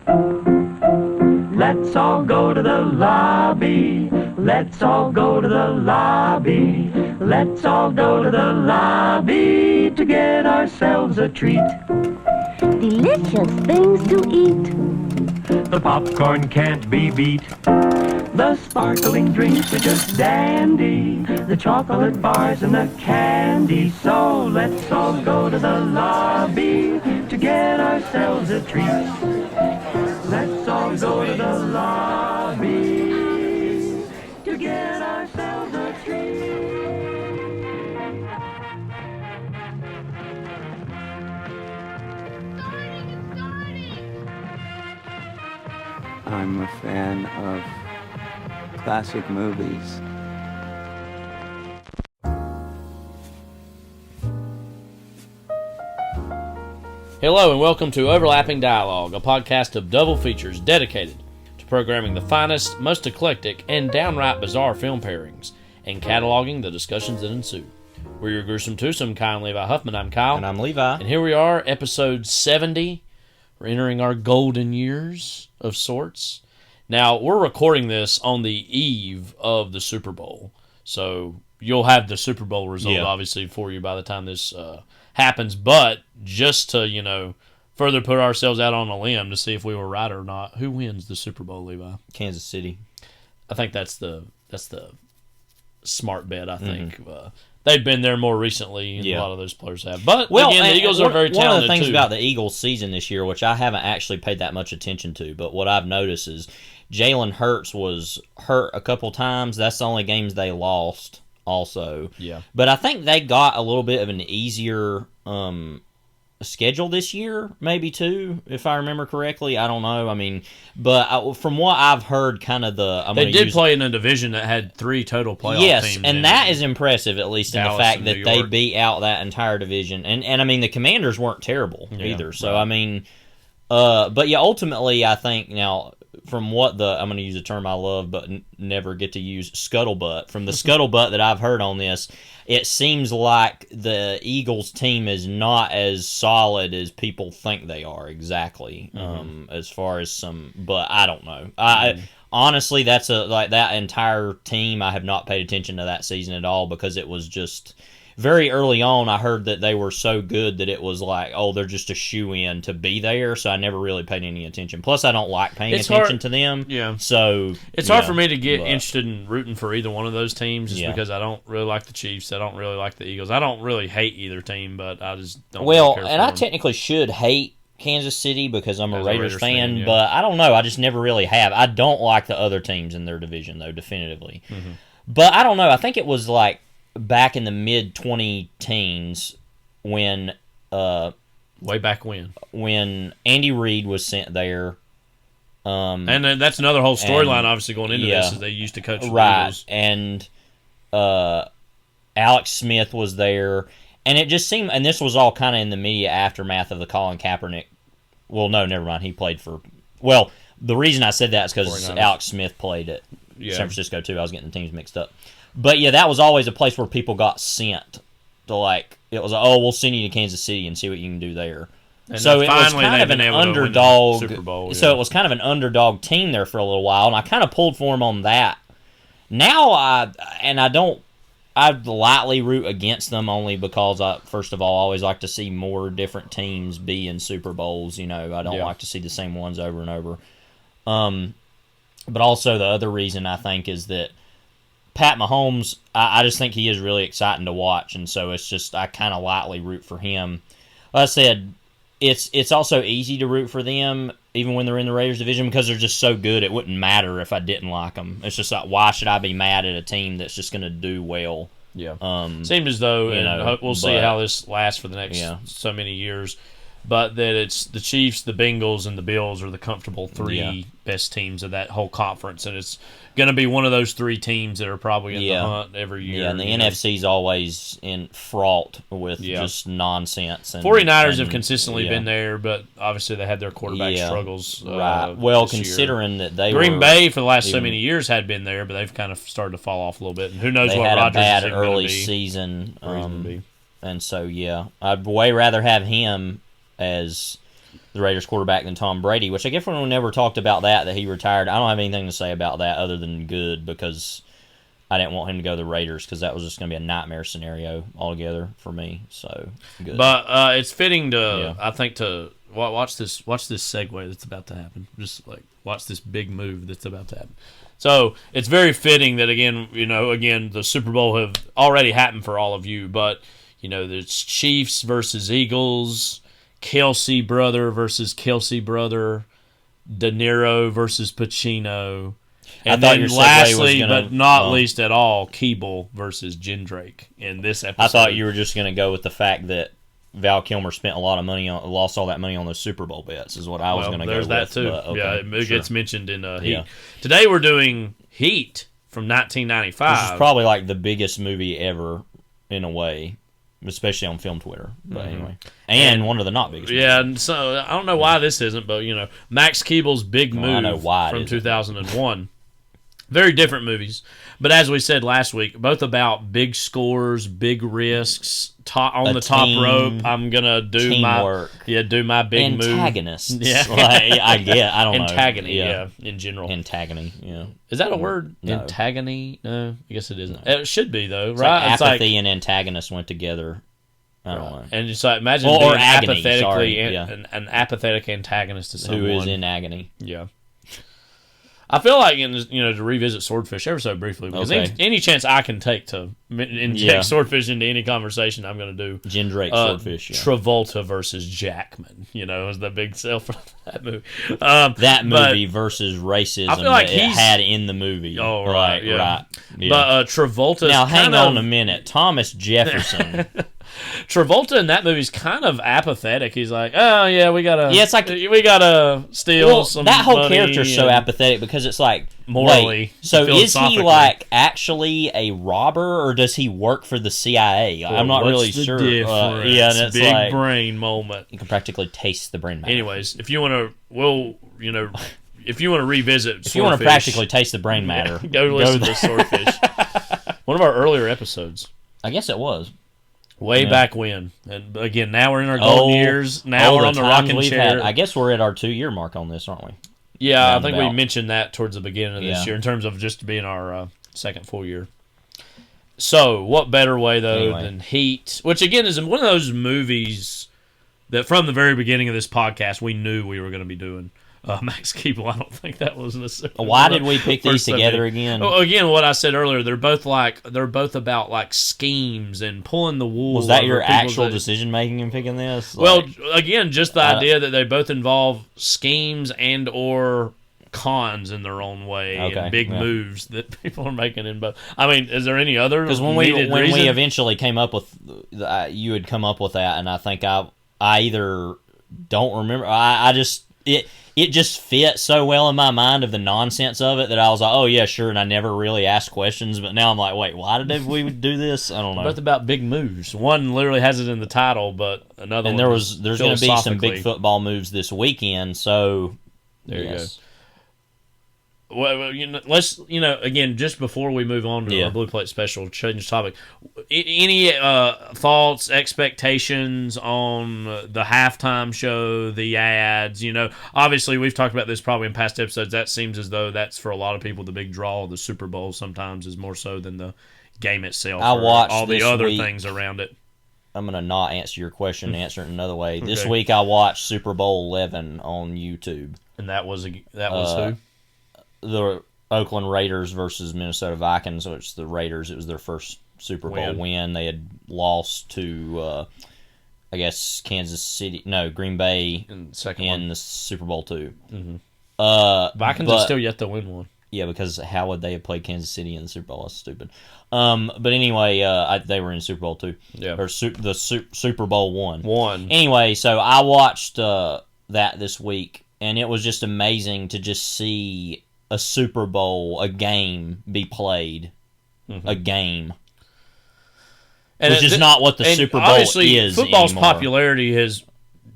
Let's all go to the lobby. Let's all go to the lobby. Let's all go to the lobby to get ourselves a treat. Delicious things to eat. The popcorn can't be beat. The sparkling drinks are just dandy. The chocolate bars and the candy. So let's all go to the lobby to get ourselves a treat. Let's all go to the lobby to get ourselves a treat. I'm a fan of classic movies. Hello and welcome to Overlapping Dialogue, a podcast of double features dedicated to programming the finest, most eclectic, and downright bizarre film pairings, and cataloging the discussions that ensue. We're your gruesome twosome, Kyle and Levi Huffman. I'm Kyle. And I'm Levi. And here we are, episode 70. We're entering our golden years of sorts. Now, we're recording this on the eve of the Super Bowl, so you'll have the Super Bowl result, obviously, for you by the time this happens. But just to, further put ourselves out on a limb to see if we were right or not, who wins the Super Bowl, Levi? Kansas City. I think that's the smart bet, I think. They've been there more recently, and a lot of those players have. But, again, the Eagles are very talented, one of the things too. about the Eagles' season this year, which I haven't actually paid that much attention to, but what I've noticed is Jalen Hurts was hurt a couple times. That's the only games they lost also. Yeah. But I think they got a little bit of an easier schedule this year, maybe, too, if I remember correctly. I don't know. I mean, but from what I've heard, kind of they did play in a division that had 3 total playoff teams. Yes, and that is impressive, at least in the fact that they beat out that entire division. And I mean, the Commanders weren't terrible either. So, I mean, but yeah, ultimately, I think now, from what I'm going to use a term I love but never get to use, scuttlebutt. From the scuttlebutt that I've heard on this, it seems like the Eagles team is not as solid as people think they are exactly, as far as but I don't know. Honestly, that's that entire team, I have not paid attention to that season at all because it was just very early on. I heard that they were so good that it was like, oh, they're just a shoe-in to be there, so I never really paid any attention. Plus, I don't like paying attention to them. Yeah. So it's hard for me to get interested in rooting for either one of those teams just because I don't really like the Chiefs. I don't really like the Eagles. I don't really hate either team, but I just don't really care for them. I technically should hate Kansas City because I'm a Raiders fan, but I don't know. I just never really have. I don't like the other teams in their division, though, definitively. But I don't know. I think it was like back in the mid-2010s when way back when Andy Reid was sent there. And that's another whole storyline, obviously, going into this, is they used to coach the Eagles. And Alex Smith was there. And it just seemed, and this was all kind of in the media aftermath of the Colin Kaepernick. Well, no, never mind. He played for, the reason I said that is because Alex Smith played at San Francisco, too. I was getting the teams mixed up. But, yeah, that was always a place where people got sent to, it was we'll send you to Kansas City and see what you can do there. And so it was kind of an underdog. Super Bowl, So it was kind of an underdog team there for a little while, and I kind of pulled for him on that. Now, I'd lightly root against them only because first of all, I always like to see more different teams be in Super Bowls. I don't like to see the same ones over and over. But also the other reason I think is that Pat Mahomes, I just think he is really exciting to watch, and so it's just I kind of lightly root for him. Like I said, it's also easy to root for them even when they're in the Raiders division because they're just so good. It wouldn't matter if I didn't like them. It's just like, why should I be mad at a team that's just going to do well? Yeah. Seems as though, we'll see how this lasts for the next so many years, but that it's the Chiefs, the Bengals, and the Bills are the comfortable 3 best teams of that whole conference, and it's going to be one of those 3 teams that are probably in the hunt every year. Yeah, and the NFC's always fraught with just nonsense. And 49ers have consistently been there, but obviously they had their quarterback struggles. Right. Well, considering that Green Bay for the last so many years had been there, but they've kind of started to fall off a little bit. And who knows what Rodgers is had going a bad early to be. season. And so, I'd way rather have him as the Raiders quarterback than Tom Brady, which I guess we never talked about that he retired. I don't have anything to say about that other than good, because I didn't want him to go to the Raiders because that was just going to be a nightmare scenario altogether for me. So good. But it's fitting to, I think, to watch this segue that's about to happen. Just like watch this big move that's about to happen. So it's very fitting that again the Super Bowl have already happened for all of you, but there's Chiefs versus Eagles, Kelsey brother versus Kelsey brother, De Niro versus Pacino. And then lastly, but not least at all, Keeble versus Jendrake in this episode. I thought you were just going to go with the fact that Val Kilmer spent a lot of money lost all that money on those Super Bowl bets, is what I was going to go with. There's that too. But, okay, yeah, it gets mentioned in Heat. Yeah. Today we're doing Heat from 1995. This is probably like the biggest movie ever, in a way, especially on film Twitter. But anyway, and one of the not biggest. Yeah, movies. And so I don't know why this isn't, but Max Keeble's big move from 2001. Very different movies, but as we said last week, both about big scores, big risks, on the top rope. I'm gonna do teamwork. my big move. Antagonists. Yeah, I don't know. Antagony. Yeah, in general. Antagony. Yeah. Is that a word? No. Antagony? No, I guess it isn't. It should be though, it's right? Like apathy and antagonist went together. I don't know. And just imagine being an apathetic antagonist to someone who is in agony. Yeah. I feel like, to revisit Swordfish ever so briefly, because any chance I can take to inject Swordfish into any conversation, I'm going to do. Jendrake Swordfish, Travolta versus Jackman, is the big sell for that movie. That movie versus racism I feel like that it had in the movie. Oh, right, yeah. Right. Yeah. But Travolta. Now, hang on a minute. Thomas Jefferson. Travolta in that movie is kind of apathetic. He's like, oh yeah, we gotta steal some. That whole money character's so apathetic because it's like morally. So is he like actually a robber or does he work for the CIA? I'm not really sure. And it's big like, brain moment. You can practically taste the brain matter. Anyways, if you want to, if you want to revisit, if you want to practically taste the brain matter, go listen to Swordfish. One of our earlier episodes. I guess it was. Way back when. And again, now we're in our golden years. Now we're on the rocking chair. I guess we're at our 2-year mark on this, aren't we? Yeah, I think we mentioned that towards the beginning of this year in terms of just being our second full year. So, what better way, though, than Heat, which, again, is one of those movies that from the very beginning of this podcast we knew we were going to be doing. Max Keeble, I don't think that was necessarily. Why did we pick these together again? Oh, again, what I said earlier, they're both about like schemes and pulling the wool. Was that your actual decision making in picking this? Well, again, just the idea that they both involve schemes and or cons in their own way and big moves that people are making in both. I mean, is there any other? Because when we eventually came up with, you had come up with that, and I think I either don't remember. I just. It just fit so well in my mind of the nonsense of it that I was like, oh, yeah, sure, and I never really asked questions, but now I'm like, wait, why did we do this? I don't know. Both about big moves. One literally has it in the title, but another one there's going to be some big football moves this weekend, so there you go. Well, let's again, just before we move on to our Blue Plate special, change topic. Any thoughts, expectations on the halftime show, the ads? Obviously we've talked about this probably in past episodes. That seems as though that's for a lot of people the big draw of the Super Bowl. Sometimes is more so than the game itself. I watched all the other things around it. I'm gonna not answer your question. Answer it another way. This week I watched Super Bowl 11 on YouTube, and that was who? The Oakland Raiders versus Minnesota Vikings, which the Raiders, it was their first Super Bowl win. They had lost to, I guess, Green Bay in the Super Bowl 2. Mm-hmm. Vikings are still yet to win one. Yeah, because how would they have played Kansas City in the Super Bowl? That's stupid. But anyway, they were in Super Bowl 2. Yeah. Or Super Bowl 1. One. Anyway, so I watched that this week, and it was just amazing to just see a Super Bowl, a game, be played. Mm-hmm. A game. Which is not what the Super Bowl is football's anymore. Popularity has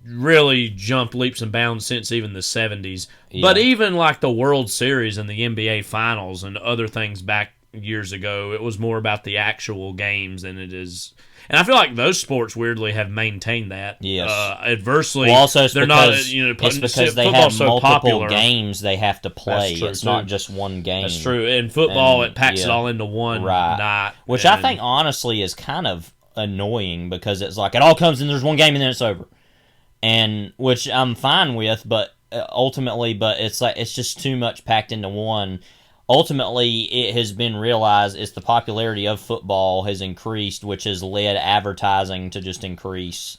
really jumped leaps and bounds since even the 70s. Yeah. But even like the World Series and the NBA Finals and other things back years ago. It was more about the actual games than it is. And I feel like those sports weirdly have maintained that. Yes. Adversely, well, also they're because, not. It's because they football's have so multiple popular. games they have to play. That's true, It's too. not just one game. That's true. In football, And, it packs it yeah. all into one Right. night. Which I think, honestly, is kind of annoying because it's like it all comes in, there's one game, and then it's over. And which I'm fine with, but ultimately, it's like it's just too much packed into one. Ultimately, it has been realized it's the popularity of football has increased, which has led advertising to just increase.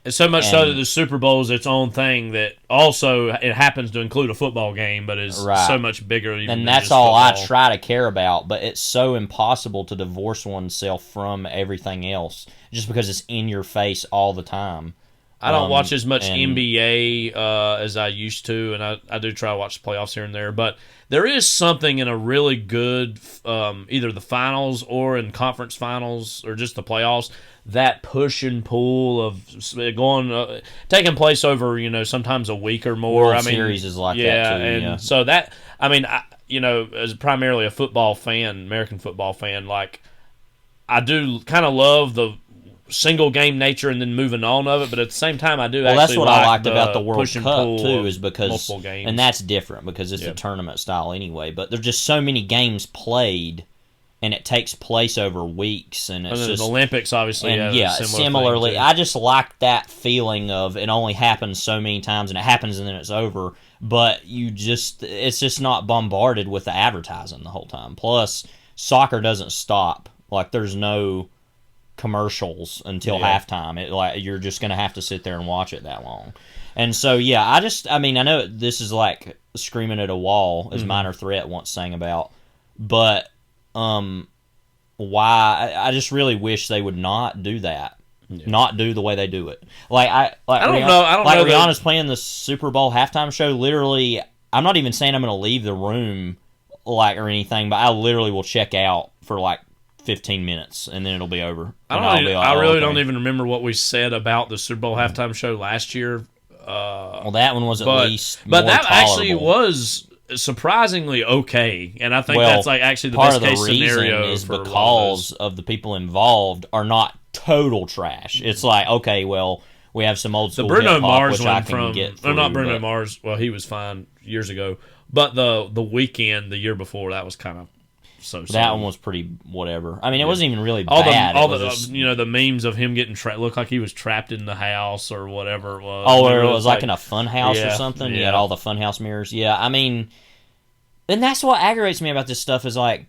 It's so much so that the Super Bowl is its own thing that also it happens to include a football game, but is so much bigger. Even and than that's just all football. I try to care about, but it's so impossible to divorce oneself from everything else just because it's in your face all the time. I don't watch as much and- NBA as I used to, and I do try to watch the playoffs here and there. But there is something in a really good, either the finals or in conference finals or just the playoffs, that push and pull of going taking place over sometimes a week or more. World Series is like that too. And so that as primarily a football fan, American football fan, like I do kind of love the single game nature and then moving on of it, but at the same time I do well, that's what I liked the about the World push and Cup pull too, of is because multiple games. and that's different because it's a tournament style anyway. But there's just so many games played, and it takes place over weeks, and it's just the Olympics obviously. And have a similarly, thing, too. I just like that feeling of it only happens so many times, and it happens and then it's over. But it's just not bombarded with the advertising the whole time. Plus, soccer doesn't stop. Like there's no commercials until halftime. You're just gonna have to sit there and watch it that long. And so I know this is like screaming at a wall, as Minor Threat once sang about, but why I just really wish they would not do that. Not do the way they do it. I don't know. Rihanna's playing the Super Bowl halftime show. Literally, I'm not even saying I'm going to leave the room or anything, but I literally will check out for 15 minutes and then it'll be over. I really don't even remember what we said about the Super Bowl halftime show last year. Well, that one was at least but more that tolerable. actually was surprisingly okay, and I think that's actually the best case scenario is for because of the people involved are not total trash. It's like, okay, well, we have some old school the Bruno hip-hop, Mars which I one can from get through, not Bruno Mars. Well, he was fine years ago, but the weekend the year before that was kind of so. That one was pretty whatever. I mean, it wasn't even really all bad. The memes of him getting looked like he was trapped in the house or whatever it was. Oh, it was like in a fun house or something. Yeah. You had all the fun house mirrors. Yeah, I mean, and that's what aggravates me about this stuff is I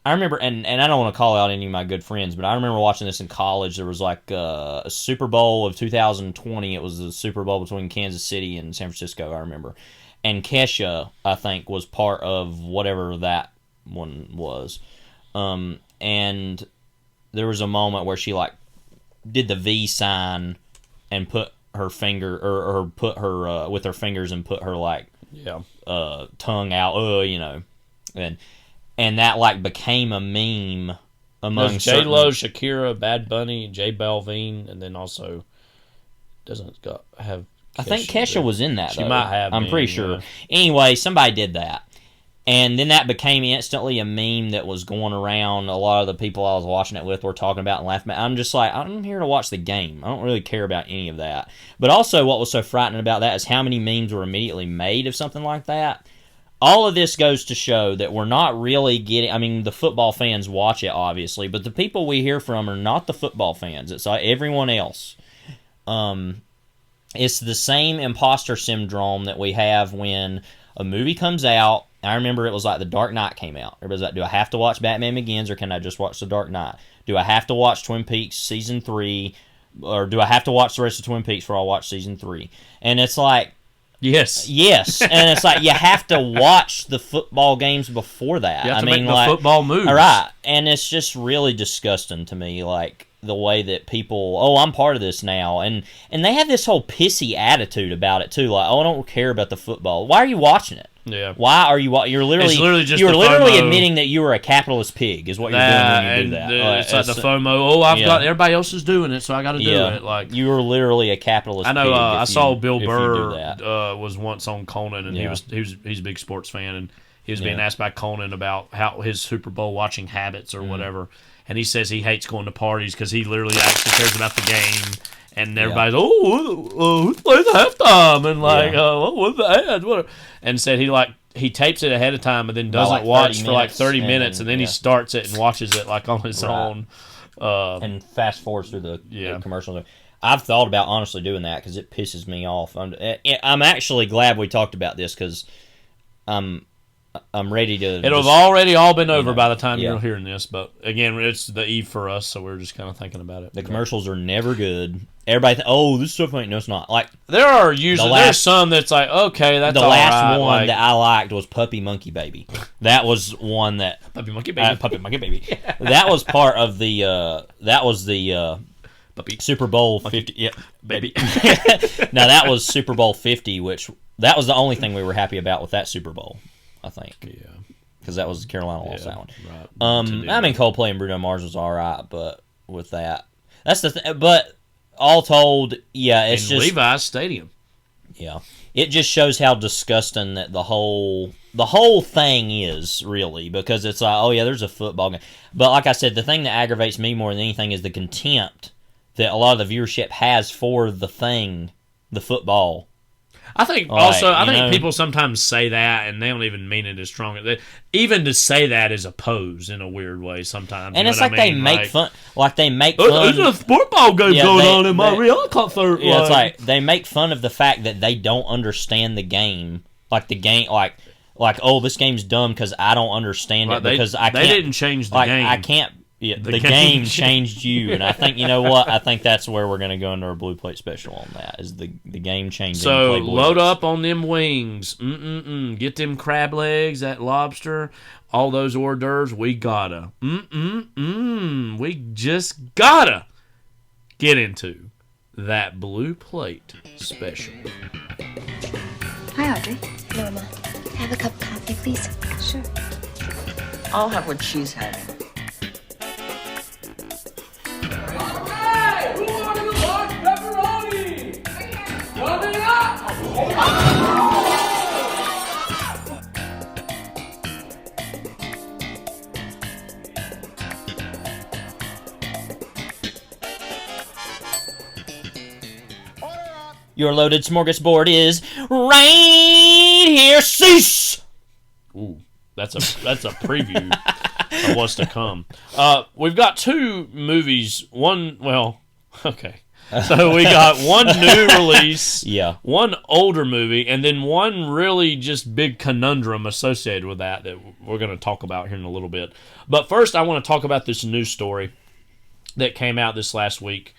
remember, and I don't want to call out any of my good friends, but I remember watching this in college. There was a Super Bowl of 2020. It was the Super Bowl between Kansas City and San Francisco, I remember. And Kesha, I think, was part of whatever that one was. And there was a moment where she did the V sign and put her finger or put her with her fingers and put her tongue out, and that became a meme among J-Lo, Shakira, Bad Bunny, J Balvin, and then also have. I think Kesha was in that. She though. might have. I'm pretty sure. Anyway, somebody did that. And then that became instantly a meme that was going around. A lot of the people I was watching it with were talking about and laughing about. I'm just like, I'm here to watch the game. I don't really care about any of that. But also what was so frightening about that is how many memes were immediately made of something like that. All of this goes to show that we're not really getting... I mean, the football fans watch it, obviously, but the people we hear from are not the football fans. It's everyone else. It's the same imposter syndrome that we have when a movie comes out. I remember it was like The Dark Knight came out. Everybody's like, do I have to watch Batman Begins or can I just watch The Dark Knight? Do I have to watch Twin Peaks Season 3 or do I have to watch the rest of Twin Peaks before I watch Season 3? And it's like... Yes. And it's like you have to watch the football games before that. You have to make the football moves. All right. And it's just really disgusting to me, the way that people, I'm part of this now. And they have this whole pissy attitude about it, too. I don't care about the football. Why are you watching it? Yeah. Why are you? You're literally just you're literally FOMO. admitting that you are a capitalist pig. Is what you're doing when you do that. It's like the FOMO. I've got everybody else is doing it, so I got to do it. You're literally a capitalist. I know. Pig I saw Bill if Burr was once on Conan, and he's a big sports fan, and He was being asked by Conan about how his Super Bowl watching habits or whatever, and he says he hates going to parties because he literally actually cares about the game. And everybody's who's playing the halftime and what was the ad? What? And said he tapes it ahead of time and then doesn't watch for like 30 minutes and then he starts it and watches it like on his own. And fast forwards through the commercials. I've thought about honestly doing that because it pisses me off. I'm actually glad we talked about this because I'm ready to. It'll have already all been over by the time you're hearing this, but again, it's the eve for us, so we're just kind of thinking about it. The commercials are never good. Everybody, this stuff ain't. No, it's not. Like there are usually there's some that's like okay, that's the all last right. one that I liked was Puppy Monkey Baby. That was one that Puppy Monkey Baby. Puppy Monkey Baby. That was part of the. That was the. Puppy. Super Bowl 50. Yep, baby. Now that was Super Bowl 50, which that was the only thing we were happy about with that Super Bowl. I think. Yeah. Because that was Carolina lost that one. Right. I mean, Coldplay and Bruno Mars was all right, but with that, that's the thing. But all told, it's in just Levi's Stadium. Yeah, it just shows how disgusting that the whole thing is really because it's like, there's a football game, but like I said, the thing that aggravates me more than anything is the contempt that a lot of the viewership has for the thing, the football. I think I think people sometimes say that and they don't even mean it as strong. Even to say that is a pose in a weird way sometimes. And it's like they make fun. Like they make fun. There's a football game going on in my real concert. Yeah, it's like they make fun of the fact that they don't understand the game. Like the game, like this game's dumb because I don't understand it because I can't. They didn't change the game. I can't. Yeah, the game changed you, and I think you know what? I think that's where we're going to go into our Blue Plate special on that is the game changing. So load up on them wings, get them crab legs, that lobster, all those hors d'oeuvres. We gotta, we just gotta get into that Blue Plate special. Hi, Audrey. Mama, have a cup of coffee, please. Sure. I'll have what she's having. Your loaded smorgasbord is right here. Cease. Ooh, that's a preview of what's to come. We've got two movies. Okay. So we got one new release, one older movie, and then one really just big conundrum associated with that we're going to talk about here in a little bit. But first, I want to talk about this news story that came out this last week.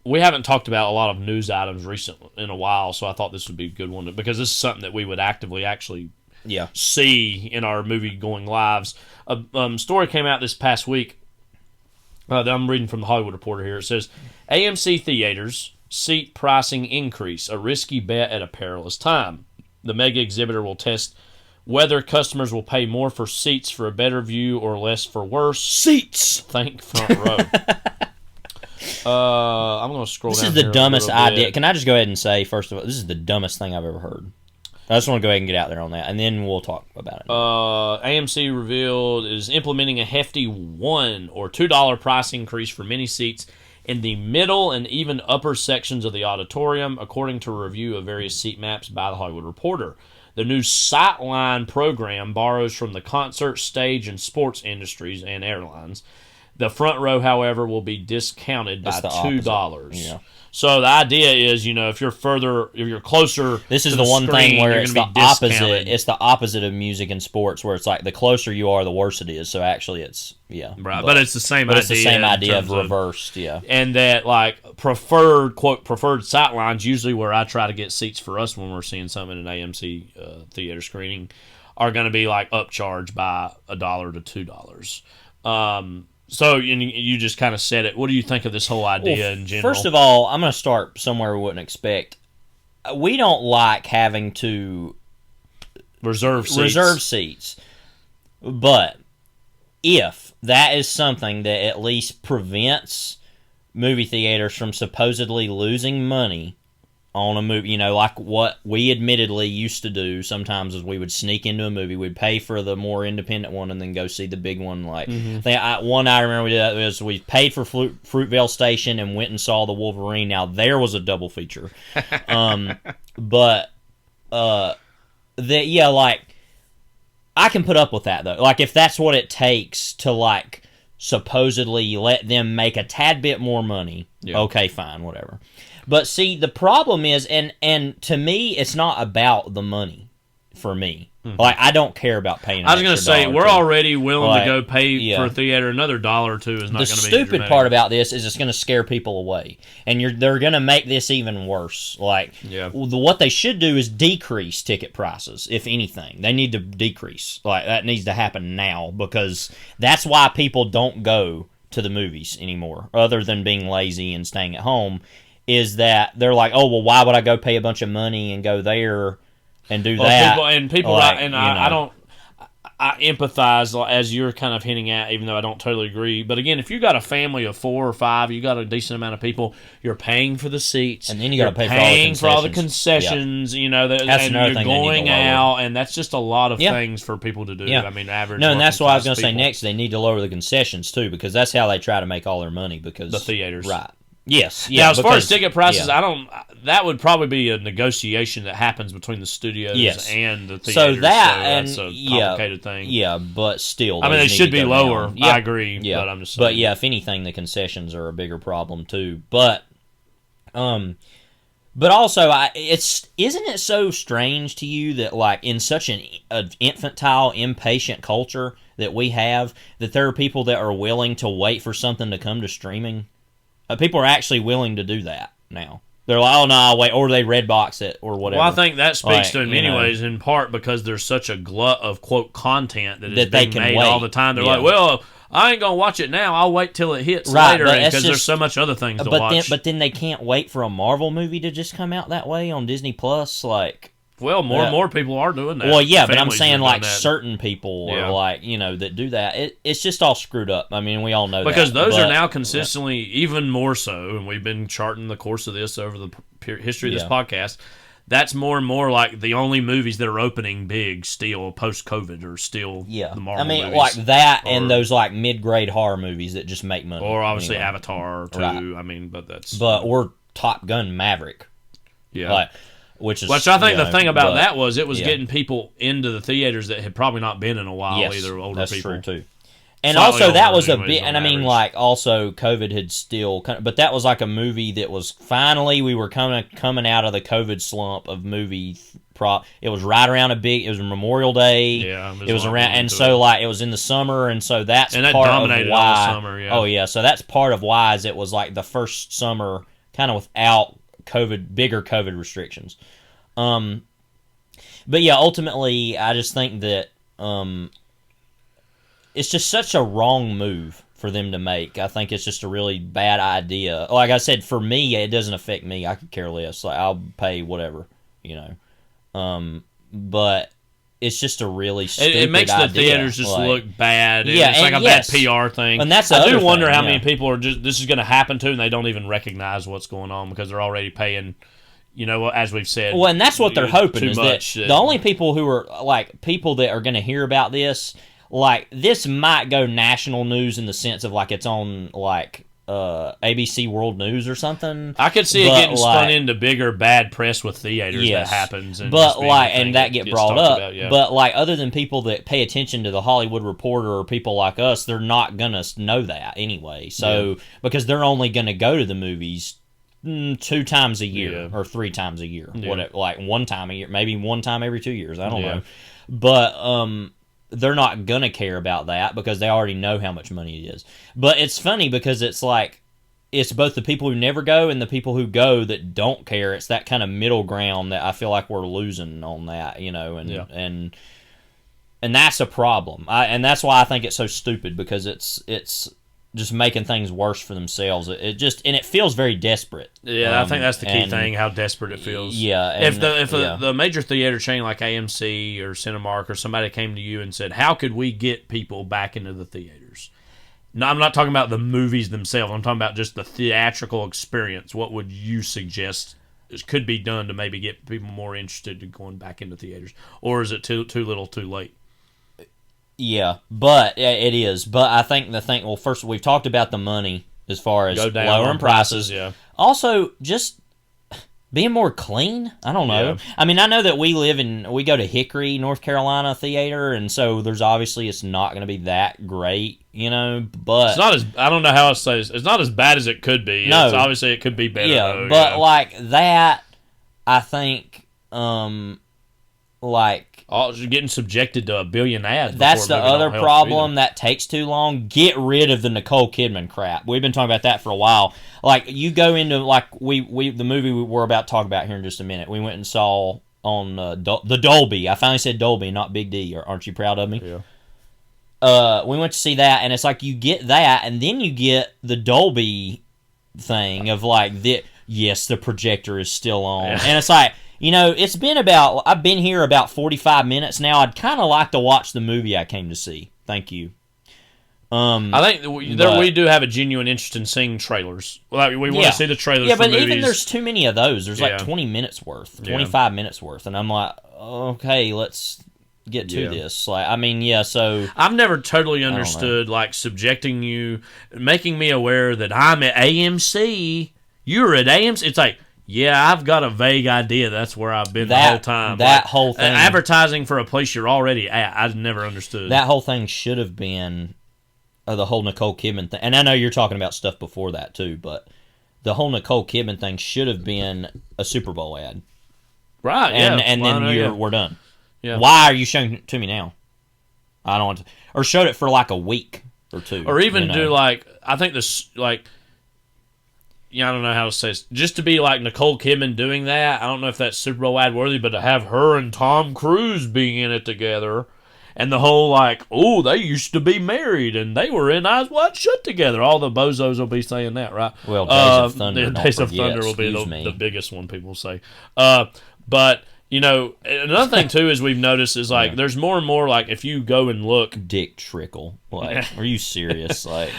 We haven't talked about a lot of news items recently in a while, so I thought this would be a good one because this is something that we would actively actually see in our movie-going lives. A story came out this past week. I'm reading from the Hollywood Reporter here. It says, AMC theaters, seat pricing increase, a risky bet at a perilous time. The mega exhibitor will test whether customers will pay more for seats for a better view or less for worse seats. Think front row. I'm going to scroll down. This is the dumbest idea. Can I just go ahead and say, first of all, this is the dumbest thing I've ever heard. I just want to go ahead and get out there on that, and then we'll talk about it. AMC revealed is implementing a hefty $1 or $2 price increase for many seats in the middle and even upper sections of the auditorium, according to a review of various seat maps by the Hollywood Reporter. The new Sightline program borrows from the concert, stage, and sports industries and airlines. The front row, however, will be discounted by $2. Yeah. So the idea is, if you're closer. This is to the one screen, thing where it's the discounted. opposite. It's the opposite of music and sports, where it's like the closer you are, the worse it is. So actually, it's right. But it's the same. But it's the same idea of reversed. And that preferred sightlines, usually where I try to get seats for us when we're seeing something in an AMC theater screening, are going to be upcharged by $1 to $2. So you just kind of said it. What do you think of this whole idea in general? First of all, I'm going to start somewhere we wouldn't expect. We don't like having to reserve seats. But if that is something that at least prevents movie theaters from supposedly losing money on a movie, you know, like what we admittedly used to do sometimes is we would sneak into a movie, we'd pay for the more independent one and then go see the big one. Like one I remember we did that was we paid for Fruitvale Station and went and saw the Wolverine. Now there was a double feature, but like I can put up with that though. Like if that's what it takes to like supposedly let them make a tad bit more money, okay, fine, whatever. But see, the problem is, and to me, it's not about the money for me. Like, I don't care about paying an I was going to say, we're already willing like, to go pay for a theater. Another $1 or $2 is not going to be the stupid part about this is it's going to scare people away. And they're going to make this even worse. Like, what they should do is decrease ticket prices, if anything. They need to decrease. Like, that needs to happen now, because that's why people don't go to the movies anymore, other than being lazy and staying at home, is that they're like, oh, well, why would I go pay a bunch of money and go there and do that? People like, I empathize, as you're kind of hinting at, even though I don't totally agree. But again, if you got a family of 4 or 5, you got a decent amount of people, you're paying for the seats, and then you got to pay for all the concessions. You know, that's and another you're thing going out, and that's just a lot of things for people to do. I mean, average. No, and that's why I was going to say next, they need to lower the concessions too, because that's how they try to make all their money. Because the theaters, right? Yes. Now, as far as ticket prices, that would probably be a negotiation that happens between the studios and the theaters. So that's a complicated thing. Yeah, but still, I mean, it should be lower. I agree. Yeah, but I'm just saying. But yeah, if anything, the concessions are a bigger problem too. But also, isn't it so strange to you that like in such an infantile, impatient culture that we have, that there are people that are willing to wait for something to come to streaming? People are actually willing to do that now. They're like, oh, no, I'll wait. Or they red box it or whatever. Well, I think that speaks to them anyways, in part because there's such a glut of, quote, content that is being made all the time. They're like, well, I ain't going to watch it now. I'll wait till it hits later because there's so much other things to watch. But then they can't wait for a Marvel movie to just come out that way on Disney Plus. Like, well, more and more people are doing that. Well, yeah, but I'm saying like certain people are like, you know, that do that. It's just all screwed up. I mean, we all know because that. Those are now consistently even more so, and we've been charting the course of this over the history of this podcast. That's more and more like the only movies that are opening big still post-COVID are still the Marvel movies. I mean, like that and those like mid-grade horror movies that just make money. Or obviously Avatar, too. Right. I mean, or Top Gun Maverick. Yeah. Like, Which I think the thing about that was it was getting people into the theaters that had probably not been in a while either, older that's people. That's true, too. And also, that was a bit, and I mean, like, also, COVID had still, but that was like a movie that was finally, we were coming out of the COVID slump of movie it was right around it was Memorial Day. Yeah, it was around, and so, like, it was in the summer, and so that's and that part dominated of why. All the summer, Oh, yeah, so that's part of why is it was, like, the first summer kind of without bigger COVID restrictions. But yeah, ultimately, I just think that it's just such a wrong move for them to make. I think it's just a really bad idea. Like I said, for me, it doesn't affect me. I could care less. Like, I'll pay whatever, you know. But it's just a really stupid idea. It makes the theaters just look bad. Yeah, it's like a bad PR thing. And that's I do wonder how many people are just this is going to happen to, and they don't even recognize what's going on because they're already paying. You know, as we've said. Well, and that's what they're hoping is that the only people who are like people that are going to hear about this, like this might go national news in the sense of like it's on like ABC World News or something. I could see it getting spun into bigger bad press with theaters that happens, and but like and that get brought up. About, But like other than people that pay attention to the Hollywood Reporter or people like us, they're not gonna know that anyway. So because they're only gonna go to the movies 2 times a year or 3 times a year, whatever, like 1 time a year, maybe 1 time every 2 years. I don't know, but they're not gonna care about that because they already know how much money it is. But it's funny because it's like it's both the people who never go and the people who go that don't care. It's that kind of middle ground that I feel like we're losing on that, you know, and that's a problem. And that's why I think it's so stupid because it's just making things worse for themselves. It feels very desperate. Yeah, I think that's the key thing, how desperate it feels. Yeah. And if the major theater chain like AMC or Cinemark or somebody came to you and said, how could we get people back into the theaters? No, I'm not talking about the movies themselves. I'm talking about just the theatrical experience. What would you suggest could be done to maybe get people more interested in going back into theaters, or is it too little, too late? Yeah, but it is. But I think well, first we've talked about the money as far as lowering prices. Yeah. Also, just being more clean. I don't know. Yeah. I mean, I know that we go to Hickory, North Carolina theater, and so there's obviously it's not going to be that great, but it's not as, I don't know how to say this. It's not as bad as it could be. No. It's obviously it could be better. Yeah, though, but like that, I think, like. You're getting subjected to a billion ads. That's the before a movie other don't help problem either. that takes too long. Get rid of the Nicole Kidman crap. We've been talking about that for a while. Like you go into like the movie we're about to talk about here in just a minute. We went and saw on the Dolby. I finally said Dolby, not Big D. Aren't you proud of me? Yeah. We went to see that, and it's like you get that, and then you get the Dolby thing of like the projector is still on, and it's like. I've been here about 45 minutes now. I'd kind of like to watch the movie I came to see. Thank you. I think we do have a genuine interest in seeing trailers. We want to see the trailers for but movies. even there's too many of those. There's like 20 minutes worth, 25 minutes worth. And I'm like, okay, let's get to this. Like, I mean, so... I've never totally understood, like, subjecting you, making me aware that I'm at AMC, you're at AMC. It's like... Yeah, I've got a vague idea that's where I've been the whole time. That whole thing. Advertising for a place you're already at, I've never understood. That whole thing should have been the whole Nicole Kidman thing. And I know you're talking about stuff before that, too, but the whole Nicole Kidman thing should have been a Super Bowl ad. Right, and then we're done. Yeah. Why are you showing it to me now? I don't want to. Or showed it for like a week or two. Or even do like, I think this, like... I don't know how to say this. Just to be like Nicole Kidman doing that, I don't know if that's Super Bowl ad worthy, but to have her and Tom Cruise being in it together, and the whole like, oh, they used to be married and they were in Eyes Wide Shut together. All the bozos will be saying that, right? Well, Days of Thunder. Days of Thunder will be the biggest one people say. But another thing too is we've noticed is like there's more and more like if you go and look, Dick Trickle. Like, are you serious? Like,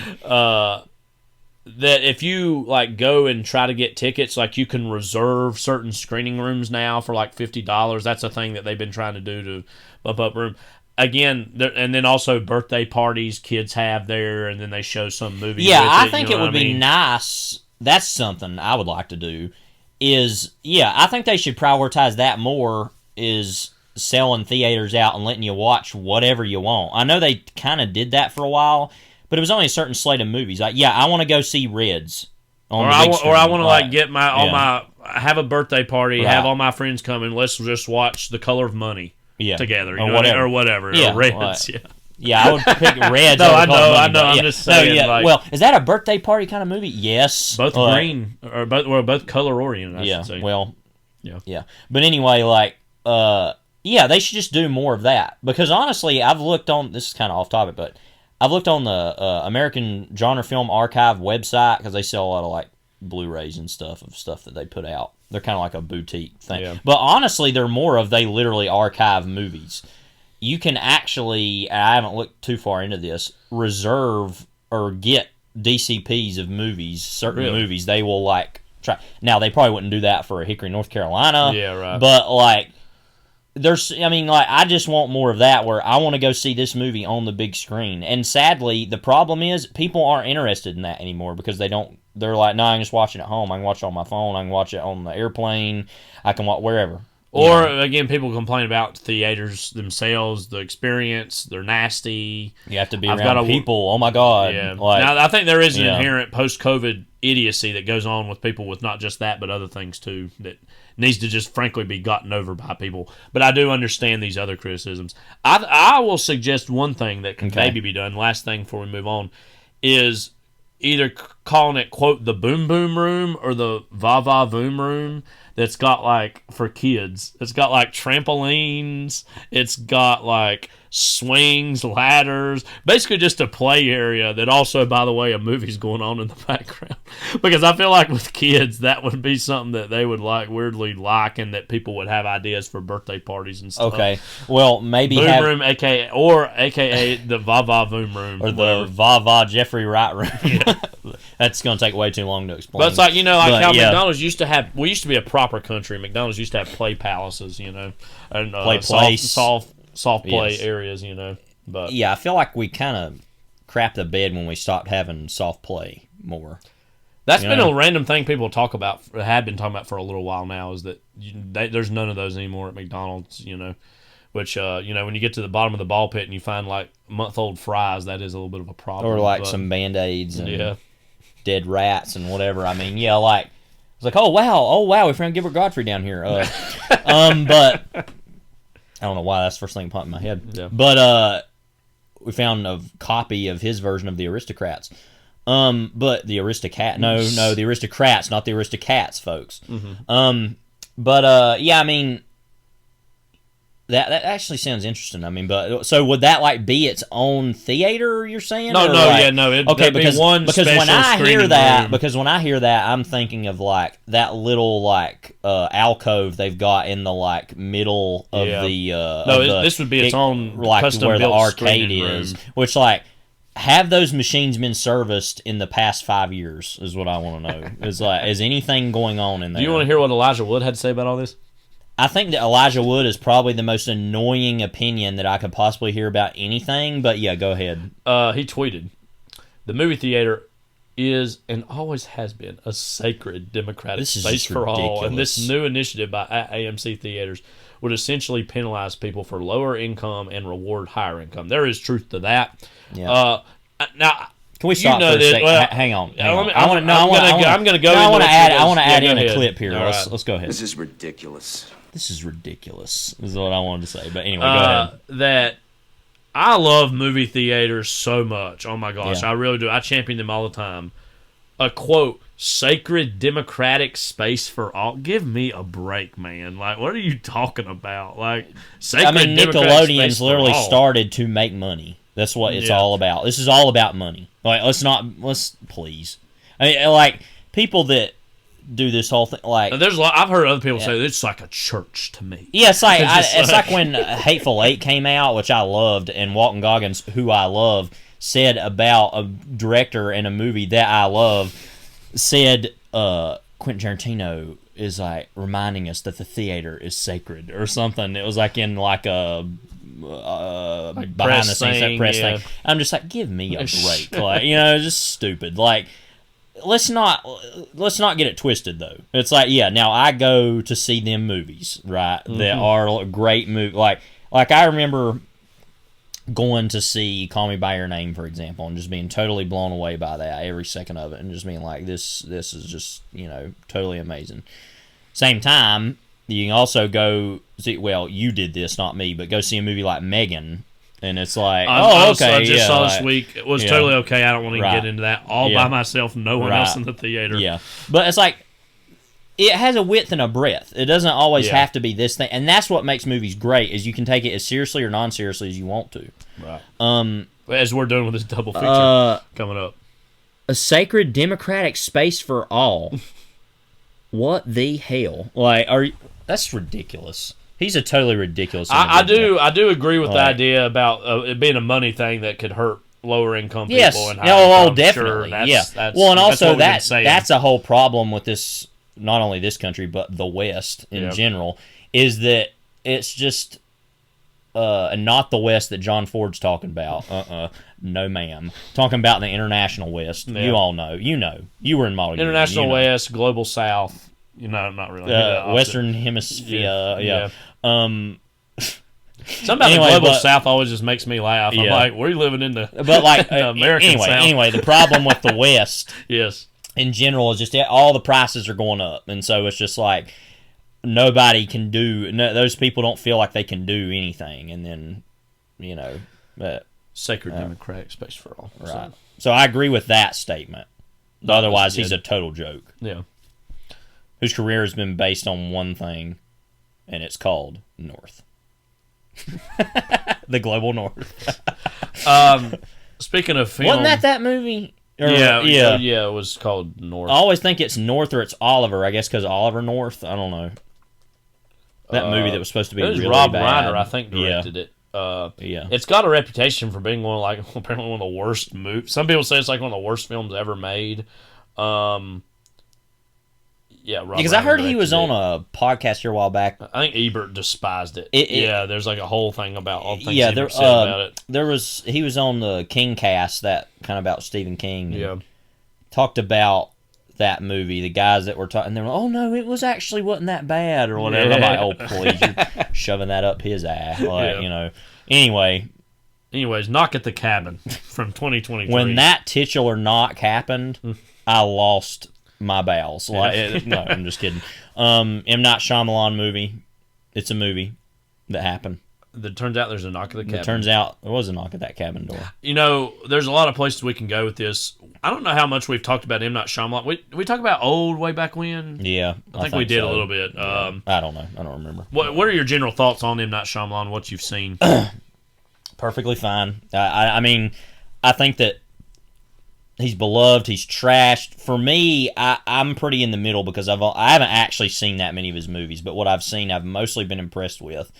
that if you like go and try to get tickets, like you can reserve certain screening rooms now for like $50. That's a thing that they've been trying to do to bump up room. Again, and then also birthday parties kids have there, and then they show some movies. Yeah, with I think it would be mean? Nice. That's something I would like to do. I think they should prioritize that more. Is selling theaters out and letting you watch whatever you want. I know they kind of did that for a while. But it was only a certain slate of movies. Like, I want to go see Reds. Or I want to like get have a birthday party, have all my friends come and let's just watch The Color of Money together, or whatever, or Reds. I would pick Reds. No, I know. I'm just saying. Well, is that a birthday party kind of movie? Yes. Both green or both color oriented. I should say. Well, yeah. But anyway, like, they should just do more of that because honestly, I've looked on. This is kind of off topic, but. I've looked on the American Genre Film Archive website because they sell a lot of like Blu-rays and stuff that they put out. They're kind of like a boutique thing. Yeah. But honestly, they're more of they literally archive movies. You can actually, I haven't looked too far into this, reserve or get DCPs of movies, certain movies. They will like try. Now, they probably wouldn't do that for a Hickory, North Carolina. Yeah, right. But like... I just want more of that where I want to go see this movie on the big screen. And sadly, the problem is people aren't interested in that anymore because they're like, no, I can just watch it at home. I can watch it on my phone. I can watch it on the airplane. I can watch wherever. Or, again, people complain about theaters themselves, the experience, they're nasty. You have to be around people. Oh, my God. Yeah. Now, I think there is an inherent post-COVID idiocy that goes on with people with not just that, but other things, too, that needs to just, frankly, be gotten over by people. But I do understand these other criticisms. I will suggest one thing that can maybe be done, last thing before we move on, is either calling it, quote, the Boom Boom Room or the Va Va Voom Room. That's got, like, for kids, it's got, like, trampolines, it's got, like, swings, ladders, basically just a play area that also, by the way, a movie's going on in the background. Because I feel like with kids, that would be something that they would, like, weirdly like and that people would have ideas for birthday parties and stuff. Okay, well, maybe Boom Room, a.k.a. the Va Va Voom Room. Or the Va Va Jeffrey Wright Room. That's going to take way too long to explain. But it's like, how yeah. McDonald's used to have. We used to be a proper country. McDonald's used to have play palaces, and Play place. soft play Yes. areas, But Yeah, I feel like we kind of crapped the bed when we stopped having soft play more. that's been a random thing people had been talking about for a little while now. Is that there's none of those anymore at McDonald's, Which when you get to the bottom of the ball pit and you find like month-old fries, that is a little bit of a problem. Or like some Band-Aids and yeah. dead rats and whatever. I mean, yeah, like it's like, oh wow, we found Gilbert Godfrey down here. But I don't know why that's the first thing that popped in my head. Yeah. But we found a copy of his version of the Aristocrats. But the the Aristocrats, not the Aristocats, folks. Mm-hmm. Yeah, I mean, that actually sounds interesting. I mean, but so would that like be its own theater? You're saying? No, Okay, because when I hear that, I'm thinking of like that little like alcove they've got in the like middle of this would be its own like custom where the built arcade screening is, room. which like. Have those machines been serviced in the past 5 years? Is what I want to know. Is anything going on in there? Do you want to hear what Elijah Wood had to say about all this? I think that Elijah Wood is probably the most annoying opinion that I could possibly hear about anything. But yeah, go ahead. He tweeted, "The movie theater is and always has been a sacred democratic space for all, and this new initiative by AMC Theaters would essentially penalize people for lower income and reward higher income. There is truth to that." Yeah. Now, can we stop for a second? Well, hang on. I'm going to go. I want to add in a clip here. Let's go ahead. This is ridiculous. This is ridiculous. Is what I wanted to say. But anyway, go ahead. That I love movie theaters so much. Oh my gosh, Yeah. I really do. I champion them all the time. A quote: "Sacred democratic space for all." Give me a break, man. Like, what are you talking about? Like, sacred. I mean, democratic space Nickelodeon's for literally all. started to make money. That's what it's all about. This is all about money. Like, let's please. I mean, like people that do this whole thing, like There's a lot. I've heard other people say it's like a church to me. yeah, it's like It's it's like when Hateful Eight came out, which I loved, and Walton Goggins, who I love, said about a director in a movie that I love, said Quentin Tarantino is like reminding us that the theater is sacred or something. It was like in like a behind the scenes press thing. I'm just like, give me a break, like just stupid. Like, let's not get it twisted though. It's like, yeah, now I go to see them movies, right? That are great movies. Like I remember going to see Call Me by Your Name, for example, and just being totally blown away by that every second of it, and just being like, this is just totally amazing. Same time, you can also go see. Well, you did this, not me, but go see a movie like Megan, and it's like, I okay, just saw this week. It was totally okay. I don't want to Right. get into that all by myself. No one else in the theater. Yeah, but it's like it has a width and a breadth. It doesn't always have to be this thing, and that's what makes movies great. Is you can take it as seriously or non-seriously as you want to. Right. As we're doing with this double feature coming up. A sacred democratic space for all. What the hell? Like, that's ridiculous. He's a totally ridiculous. I do agree with the idea about it being a money thing that could hurt lower income people. Yes. And higher income. Definitely. Sure, Yeah. Well, and also that's a whole problem with this. Not only this country, but the West in general, is that it's just not the West that John Ford's talking about. No, ma'am. Talking about the international West. Yeah. You all know. You were in model international West, global South. Not really. Western Hemisphere. Yeah. Something about the global South always just makes me laugh. I'm like, we're living in the American South. Anyway, the problem with the West, yes, in general, is just all the prices are going up, and so it's just like nobody can do. Those people don't feel like they can do anything, and then sacred democratic space for all. Right. So I agree with that statement. Otherwise, he's a total joke. Yeah. Whose career has been based on one thing, and it's called North. The global North. Speaking of film, wasn't that movie? Yeah, it was called North. I always think it's North or it's Oliver. I guess because Oliver North. I don't know. That movie that was supposed to be it was really Rob bad. Reiner, I think, directed it. It's got a reputation for being apparently one of the worst movies. Some people say it's like one of the worst films ever made. Because I heard he was on a podcast here a while back. I think Ebert despised it. There's like a whole thing about all the things Ebert said about it. He was on the King cast, that kind of about Stephen King. Yeah. Talked about that movie, the guys that were talking, they were like, oh no, it was actually wasn't that bad or whatever. I'm like, oh please, you're shoving that up his ass. Anyways, Knock at the Cabin from 2023. When that titular knock happened, I lost my bowels. No, I'm just kidding. M. Night Shyamalan movie. It's a movie that happened. It turns out there's a knock at the cabin. It turns out there was a knock at that cabin door. There's a lot of places we can go with this. I don't know how much we've talked about M. Night Shyamalan. We talk about old way back when? Yeah. I think we did a little bit. Yeah. I don't know. I don't remember. What are your general thoughts on M. Night Shyamalan, what you've seen? Perfectly fine. I mean, I think that he's beloved. He's trashed. For me, I'm pretty in the middle because I haven't actually seen that many of his movies, but what I've seen, I've mostly been impressed with.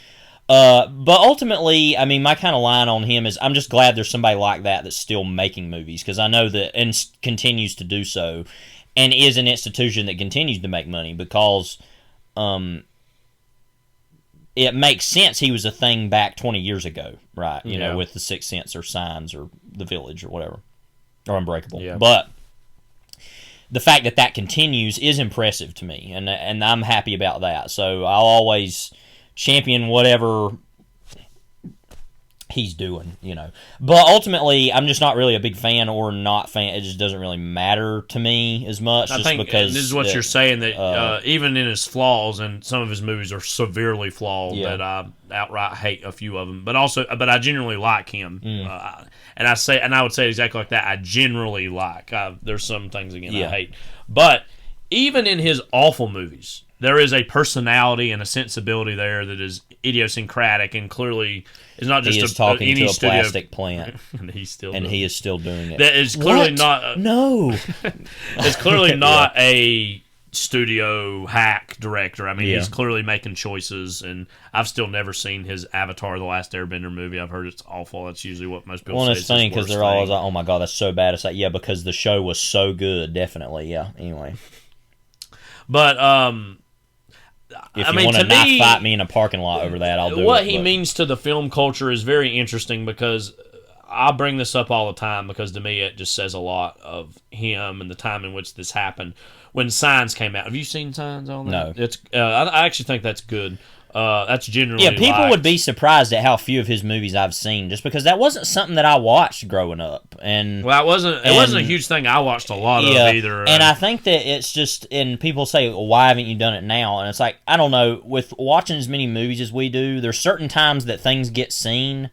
But ultimately, I mean, my kind of line on him is I'm just glad there's somebody like that that's still making movies, because I know that and continues to do so, and is an institution that continues to make money, because it makes sense he was a thing back 20 years ago, right? You know, with The Sixth Sense or Signs or The Village or whatever. Or Unbreakable. Yeah. But the fact that continues is impressive to me, and I'm happy about that. So I'll always champion whatever he's doing, But ultimately, I'm just not really a big fan or not fan. It just doesn't really matter to me as much. I think because this is what you're saying, that even in his flaws, and some of his movies are severely flawed, that I outright hate a few of them. But I genuinely like him. And I would say exactly like that. I generally like. There's some things I hate, but even in his awful movies, there is a personality and a sensibility there that is idiosyncratic, and clearly is not just talking any to a studio plastic plant, and he is still doing it. That is clearly not. No, it's clearly not a studio hack director. I mean, he's clearly making choices, and I've still never seen his Avatar: The Last Airbender movie. I've heard it's awful. That's usually what most people say. Well, it's funny because they're always like, "Oh my god, that's so bad." It's like, because the show was so good. Definitely, yeah. Anyway, but if you want to not fight me in a parking lot over that, I'll do it. What he means to the film culture is very interesting, because I bring this up all the time, because to me it just says a lot of him and the time in which this happened. When Signs came out, have you seen Signs on that? No. It's I actually think that's good. That's generally people would be surprised at how few of his movies I've seen, just because that wasn't something that I watched growing up. And it wasn't a huge thing I watched a lot of either. And I think that it's just, and people say, well, why haven't you done it now? And it's like, I don't know, with watching as many movies as we do, there's certain times that things get seen,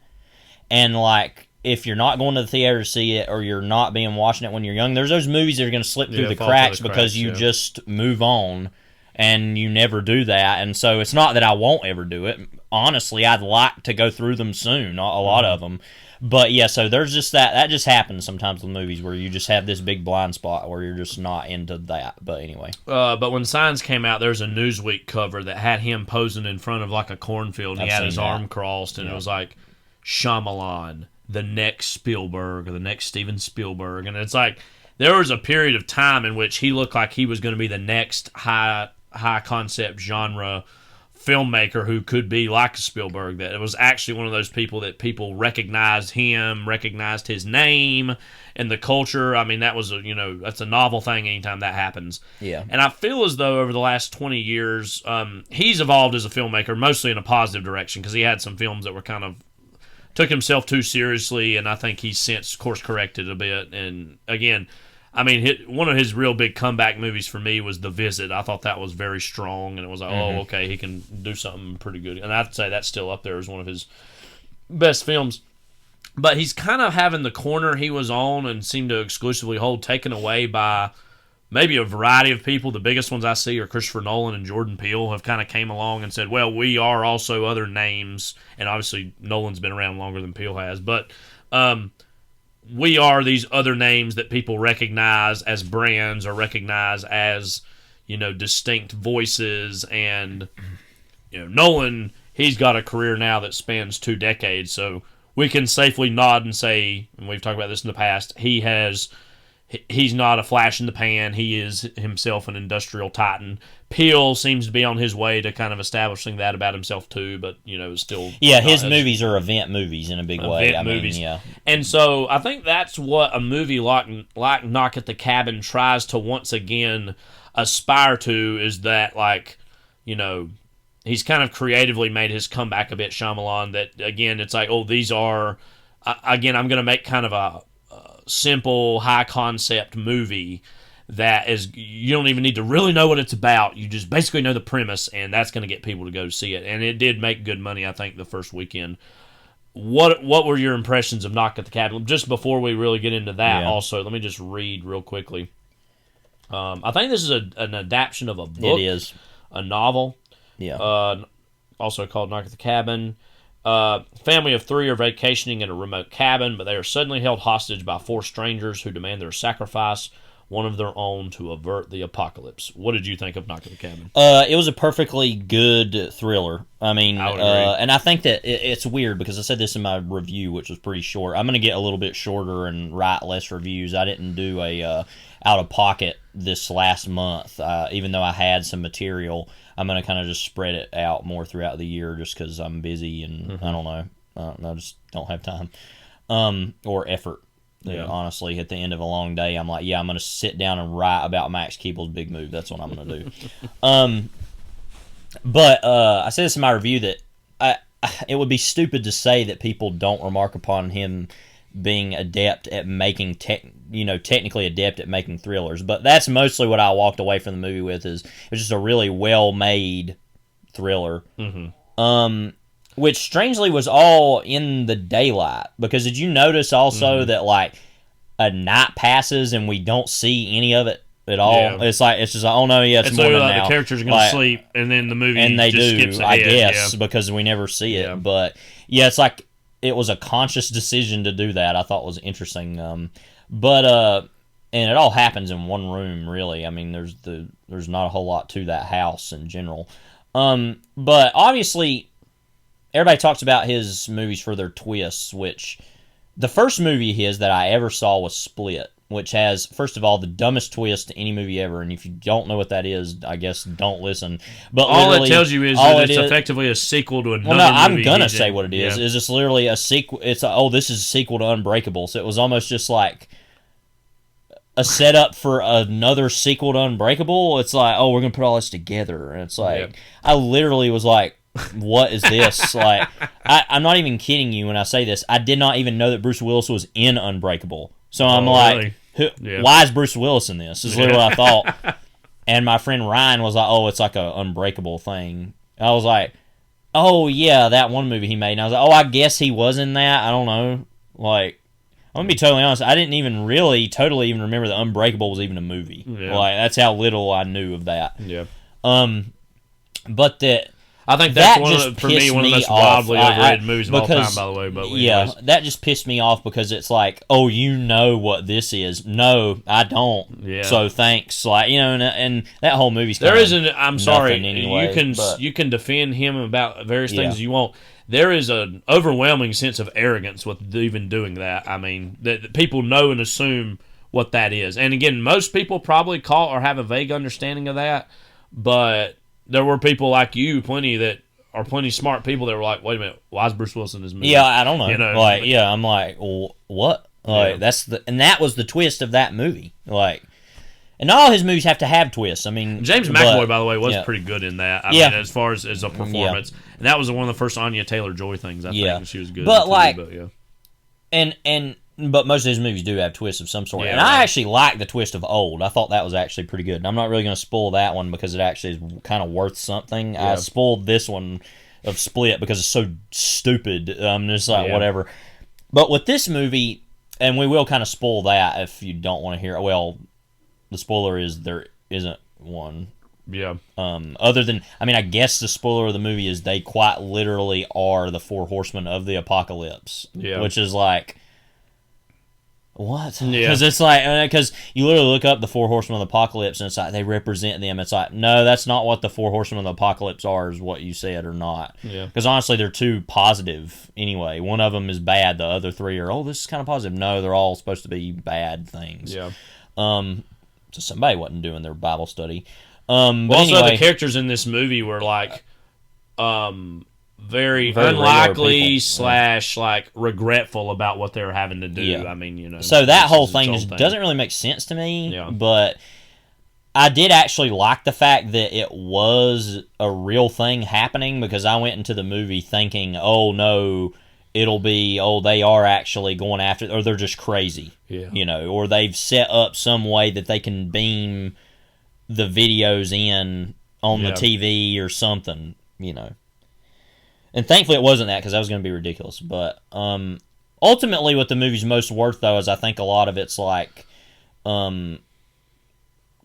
and like, if you're not going to the theater to see it, or you're not watching it when you're young, there's those movies that are going to slip through the cracks because you just move on. And you never do that, and so it's not that I won't ever do it. Honestly, I'd like to go through them soon, a lot of them. But yeah, so there's just that just happens sometimes with movies where you just have this big blind spot where you're just not into that. But anyway. But when Signs came out, there's a Newsweek cover that had him posing in front of like a cornfield, and he had his arm crossed, and it was like, Shyamalan, the next Spielberg, or the next Steven Spielberg. And it's like, there was a period of time in which he looked like he was going to be the next high concept genre filmmaker who could be like a Spielberg, that it was actually one of those people that people recognized his name and the culture. I mean, that was that's a novel thing anytime that happens. Yeah. And I feel as though over the last 20 years, he's evolved as a filmmaker, mostly in a positive direction, because he had some films that were kind of took himself too seriously, and I think he's since course corrected a bit. And again, I mean, one of his real big comeback movies for me was The Visit. I thought that was very strong, and it was like, oh, okay, he can do something pretty good. And I'd say that's still up there as one of his best films. But he's kind of having the corner he was on and seemed to exclusively hold taken away by maybe a variety of people. The biggest ones I see are Christopher Nolan and Jordan Peele have kind of came along and said, well, we are also other names. And obviously Nolan's been around longer than Peele has. But we are these other names that people recognize as brands, or recognize as, distinct voices. And, Nolan he's got a career now that spans 2 decades. So we can safely nod and say, and we've talked about this in the past, he's not a flash in the pan. He is himself an industrial titan. Peele seems to be on his way to kind of establishing that about himself too, but still. Yeah, his movies are event movies in a big way. Event movies. Yeah. And so I think that's what a movie like Knock at the Cabin tries to once again aspire to, is that, like, he's kind of creatively made his comeback a bit, Shyamalan, that, again, it's like, these are, again, I'm going to make kind of a simple, high-concept movie that is, you don't even need to really know what it's about. You just basically know the premise, and that's going to get people to go see it. And it did make good money, I think, the first weekend. What were your impressions of Knock at the Cabin? Just before we really get into that, also, let me just read real quickly. I think this is an adaptation of a book. It is. A novel. Yeah. Also called Knock at the Cabin. Family of 3 are vacationing in a remote cabin, but they are suddenly held hostage by 4 strangers who demand their sacrifice, one of their own, to avert the apocalypse. What did you think of Knock at the Cabin? It was a perfectly good thriller. I mean, I would agree. and I think that it's weird because I said this in my review, which was pretty short. I'm going to get a little bit shorter and write less reviews. I didn't do a out of pocket this last month, even though I had some material. I'm going to kind of just spread it out more throughout the year just because I'm busy and I don't know. I just don't have time or effort. Yeah. Honestly, at the end of a long day, I'm like, I'm going to sit down and write about Max Keeble's big move. That's what I'm going to do. But I said this in my review that it would be stupid to say that people don't remark upon him being adept at making technically adept at making thrillers, but that's mostly what I walked away from the movie with. Is it's just a really well made thriller, which strangely was all in the daylight. Because did you notice also that like a night passes and we don't see any of it at all? Yeah. It's just like, oh no, it's morning like now. The characters are going to sleep, and then the movie and they just do, skips ahead, I guess, because we never see it. But it's like it was a conscious decision to do that. I thought was interesting. And it all happens in one room, really. I mean, there's not a whole lot to that house in general. But obviously, everybody talks about his movies for their twists, which the first movie of his that I ever saw was Split, which has, first of all, the dumbest twist to any movie ever. And if you don't know what that is, I guess don't listen. But all it tells you is that it's effectively a sequel to another movie. I'm going to say what it is. Is it's literally a sequel. This is a sequel to Unbreakable. So it was almost just like a setup for another sequel to Unbreakable. It's like, we're going to put all this together. And it's like, I literally was like, what is this? Like, I'm not even kidding you when I say this. I did not even know that Bruce Willis was in Unbreakable. So I'm like, really? Why is Bruce Willis in this? Is literally what I thought. And my friend Ryan was like, it's like an Unbreakable thing. I was like, yeah, that one movie he made. And I was like, I guess he was in that. I don't know. Like, I'm going to be totally honest. I didn't even really totally even remember that Unbreakable was even a movie. Yeah. Like, that's how little I knew of that. Yeah. But that... I think that's one of the most wildly overrated movies of all time, by the way. But that just pissed me off because it's like, you know what this is. No, I don't. Yeah. So thanks. Like, and that whole movie's there isn't. I'm sorry. Anyway, you can defend him about various things you want. There is an overwhelming sense of arrogance with even doing that. I mean, that people know and assume what that is. And again, most people probably call or have a vague understanding of that, but there were people like you, plenty smart people that were like, wait a minute, why is Bruce Willis in this movie? Yeah, I don't know. I'm like, well, what? Like, that was the twist of that movie. Like, and all his movies have to have twists. I mean, James McAvoy, by the way, was pretty good in that. I mean, as far as a performance, and that was one of the first Anya Taylor-Joy things. I think she was good. But But most of his movies do have twists of some sort. I actually like the twist of Old. I thought that was actually pretty good. And I'm not really going to spoil that one because it actually is kind of worth something. Yeah. I spoiled this one of Split because it's so stupid. Just like, whatever. But with this movie, and we will kind of spoil that if you don't want to hear it. Well, the spoiler is there isn't one. Yeah. Other than, I guess the spoiler of the movie is they quite literally are the 4 horsemen of the apocalypse. Yeah. Which is like... what? Yeah. Because it's like, because you literally look up the Four Horsemen of the Apocalypse, and it's like they represent them. It's like, no, that's not what the Four Horsemen of the Apocalypse are, is what you said or not. Yeah. Because honestly, they're too positive anyway. One of them is bad. The other three are, this is kind of positive. No, they're all supposed to be bad things. Yeah. So somebody wasn't doing their Bible study. But also, anyway, the characters in this movie were like, very regular unlikely people. / like regretful about what they were having to do. Yeah. I mean, so that whole this is thing its just own doesn't really make sense to me. Yeah. But I did actually like the fact that it was a real thing happening, because I went into the movie thinking, oh no, it'll be, they are actually going after, or they're just crazy. Yeah. Or they've set up some way that they can beam the videos in on the TV or something, And thankfully it wasn't that, because that was going to be ridiculous. But ultimately what the movie's most worth, though, is I think a lot of it's like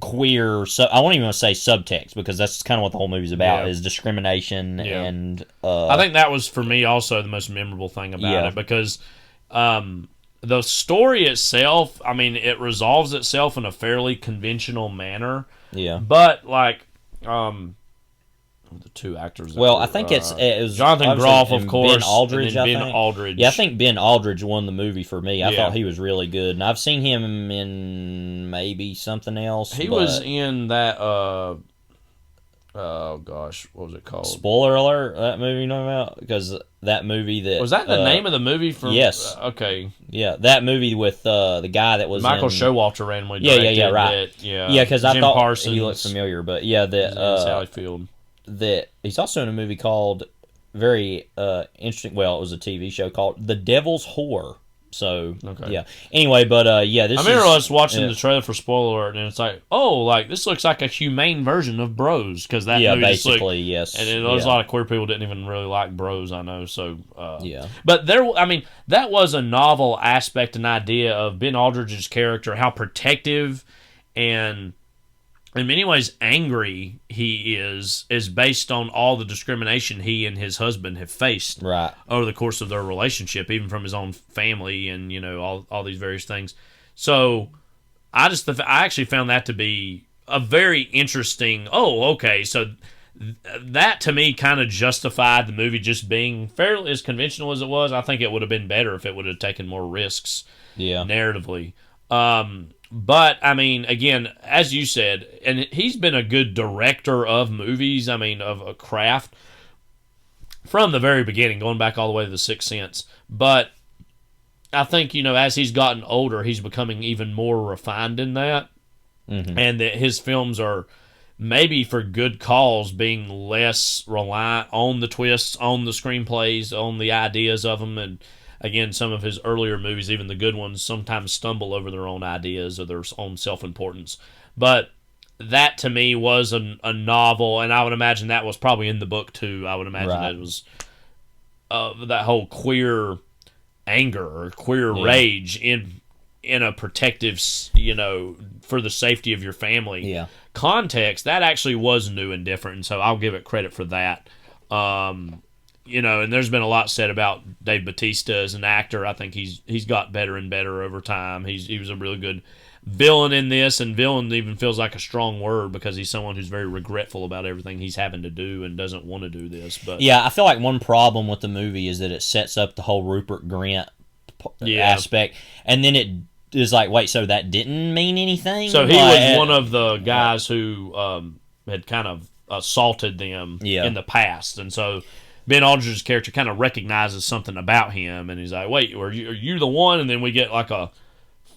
queer, I won't even want to say subtext, because that's kind of what the whole movie's about, is discrimination. Yeah. And I think that was, for me, also the most memorable thing about it, because the story itself, I mean, it resolves itself in a fairly conventional manner. Yeah. But, like, the two actors. Well, I think it was Jonathan Groff, of course, Ben Aldridge. and then Ben Aldridge. Yeah, I think Ben Aldridge won the movie for me. I Yeah. thought he was really good, and I've seen him in maybe something else. He was in that. Oh gosh, what was it called? Spoiler alert! That movie you know about, because that movie that was that the name of the movie? From yes, okay, yeah, that movie with the guy that was Michael in, Showalter randomly. Yeah, right. Yeah, because I Jim thought Parsons, he looked familiar, but yeah, that Sally Field. That he's also in a movie called very interesting. Well, it was a TV show called The Devil's Whore. So yeah. Anyway, but yeah, this. I remember us watching the trailer for Spoiler Alert, and it's like, this looks like a humane version of Bros, because that movie basically yes, and there's a lot of queer people didn't even really like Bros. I know, so yeah. But that was a novel aspect and idea of Ben Aldridge's character, how protective and in many ways angry he is based on all the discrimination he and his husband have faced over the course of their relationship, even from his own family and all these various things. So I actually found that to be a very interesting. So that to me kind of justified the movie just being fairly as conventional as it was. I think it would have been better if it would have taken more risks narratively. But, I mean, again, as you said, and he's been a good director of movies, of a craft, from the very beginning, going back all the way to The Sixth Sense. But I think, as he's gotten older, he's becoming even more refined in that. Mm-hmm. And that his films are, maybe for good cause, being less reliant on the twists, on the screenplays, on the ideas of them, and again, some of his earlier movies, even the good ones, sometimes stumble over their own ideas or their own self-importance. But that, to me, was a novel, and I would imagine that was probably in the book, too. I would imagine that it was that whole queer anger or queer rage in a protective, for the safety of your family context. That actually was new and different, and so I'll give it credit for that. And there's been a lot said about Dave Bautista as an actor. I think he's got better and better over time. He was a really good villain in this, and villain even feels like a strong word because he's someone who's very regretful about everything he's having to do and doesn't want to do this. But yeah, I feel like one problem with the movie is that it sets up the whole Rupert Grint aspect, and then it is like, wait, so that didn't mean anything? So he was one of the guys who had kind of assaulted them in the past, and so Ben Aldridge's character kind of recognizes something about him, and he's like, "Wait, are you the one?" And then we get like a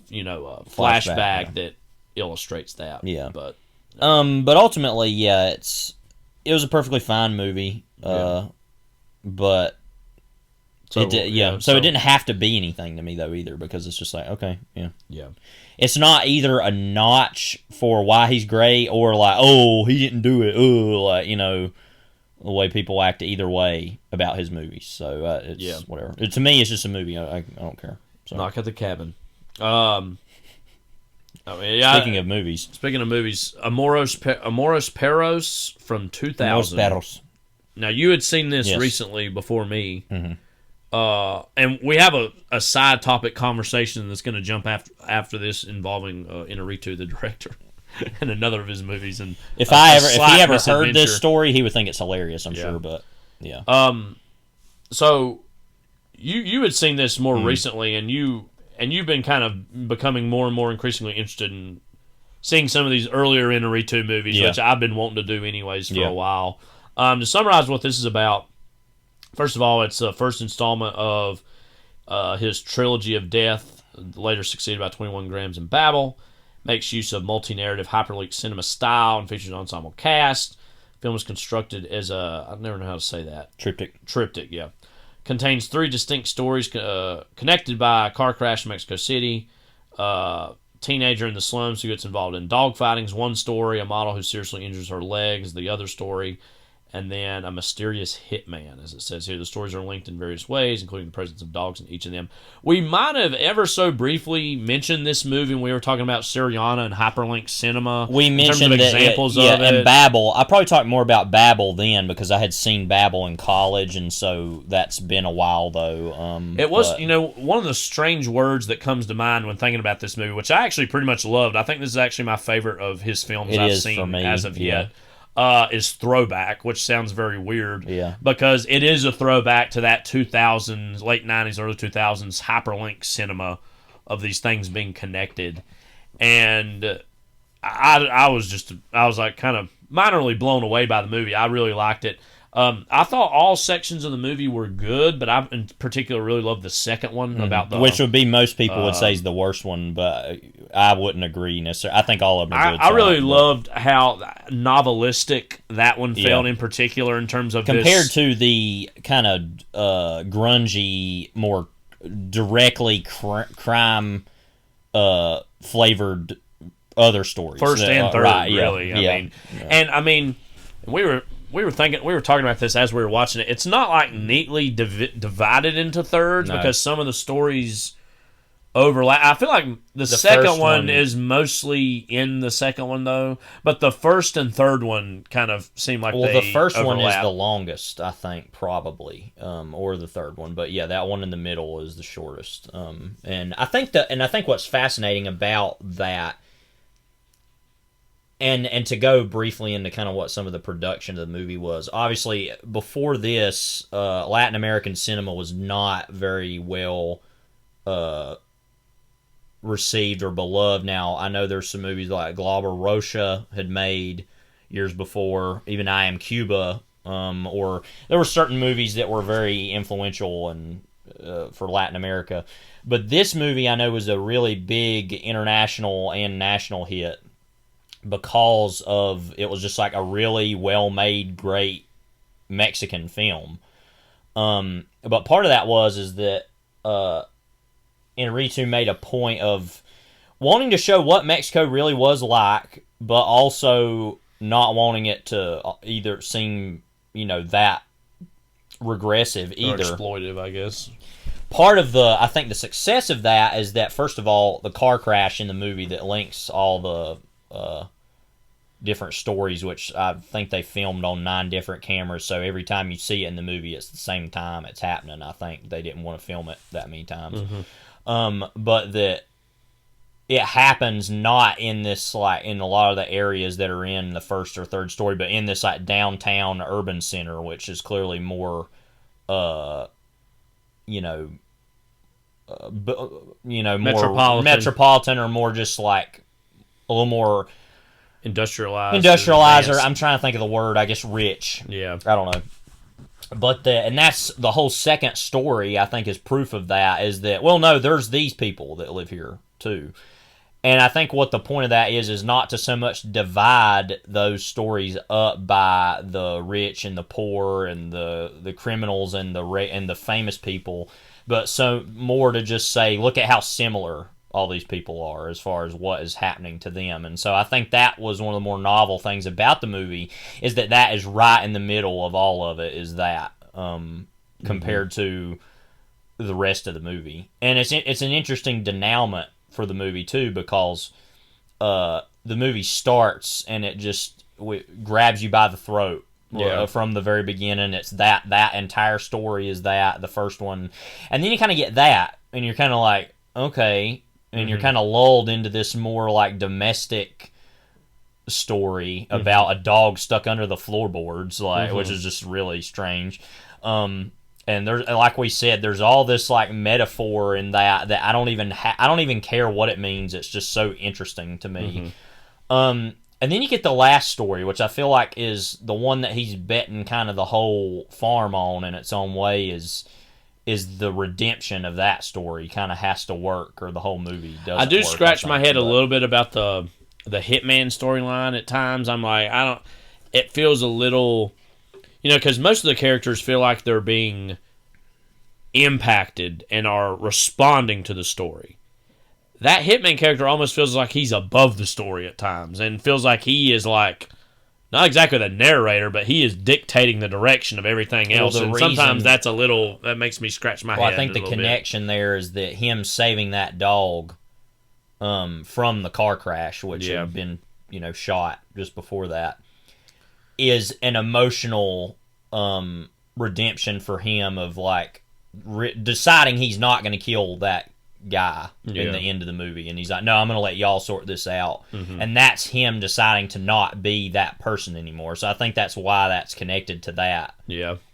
flashback that illustrates that. Yeah, but ultimately, it was a perfectly fine movie. But so it didn't have to be anything to me though either, because it's just like, okay, yeah. It's not either a notch for why he's great or like, oh, he didn't do it, the way people act either way about his movies. So it's whatever. To me, it's just a movie. I don't care. So. Knock at the Cabin. Speaking of movies, Amoros Perros from 2000. Amoros Perros. Now, you had seen this recently before me. Mm-hmm. And we have a side topic conversation that's going to jump after this involving Inarritu, the director, and another of his movies. And if he ever heard this story, he would think it's hilarious. I'm sure, but yeah. So you had seen this more recently, and you've been kind of becoming more and more increasingly interested in seeing some of these earlier Inarritu movies, which I've been wanting to do anyways for a while. To summarize what this is about. First of all, it's the first installment of his trilogy of death, later succeeded by 21 Grams in Babel. Makes use of multi-narrative hyperlink cinema style and features an ensemble cast. Film is constructed as I never know how to say that. Triptych, yeah. Contains 3 distinct stories connected by a car crash in Mexico City. Teenager in the slums who gets involved in dogfighting is one story. A model who seriously injures her legs, the other story. And then a mysterious hitman, as it says here. The stories are linked in various ways, including the presence of dogs in each of them. We might have ever so briefly mentioned this movie when we were talking about Syriana and hyperlink cinema. We mentioned examples of it. And Babel. I probably talked more about Babel then because I had seen Babel in college, and so that's been a while though. It was, one of the strange words that comes to mind when thinking about this movie, which I actually pretty much loved. I think this is actually my favorite of his films I've seen as of yet. Is throwback, which sounds very weird. Yeah. Because it is a throwback to that 2000s, late 90s, early 2000s hyperlink cinema of these things being connected. And I was like kind of minorly blown away by the movie. I really liked it. I thought all sections of the movie were good, but I in particular really loved the second one about the... Which would be, most people would say is the worst one, but I wouldn't agree necessarily. I think all of them are good. I really loved how novelistic that one felt in particular in terms of compared to the kind of grungy, more directly crime flavored other stories. First and third, really. And I mean, we were talking about this as we were watching it. It's not like neatly divided into thirds because some of the stories overlap. I feel like the second one is mostly in the second one though, but the first and third one kind of seem like the first one is the longest, I think, probably, or the third one. But yeah, that one in the middle is the shortest. And I think what's fascinating about that. And to go briefly into kind of what some of the production of the movie was, obviously before this, Latin American cinema was not very well received or beloved. Now, I know there's some movies like Glauber Rocha had made years before, even I Am Cuba, or there were certain movies that were very influential and for Latin America. But this movie I know was a really big international and national hit, because of it was just like a really well-made, great Mexican film. But part of that is that Inarritu made a point of wanting to show what Mexico really was like, but also not wanting it to either seem, that regressive either. Or exploitive, I guess. Part of I think the success of that is that, first of all, the car crash in the movie that links all the different stories, which I think they filmed on 9 different cameras, so every time you see it in the movie, it's the same time it's happening. I think they didn't want to film it that many times. But that it happens not in this, like, in a lot of the areas that are in the first or third story, but in this, like, downtown urban center, which is clearly more, more metropolitan, or more just, like, a little more industrialized, or I'm trying to think of the word, I guess rich. Yeah. I don't know. But and that's the whole second story, I think, is proof of that, is that, well, no, there's these people that live here too. And I think what the point of that is not to so much divide those stories up by the rich and the poor and the criminals and the famous people, but so more to just say, look at how similar all these people are as far as what is happening to them. And so I think that was one of the more novel things about the movie, is that is right in the middle of all of it, is that compared to the rest of the movie. And it's an interesting denouement for the movie too, because the movie starts and it just grabs you by the throat from the very beginning. It's that entire story is that the first one, and then you kind of get that, and you're kind of like, okay, and you're kind of lulled into this more like domestic story about a dog stuck under the floorboards, which is just really strange. And there's, like we said, there's all this like metaphor in that I don't even care what it means. It's just so interesting to me. And then you get the last story, which I feel like is the one that he's betting kind of the whole farm on in its own way. Is the redemption of that story kind of has to work, or the whole movie doesn't. I do work, scratch my head a but little bit about the Hitman storyline at times. I'm like, it feels a little, because most of the characters feel like they're being impacted and are responding to the story. That Hitman character almost feels like he's above the story at times, and feels like he is like, not exactly the narrator, but he is dictating the direction of everything else. And sometimes that makes me scratch my head. I think the connection there is that him saving that dog from the car crash, which had been, shot just before that, is an emotional redemption for him of like deciding he's not going to kill that guy in the end of the movie, and he's like, no, I'm going to let y'all sort this out. And that's him deciding to not be that person anymore. So I think that's why that's connected to that.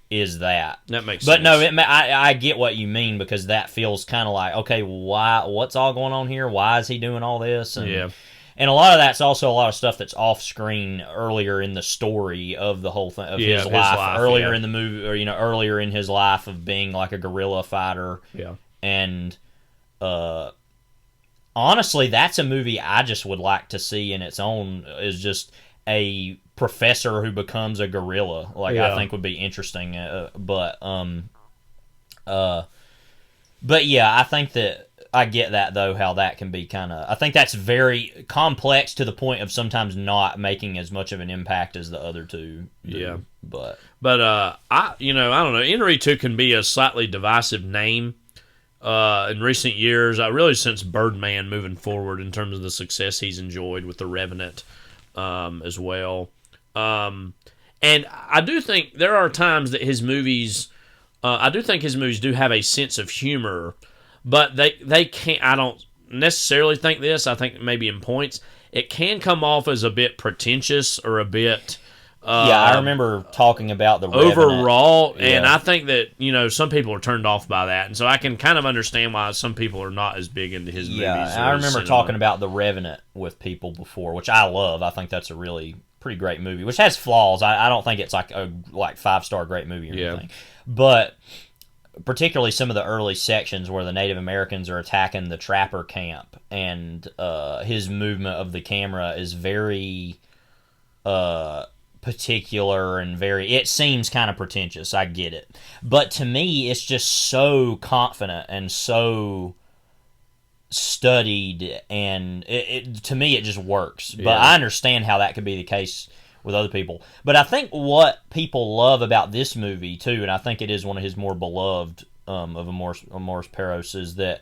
Is that makes sense. But no, I get what you mean, because that feels kind of like, okay, what's all going on here? Why is he doing all this? And a lot of that's also a lot of stuff that's off screen earlier in the story of the whole thing of his life earlier in the movie, or earlier in his life of being like a guerrilla fighter. And honestly, that's a movie I just would like to see in its own, is just a professor who becomes a gorilla. I think would be interesting. But yeah, I think that I get that, though, how that can be kind of, I think that's very complex to the point of sometimes not making as much of an impact as the other two do. But I don't know. Inarritu can be a slightly divisive name in recent years. Really since Birdman moving forward in terms of the success he's enjoyed with The Revenant as well. And I do think there are times that his movies, do have a sense of humor, but they can't. I don't necessarily think this. I think maybe in points it can come off as a bit pretentious or a bit. I remember talking about the overall, and I think that some people are turned off by that, and so I can kind of understand why some people are not as big into his movies. I remember talking about The Revenant with people before, which I love. I think that's a really pretty great movie, which has flaws. I don't think it's like a 5-star great movie or anything, but particularly some of the early sections where the Native Americans are attacking the trapper camp, and his movement of the camera is very particular and it seems kind of pretentious. I get it, but to me it's just so confident and so studied, and to me it just works. But I understand how that could be the case with other people. But I think what people love about this movie too, and I think it is one of his more beloved of Amores Perros, is that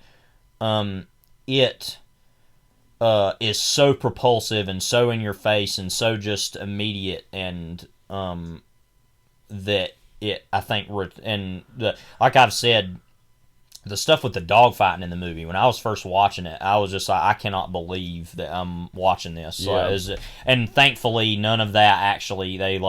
it is so propulsive and so in your face and so just immediate, and that it, I think, like I've said, the stuff with the dog fighting in the movie, when I was first watching it, I was just like, I cannot believe that I'm watching this. And thankfully, none of that actually, they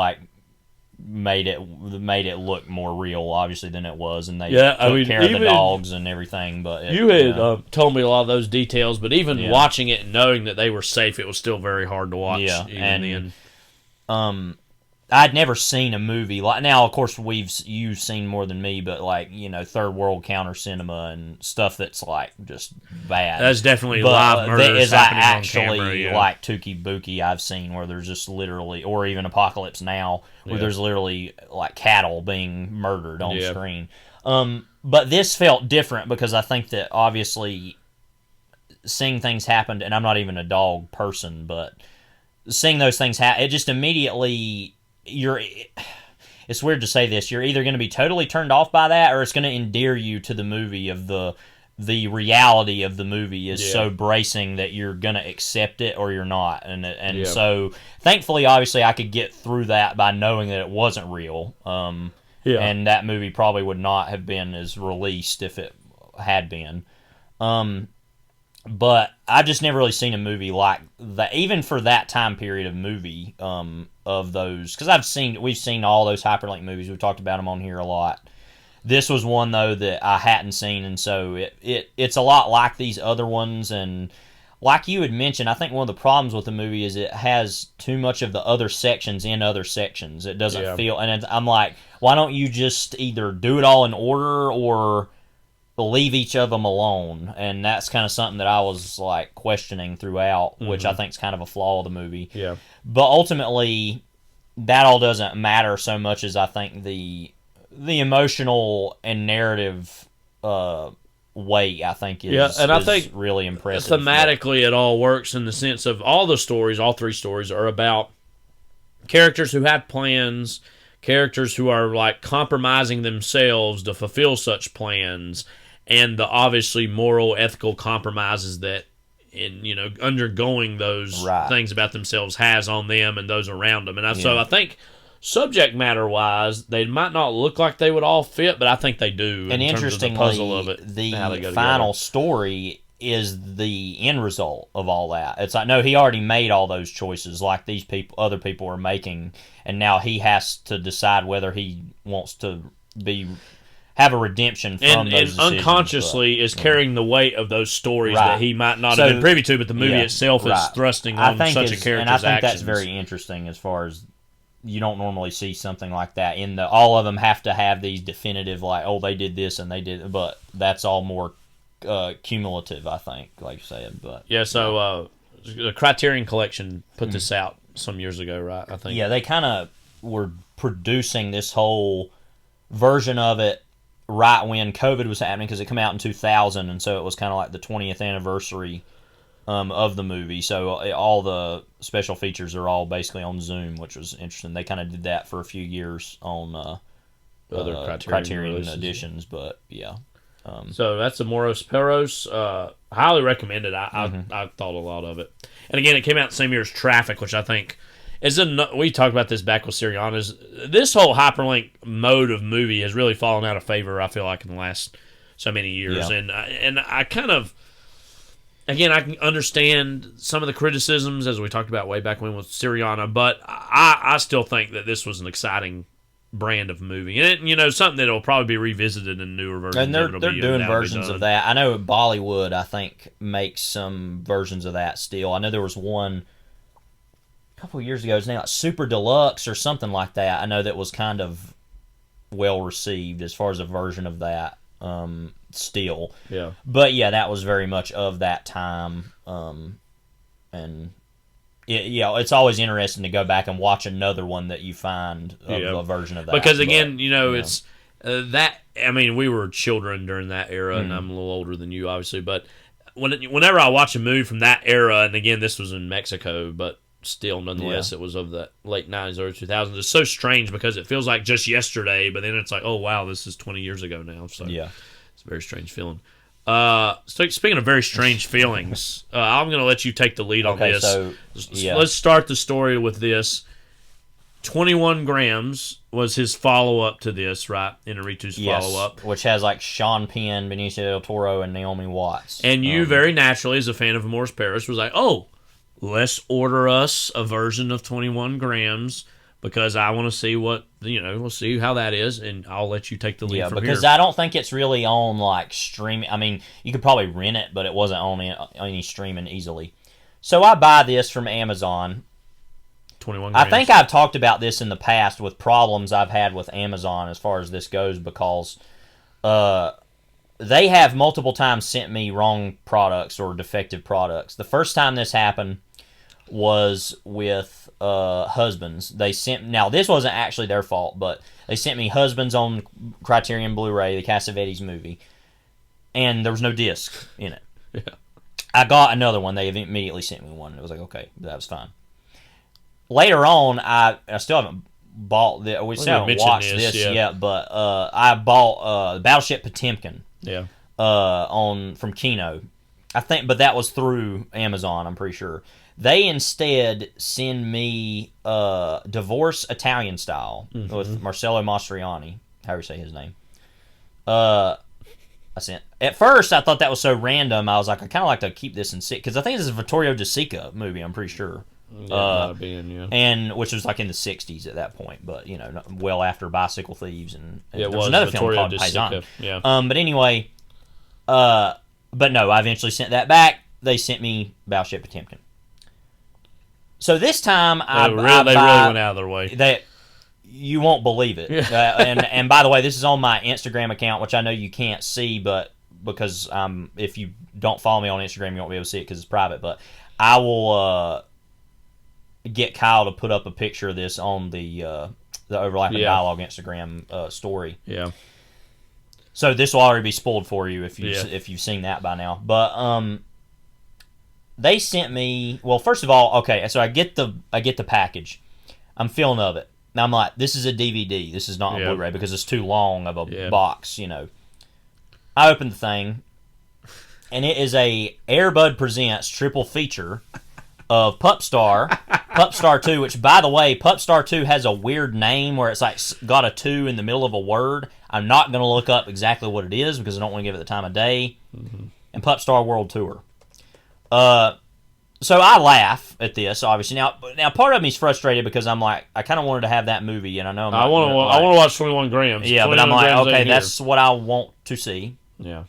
made it look more real, obviously, than it was, and they took care of the dogs and everything. But you had told me a lot of those details, but even watching it and knowing that they were safe, it was still very hard to watch. Then. I'd never seen a movie like, now of course you've seen more than me, but third world counter cinema and stuff that's just bad. That's definitely live murders happening actually on camera, like Tuki Buki I've seen, where there's just literally, or even Apocalypse Now, where there's literally cattle being murdered on screen. But this felt different because I think that obviously seeing things happen, and I'm not even a dog person, but seeing those things happen, it just immediately, it's weird to say this, you're either going to be totally turned off by that, or it's going to endear you to the movie of the the reality of the movie is so bracing that you're gonna accept it or you're not, and so thankfully, obviously, I could get through that by knowing that it wasn't real. And that movie probably would not have been as released if it had been. But I've just never really seen a movie like that, even for that time period of movie, of those. Because we've seen all those hyperlink movies. We've talked about them on here a lot. This was one, though, that I hadn't seen, and so it's a lot like these other ones. And like you had mentioned, I think one of the problems with the movie is it has too much of the other sections in other sections. It doesn't feel... And I'm like, why don't you just either do it all in order or leave each of them alone? And that's kind of something that I was like questioning throughout, which I think is kind of a flaw of the movie. Yeah. But ultimately, that all doesn't matter so much as I think the emotional and narrative weight, I think, is, and I think really impressive. Thematically, it all works in the sense of all the stories, all three stories, are about characters who have plans, characters who are like compromising themselves to fulfill such plans, and the obviously moral, ethical compromises that undergoing those things about themselves has on them and those around them. And so I think subject matter wise, they might not look like they would all fit, but I think they do. And interestingly, the puzzle of it, the final story is the end result of all that. It's like, no, he already made all those choices like these other people are making, and now he has to decide whether he wants to have a redemption from those decisions. And unconsciously is carrying the weight of those stories that he might not have been privy to, but the movie itself is thrusting on such a character's actions. And I think that's very interesting as far as you don't normally see something like that. All of them have to have these definitive, like, oh, they did this and they did, but that's all more cumulative, I think, like you said. But so the Criterion Collection put this out some years ago, right? I think. Yeah, they kind of were producing this whole version of it right when COVID was happening, because it came out in 2000, and so it was kind of like the 20th anniversary of the movie. So all the special features are all basically on Zoom, which was interesting. They kind of did that for a few years on other Criterion editions, but yeah. So that's the Moros Perros. Highly recommended. I thought a lot of it. And again, it came out the same year as Traffic, which I think is we talked about this back with Siriana's. This whole hyperlink mode of movie has really fallen out of favor, I feel like, in the last so many years. Yeah. And I kind of, again, I can understand some of the criticisms, as we talked about way back when with Siriana, but I still think that this was an exciting brand of movie, and something that will probably be revisited in newer versions. And they're doing versions of that. I know Bollywood, I think, makes some versions of that still. I know there was one a couple of years ago. It's named like Super Deluxe or something like that. I know that was kind of well received as far as a version of that. Still, yeah. But yeah, that was very much of that time, and. It's always interesting to go back and watch another one that you find of a version of that. Because again, it's that. I mean, we were children during that era, and I'm a little older than you, obviously. But whenever I watch a movie from that era, and again, this was in Mexico, but still, nonetheless, it was of the late '90s, early 2000s. It's so strange because it feels like just yesterday, but then it's like, oh wow, this is 20 years ago now. So it's a very strange feeling. So speaking of very strange feelings, I'm going to let you take the lead on this. So, let's start the story with this. 21 Grams was his follow-up to this, right? Inarritu's follow-up. Which has like Sean Penn, Benicio del Toro, and Naomi Watts. And you very naturally, as a fan of Amores Paris, was like, oh, let's order us a version of 21 Grams because I want to see we'll see how that is, and I'll let you take the lead from here. Yeah, because I don't think it's really on, like, streaming. I mean, you could probably rent it, but it wasn't on any streaming easily. So I buy this from Amazon. 21 Grams. I think I've talked about this in the past with problems I've had with Amazon as far as this goes, because they have multiple times sent me wrong products or defective products. The first time this happened was with Husbands. Now this wasn't actually their fault, but they sent me Husbands on Criterion Blu-ray, the Cassavetes movie, and there was no disc in it. Yeah. I got another one. They immediately sent me one. It was like, okay, that was fine. Later on, I still haven't bought we still haven't watched this yet, but I bought Battleship Potemkin. Yeah. from Kino. I think, but that was through Amazon, I'm pretty sure. They instead send me Divorce Italian Style with Marcello Mastroianni, however you say his name. At first, I thought that was so random. I was like, I kind of like to keep this in because I think this is a Vittorio De Sica movie. I'm pretty sure. Yeah, and which was like in the '60s at that point, but well after Bicycle Thieves and there was another film Vittorio called De Paisan. Sica, yeah. But anyway, but no, I eventually sent that back. They sent me Battleship Potemkin. So this time, they really went out of their way. That you won't believe it. And by the way, this is on my Instagram account, which I know you can't see, but because if you don't follow me on Instagram, you won't be able to see it because it's private. But I will get Kyle to put up a picture of this on the Overlapping Dialogue Instagram story. Yeah. So this will already be spoiled for you if you've seen that by now. But they sent me. Well, first of all, okay. So I get the package. I'm feeling of it. Now I'm like, this is a DVD. This is not a Blu-ray because it's too long of a box. I opened the thing, and it is a Air Bud Presents triple feature of Pup Star, Pup Star 2, which, by the way, Pup Star 2 has a weird name where it's like got a 2 in the middle of a word. I'm not going to look up exactly what it is because I don't want to give it the time of day. And Pup Star World Tour. So I laugh at this, obviously. Now part of me is frustrated because I'm like, I kind of wanted to have that movie, and I know I want to watch 21 Grams. Yeah, but I'm like, okay, that's what I want to see. Yeah.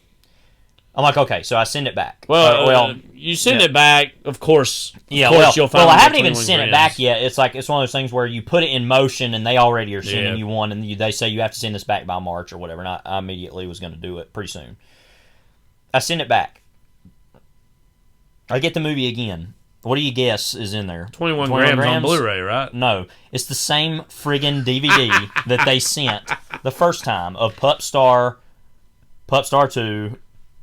I'm like, okay, so I send it back. Well, you send it back, of course. Yeah, you'll find. Well, I haven't even sent it back yet. It's one of those things where you put it in motion, and they already are sending you one, and they say you have to send this back by March or whatever. And I immediately was going to do it pretty soon. I send it back. I get the movie again. What do you guess is in there? 21 grams on Blu-ray, right? No, it's the same friggin' DVD that they sent the first time of Pup Star 2.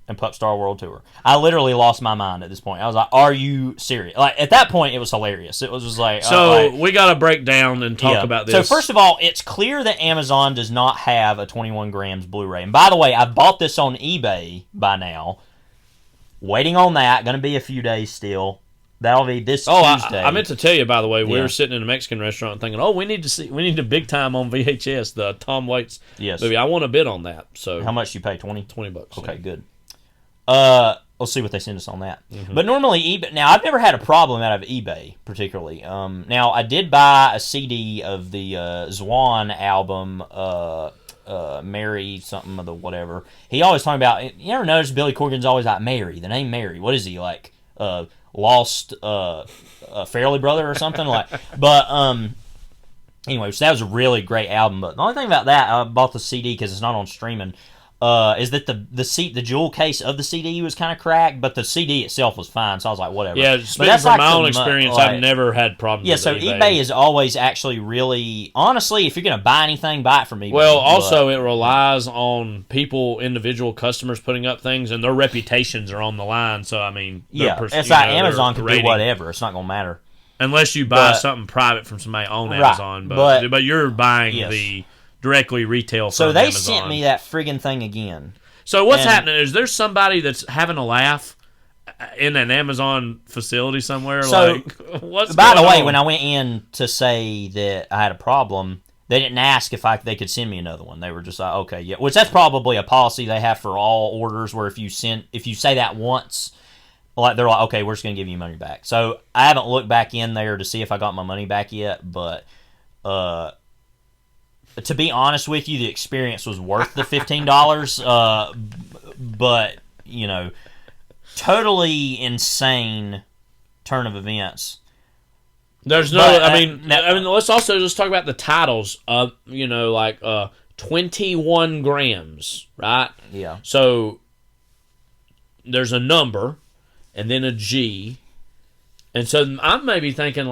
And Pup Star World Tour. I literally lost my mind at this point. I was like, "Are you serious?" Like at that point, it was hilarious. It was just like, so we got to break down and talk about this. So first of all, it's clear that Amazon does not have a 21 grams Blu-ray. And by the way, I bought this on eBay by now. Waiting on that. Going to be a few days still. That'll be this Tuesday. I meant to tell you, by the way, we were sitting in a Mexican restaurant thinking, we need to big time on VHS the Tom Waits movie. I want to bid on that. So how much you pay? $20? $20. Okay, good. We'll see what they send us on that. But normally eBay. Now I've never had a problem out of eBay particularly. Now I did buy a CD of the Zwan album, Mary something of the whatever. He always talking about. You ever notice Billy Corgan's always like Mary? The name Mary. What is he like? Lost Fairly Brother or something like. But anyway, so that was a really great album. But the only thing about that, I bought the CD because it's not on streaming. Is that the jewel case of the CD was kind of cracked, but the CD itself was fine, so I was like, whatever. Yeah, but that's from my own experience, I've never had problems with eBay. Yeah, so eBay is always actually really, honestly, if you're going to buy anything, buy it from eBay. Well, also, it relies on individual customers putting up things, and their reputations are on the line, so, I mean... it's like Amazon can do whatever. It's not going to matter. Unless you buy something private from somebody on Amazon, but you're buying the... directly retail from Amazon. So they sent me that friggin' thing again. So what's happening? Is there somebody that's having a laugh in an Amazon facility somewhere? So, what's by the way, on? when I went in to say that I had a problem, they didn't ask if they could send me another one. They were just like, okay, yeah. Which that's probably a policy they have for all orders, where if you say that once, like they're like, okay, we're just gonna give you money back. So I haven't looked back in there to see if I got my money back yet, but to be honest with you, the experience was worth the $15. But totally insane turn of events. There's no. I mean, let's also just talk about the titles of 21 grams, right? Yeah. So there's a number, and then a G, and so I'm maybe thinking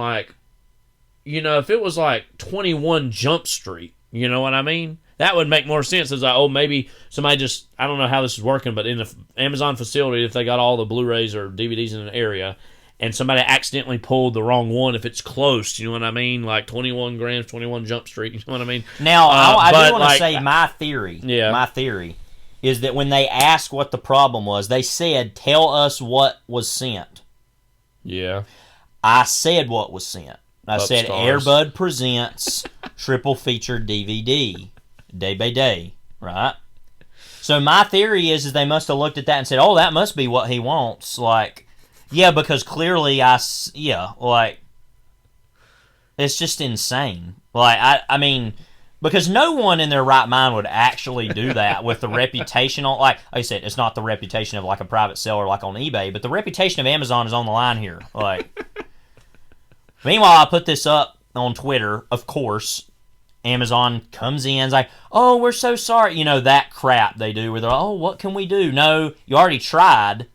if it was like 21 Jump Street. You know what I mean? That would make more sense. It's like, maybe somebody just, I don't know how this is working, but in the Amazon facility, if they got all the Blu-rays or DVDs in an area, and somebody accidentally pulled the wrong one, if it's close, you know what I mean? Like 21 grams, 21 Jump Street, you know what I mean? Now, I do want to say my theory. Yeah. My theory is that when they asked what the problem was, they said, "Tell us what was sent." Yeah. I said what was sent. I said, Stars. Airbud presents triple feature DVD, day by day, right? So my theory is they must have looked at that and said, "Oh, that must be what he wants." Like, yeah, because clearly it's just insane. Like, I mean, because no one in their right mind would actually do that with the reputation on, like I said, it's not the reputation of like a private seller like on eBay, but the reputation of Amazon is on the line here. Like, meanwhile, I put this up on Twitter, of course. Amazon comes in, is like, "Oh, we're so sorry." You know, that crap they do where they're like, "Oh, what can we do?" No, you already tried.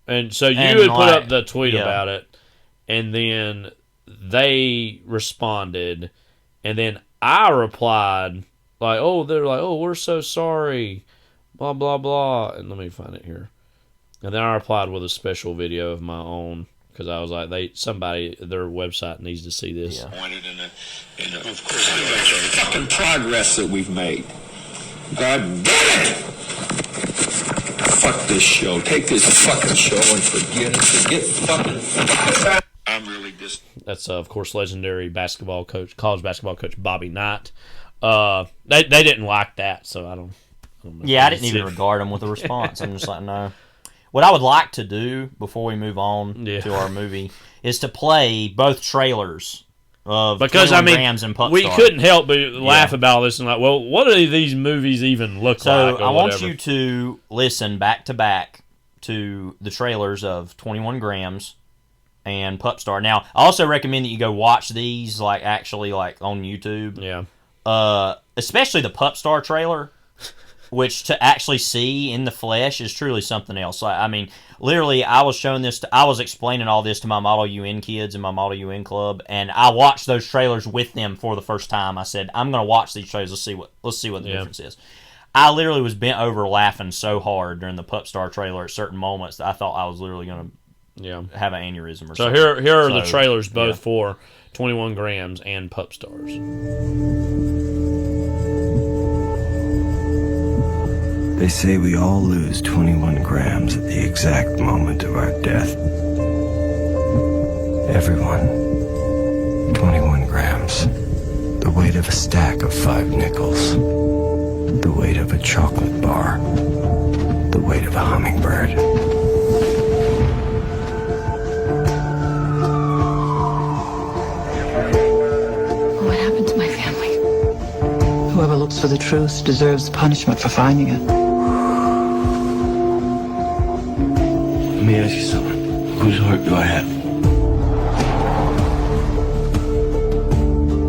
And so you had put up the tweet about it, and then they responded, and then I replied, like, "Oh, they're like, oh, we're so sorry, blah, blah, blah." And let me find it here. And then I replied with a special video of my own, because I was like, their website needs to see this. Yeah. Of course, fucking progress that we've made. God damn it! Fuck this show. Take this fucking show and forget it. Forget fucking. I'm really just. That's of course legendary college basketball coach Bobby Knight. They didn't like that, so I don't know. Yeah, I didn't even regard them with a response. I'm just like, no. What I would like to do before we move on to our movie is to play both trailers of 21 Grams and Pup we Star. couldn't help but laugh about this and like, well, what do these movies even look like? So I want you to listen back to back to the trailers of 21 Grams and Pup Star. Now, I also recommend that you go watch these actually on YouTube. Yeah. Especially the Pup Star trailer, which to actually see in the flesh is truly something else. I mean, literally, I was explaining all this to my Model UN kids in my Model UN club, and I watched those trailers with them for the first time. I said, "I'm going to watch these trailers. Let's see what the difference is." I literally was bent over laughing so hard during the Pup Star trailer at certain moments that I thought I was literally going to have an aneurysm or something. So here are the trailers both for 21 Grams and Pup Stars. They say we all lose 21 grams at the exact moment of our death. Everyone. 21 grams. The weight of a stack of 5 nickels. The weight of a chocolate bar. The weight of a hummingbird. What happened to my family? Whoever looks for the truth deserves punishment for finding it. Let me ask you something. Whose heart do I have?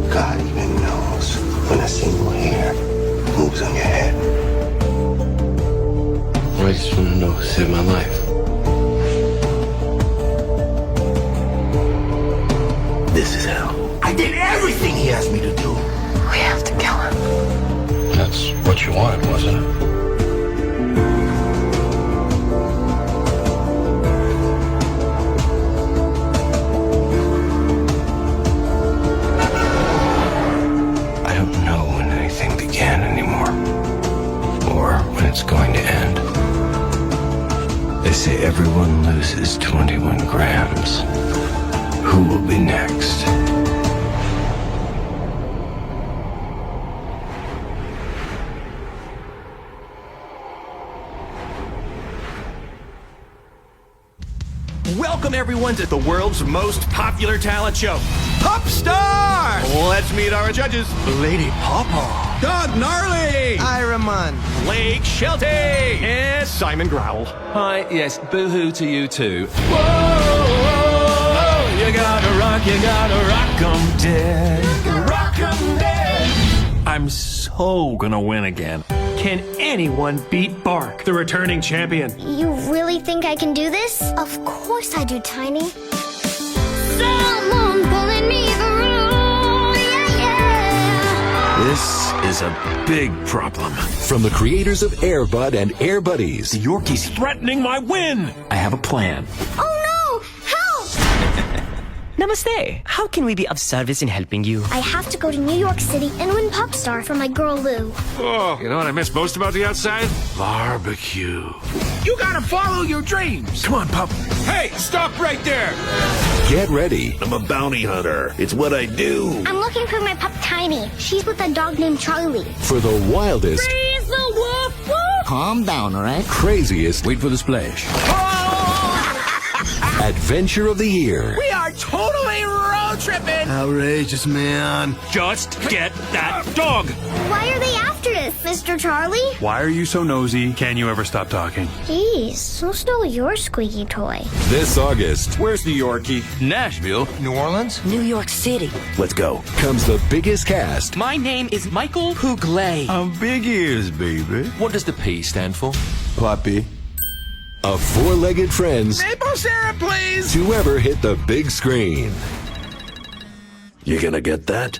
God even knows when a single hair moves on your head. I just want to know who saved my life. This is hell. I did everything he asked me to do. We have to kill him. That's what you wanted, wasn't it? It's going to end. They say everyone loses 21 grams. Who will be next? Welcome everyone to the world's most popular talent show, Pup Star! Let's meet our judges. Lady Pawpaw. Doug Gnarly. Iraman. Blake Shelty. And Simon Growl. Hi, yes, boo-hoo to you too. Whoa, you gotta rock 'em dead. Rock 'em dead. I'm so gonna win again. Can anyone beat Bark, the returning champion? You really think I can do this? Of course I do, Tiny. Someone pulling me through, yeah. This is a big problem. From the creators of Air Bud and Air Buddies. The Yorkie's threatening my win. I have a plan. Oh no! Help! Namaste. How can we be of service in helping you? I have to go to New York City and win Pop Star for my girl Lou. Oh, you know what I miss most about the outside? Barbecue. You gotta follow your dreams. Come on, pup. Hey, stop right there. Get ready. I'm a bounty hunter. It's what I do. I'm looking for my pup Tiny. She's with a dog named Charlie. For the wildest, Freeze the woof woof! Calm down, all right? craziest Wait for the splash. adventure of the year. We are totally road tripping. Outrageous, man. Just get that dog. Why are they after us, Mr. Charlie? Why are you so nosy? Can you ever stop talking? Jeez, so stole your squeaky toy. This August, Where's New Yorkie? Nashville. New Orleans? New York City. Let's go. comes the biggest cast, My name is Michael Bublé. I'm big ears, baby. What does the P stand for? Puppy. of four-legged friends Maple syrup, please. to ever hit the big screen. You gonna get that?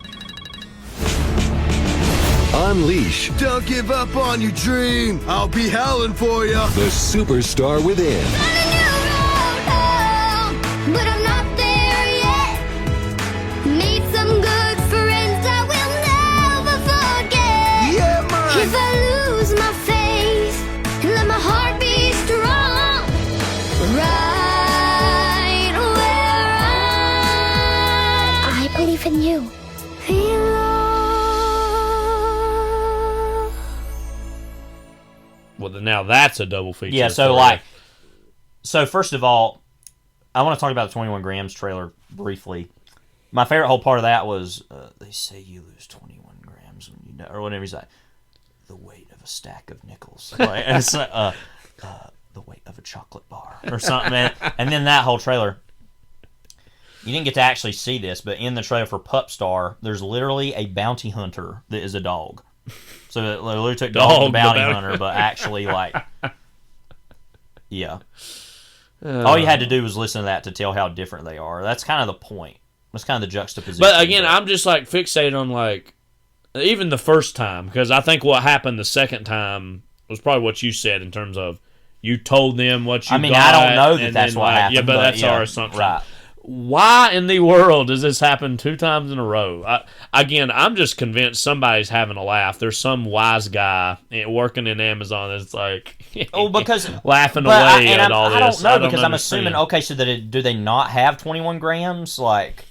Unleash Don't give up on your dream. I'll be howling for you. the superstar within. But I'm not there yet. Made some good friends I will never forget. Yeah, man. If I lose my faith and let my heart be strong, right where I believe in you. Well, now that's a double feature. Yeah, so like, so first of all, I want to talk about the 21 Grams trailer briefly. My favorite whole part of that was they say you lose 21 grams when you know, or whatever he's like, the weight of a stack of nickels. Like, and it's like, the weight of a chocolate bar or something. And then that whole trailer, you didn't get to actually see this, but in the trailer for Pup Star, there's literally a bounty hunter that is a dog. So it literally took Dog the Bounty Hunter, but actually, like, yeah. All you had to do was listen to that to tell how different they are. That's kind of the point. That's kind of the juxtaposition. But again, I'm just like fixated on like even the first time, because I think what happened the second time was probably what you said in terms of you told them what you. I mean, got, I don't know that and that's then, what like, happened. Yeah, but that's yeah, our assumption. Right. Why in the world does this happen 2 times in a row? Again, I'm just convinced somebody's having a laugh. There's some wise guy working in Amazon that's like, because laughing away at all I this. don't know because I'm assuming. Okay, so do they not have 21 grams? Like,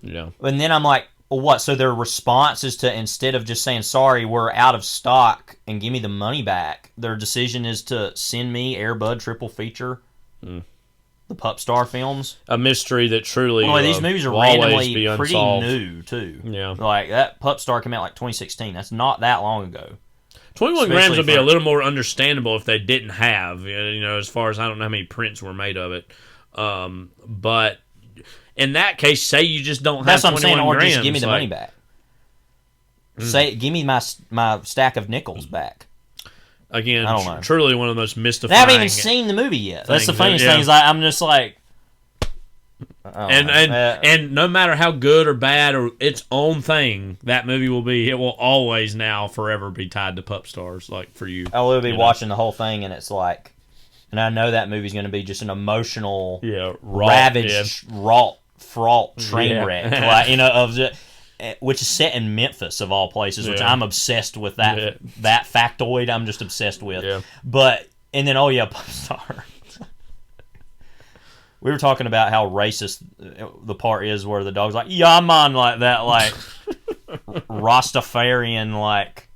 yeah. And then I'm like, well, what? So their response is to, instead of just saying sorry, we're out of stock and give me the money back, their decision is to send me Air Bud triple feature. The Pup Star films. A mystery that truly these movies are randomly pretty new, too. Yeah. Like, that Pup Star came out like 2016. That's not that long ago. 21 grams would be a little more understandable if they didn't have, as far as I don't know how many prints were made of it. But in that case, say you just don't have 21 grams. That's what I'm saying, or just give me the money back. Say, give me my stack of nickels back. Again, I don't know. Truly one of the most mystifying. I haven't even seen the movie yet. That's the funniest thing. Is I'm just like, and no matter how good or bad or its own thing that movie will be, it will always now forever be tied to Pup Stars. Like for you, I will be watching the whole thing, and it's like, and I know that movie's going to be just an emotional, ravaged, fraught train wreck, like, of the. Which is set in Memphis of all places, which I'm obsessed with that factoid. I'm just obsessed with. Yeah. But and then Pup Star. We were talking about how racist the part is where the dog's like, "Yeah, man," like that, like Rastafarian, like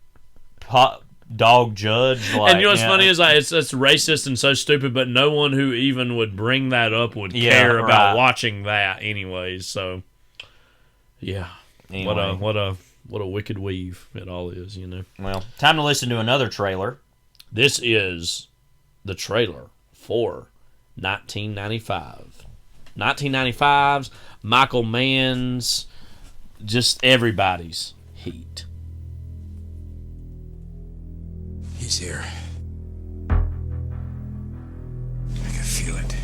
dog judge. Like, and what's funny is like it's racist and so stupid, but no one who even would bring that up would care about watching that, anyways. So, yeah. Anyway. What a wicked weave it all is, Well, time to listen to another trailer. This is the trailer for 1995. 1995's Michael Mann's, just everybody's Heat. He's here. I can feel it.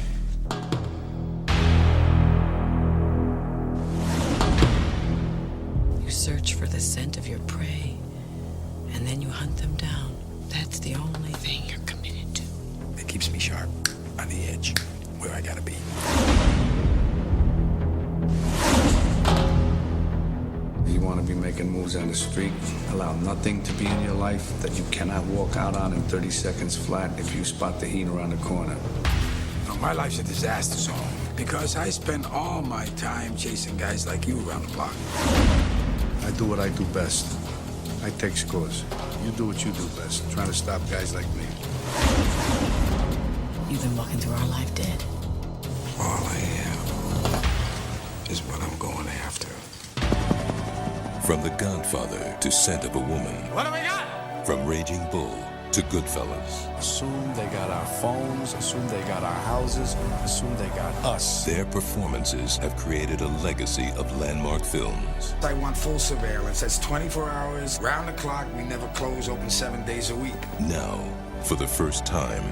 You search for the scent of your prey, and then you hunt them down. That's the only thing you're committed to. It keeps me sharp, on the edge, where I gotta be. want to be making moves on the street. Allow nothing to be in your life that you cannot walk out on in 30 seconds flat if you spot the heat around the corner. My life's a disaster zone because I spend all my time chasing guys like you around the block. I do what I do best. I take scores. You do what you do best, trying to stop guys like me. You've been walking through our life dead. All I am is what I'm going after. From The Godfather to Scent of a Woman. What do we got? From Raging Bull to Goodfellas. Assume they got our phones, assume they got our houses, assume they got us. Their performances have created a legacy of landmark films. I want full surveillance. That's 24 hours, round the clock. We never close, open 7 days a week. Now, for the first time,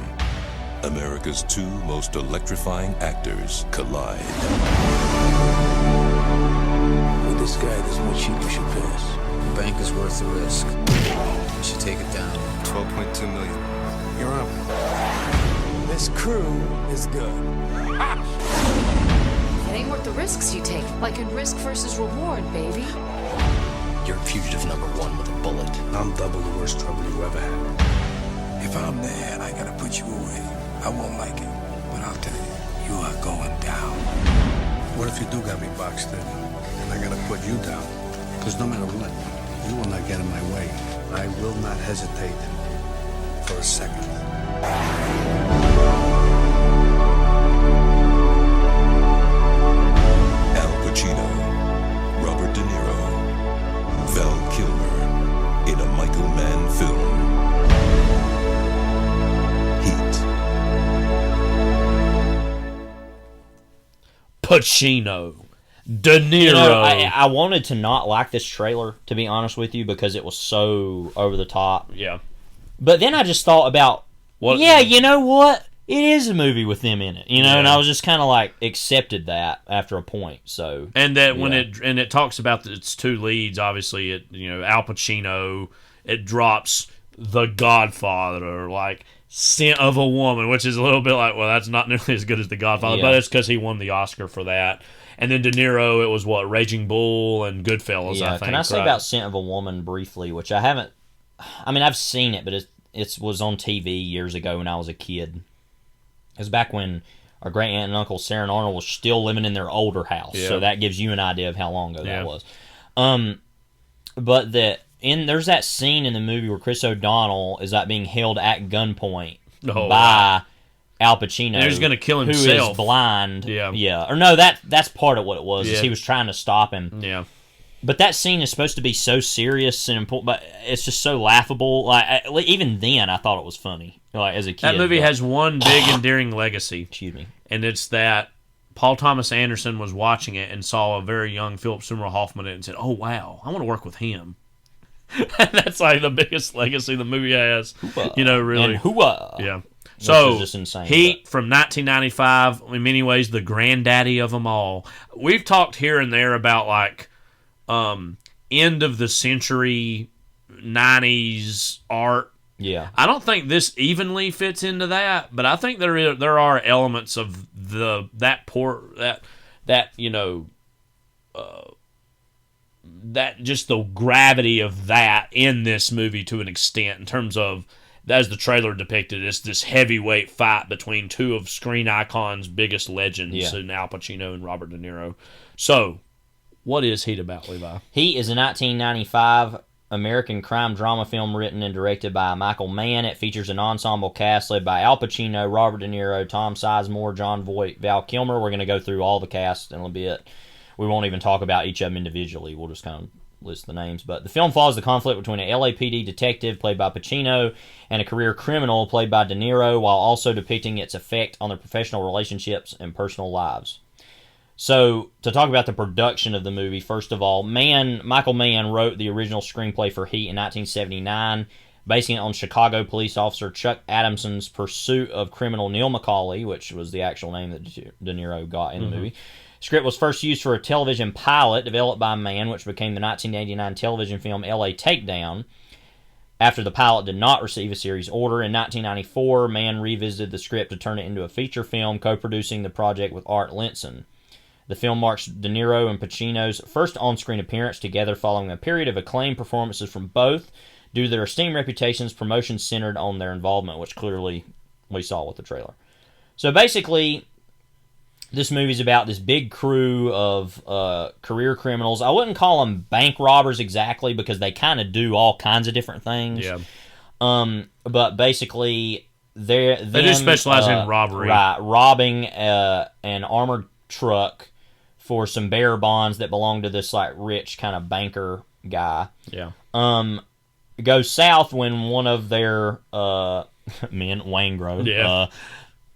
America's two most electrifying actors collide. With this guy, there's more cheap you should pass. The bank is worth the risk. You should take it down. 12.2 million. You're up. This crew is good. It ain't worth the risks you take. Like in risk versus reward, baby. You're fugitive number one with a bullet. I'm double the worst trouble you ever had. If I'm there and I gotta put you away, I won't like it. But I'll tell you, you are going down. What if you do got me boxed in and I gotta put you down? Because no matter what, you will not get in my way. I will not hesitate for a second. Al Pacino, Robert De Niro, Val Kilmer in a Michael Mann film. Pacino, De Niro. You know, I wanted to not like this trailer, to be honest with you, because it was so over the top. Yeah. But then I just thought about, you know what? It is a movie with them in it, you know, and I was just kind of like accepted that after a point. So and that when it talks about its two leads, obviously Al Pacino, it drops The Godfather, like Scent of a Woman, which is a little bit like, well, that's not nearly as good as The Godfather, but it's because he won the Oscar for that. And then De Niro, it was what, Raging Bull and Goodfellas, I think. Can I say about Scent of a Woman briefly, which I haven't, I mean, I've seen it, but it was on TV years ago when I was a kid. It was back when our great aunt and uncle Sarah and Arnold was still living in their older house, so that gives you an idea of how long ago that was. But there's that scene in the movie where Chris O'Donnell is like being held at gunpoint by Al Pacino. And he's going to kill himself. Who is blind. Yeah. Or no, that's part of what it was. Is he was trying to stop him. Yeah. But that scene is supposed to be so serious and important, but it's just so laughable. Like even then, I thought it was funny. Like as a kid, that movie has one big endearing legacy. Excuse me. And it's that Paul Thomas Anderson was watching it and saw a very young Philip Seymour Hoffman in it and said, "Oh wow, I want to work with him." And that's like the biggest legacy the movie has. Really. And yeah. So, just insane, Heat from 1995, in many ways, the granddaddy of them all. We've talked here and there about like end of the century 90s art. Yeah. I don't think this evenly fits into that, but I think there are elements of that just the gravity of that in this movie to an extent in terms of, as the trailer depicted, it's this heavyweight fight between two of screen icons' biggest legends, in Al Pacino and Robert De Niro. So, what is Heat about, Levi? Heat is a 1995 American crime drama film written and directed by Michael Mann. It features an ensemble cast led by Al Pacino, Robert De Niro, Tom Sizemore, John Voight, Val Kilmer. We're going to go through all the cast in a bit. We won't even talk about each of them individually. We'll just kind of list the names. But the film follows the conflict between an LAPD detective played by Pacino and a career criminal played by De Niro, while also depicting its effect on their professional relationships and personal lives. So, to talk about the production of the movie, first of all, Michael Mann wrote the original screenplay for Heat in 1979, basing it on Chicago police officer Chuck Adamson's pursuit of criminal Neil McCauley, which was the actual name that De Niro got in the movie. Script was first used for a television pilot developed by Mann, which became the 1989 television film LA Takedown. After the pilot did not receive a series order, in 1994, Mann revisited the script to turn it into a feature film, co-producing the project with Art Linson. The film marks De Niro and Pacino's first on-screen appearance together following a period of acclaimed performances from both due to their esteemed reputations, promotions centered on their involvement, which clearly we saw with the trailer. So basically, this movie's about this big crew of career criminals. I wouldn't call them bank robbers exactly because they kind of do all kinds of different things. Yeah. But basically, they do specialize in robbery. Right, robbing an armored truck for some bearer bonds that belong to this like rich kind of banker guy. Yeah. Goes south when one of their men, Wangro,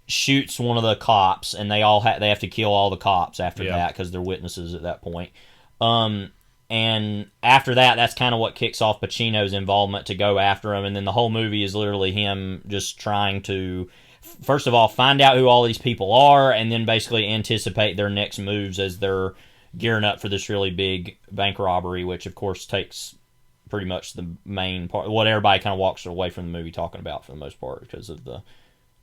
shoots one of the cops, and they have to kill all the cops after that because they're witnesses at that point. And after that, that's kind of what kicks off Pacino's involvement to go after him, and then the whole movie is literally him just trying to, first of all, find out who all these people are, and then basically anticipate their next moves as they're gearing up for this really big bank robbery, which of course takes pretty much the main part, what everybody kind of walks away from the movie talking about for the most part because of the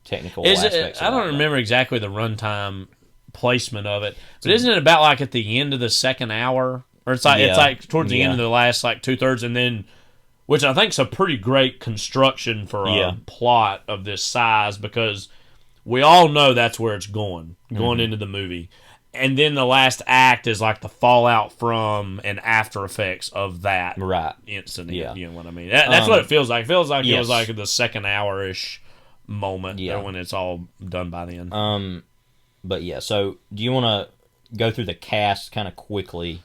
technical aspects. I don't remember exactly the runtime placement of it, but isn't it about like at the end of the second hour? Or it's like towards the end of the last like 2/3, and then, which I think is a pretty great construction for a plot of this size because we all know that's where it's going into the movie, and then the last act is like the fallout from and after effects of that incident. Yeah. You know what I mean? That's what it feels like. It feels like it was like the second hour-ish moment when it's all done by then. But yeah, so do you want to go through the cast kind of quickly?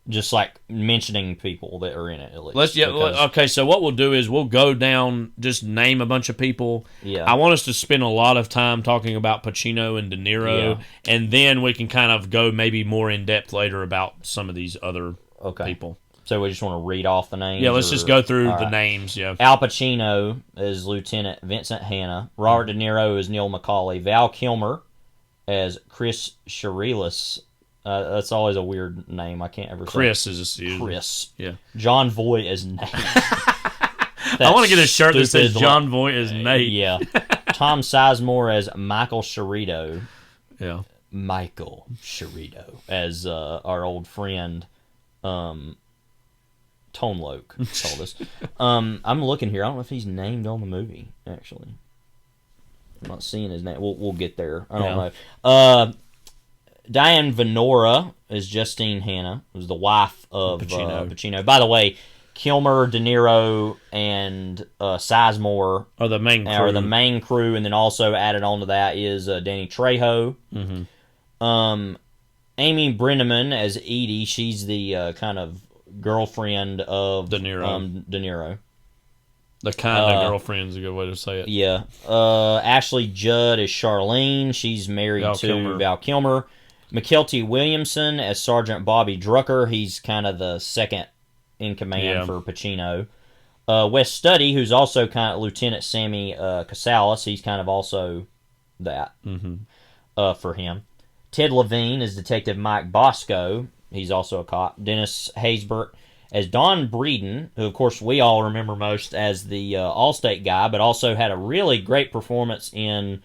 Just like mentioning people that are in it at least. Okay, so what we'll do is we'll go down, just name a bunch of people. Yeah. I want us to spend a lot of time talking about Pacino and De Niro, and then we can kind of go maybe more in depth later about some of these other people. So we just want to read off the names? Yeah, let's just go through the names, Al Pacino is Lieutenant Vincent Hanna. Robert De Niro is Neil McCauley. Val Kilmer as Chris Shirelis. That's always a weird name. I can't ever say. Chris is Chris. Yeah. John Voight is Nate. I want to get a shirt that says John Voight is Nate. Yeah. Tom Sizemore as Michael Cerrito. Yeah. Michael Cerrito as our old friend Tone Loke told us. I'm looking here. I don't know if he's named on the movie, actually. I'm not seeing his name. We'll get there. I don't know. Diane Venora is Justine Hanna, who's the wife of Pacino. By the way, Kilmer, De Niro, and Sizemore are the main crew. And then also added on to that is Danny Trejo. Mm-hmm. Amy Brenneman as Edie. She's the kind of girlfriend of De Niro. De Niro. The kind of girlfriend's a good way to say it. Yeah. Ashley Judd is Charlene. She's married to Val Kilmer. McKelty Williamson as Sergeant Bobby Drucker. He's kind of the second in command for Pacino. Wes Studi, who's also kind of Lieutenant Sammy Casalis. He's kind of also that for him. Ted Levine is Detective Mike Bosco. He's also a cop. Dennis Haysbert as Don Breeden, who, of course, we all remember most as the Allstate guy, but also had a really great performance in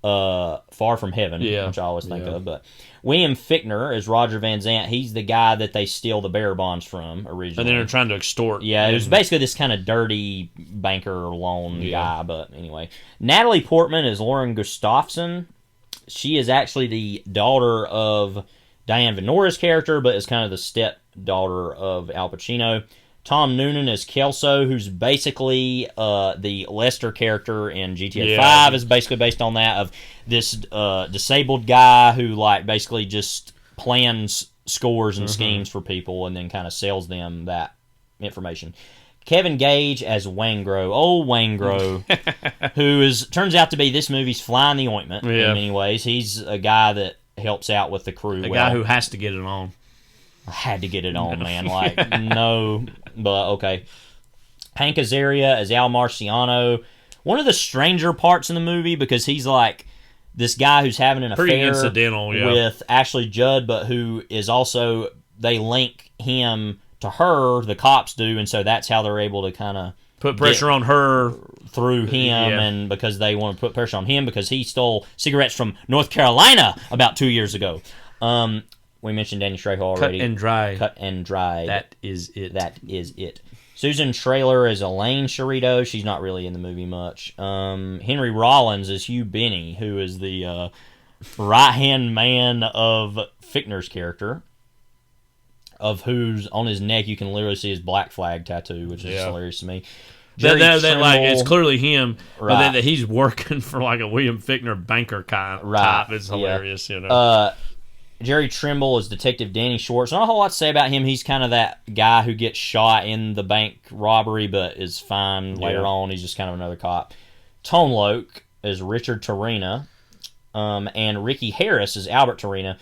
Far From Heaven, which I always think of. But William Fichtner is Roger Van Zant. He's the guy that they steal the bearer bonds from originally. And then they're trying to extort. Yeah, it was basically this kind of dirty banker loan guy. But anyway, Natalie Portman is Lauren Gustafson. She is actually the daughter of Diane Venora's character, but is kind of the stepdaughter of Al Pacino. Tom Noonan is Kelso, who's basically the Lester character in GTA 5, is basically based on that, of this disabled guy who like basically just plans scores and schemes for people and then kind of sells them that information. Kevin Gage as Wangro, old Wangro, who turns out to be this movie's fly in the ointment in many ways. He's a guy that helps out with the crew. A guy who has to get it on. I had to get it on, man. Like, no, but okay. Hank Azaria as Al Marciano. One of the stranger parts in the movie because he's like this guy who's having an affair with Ashley Judd, but who is also, they link him to her, the cops do, and so that's how they're able to kind of put pressure on her through him, and because they want to put pressure on him because he stole cigarettes from North Carolina about 2 years ago. we mentioned Danny Trejo already. Cut and Dry. Cut and Dry. That is it. That is it. Susan Traylor is Elaine Sherito. She's not really in the movie much. Henry Rollins is Hugh Benny, who is the right-hand man of Fichtner's character, of whose on his neck you can literally see his black flag tattoo, which is hilarious to me. That like it's clearly him, right. but that he's working for like a William Fichtner banker type is hilarious. You know, Jerry Trimble is Detective Danny Schwartz. Not a whole lot to say about him. He's kind of that guy who gets shot in the bank robbery, but is fine later on. He's just kind of another cop. Tone Loc is Richard Torina, and Ricky Harris is Albert Torina.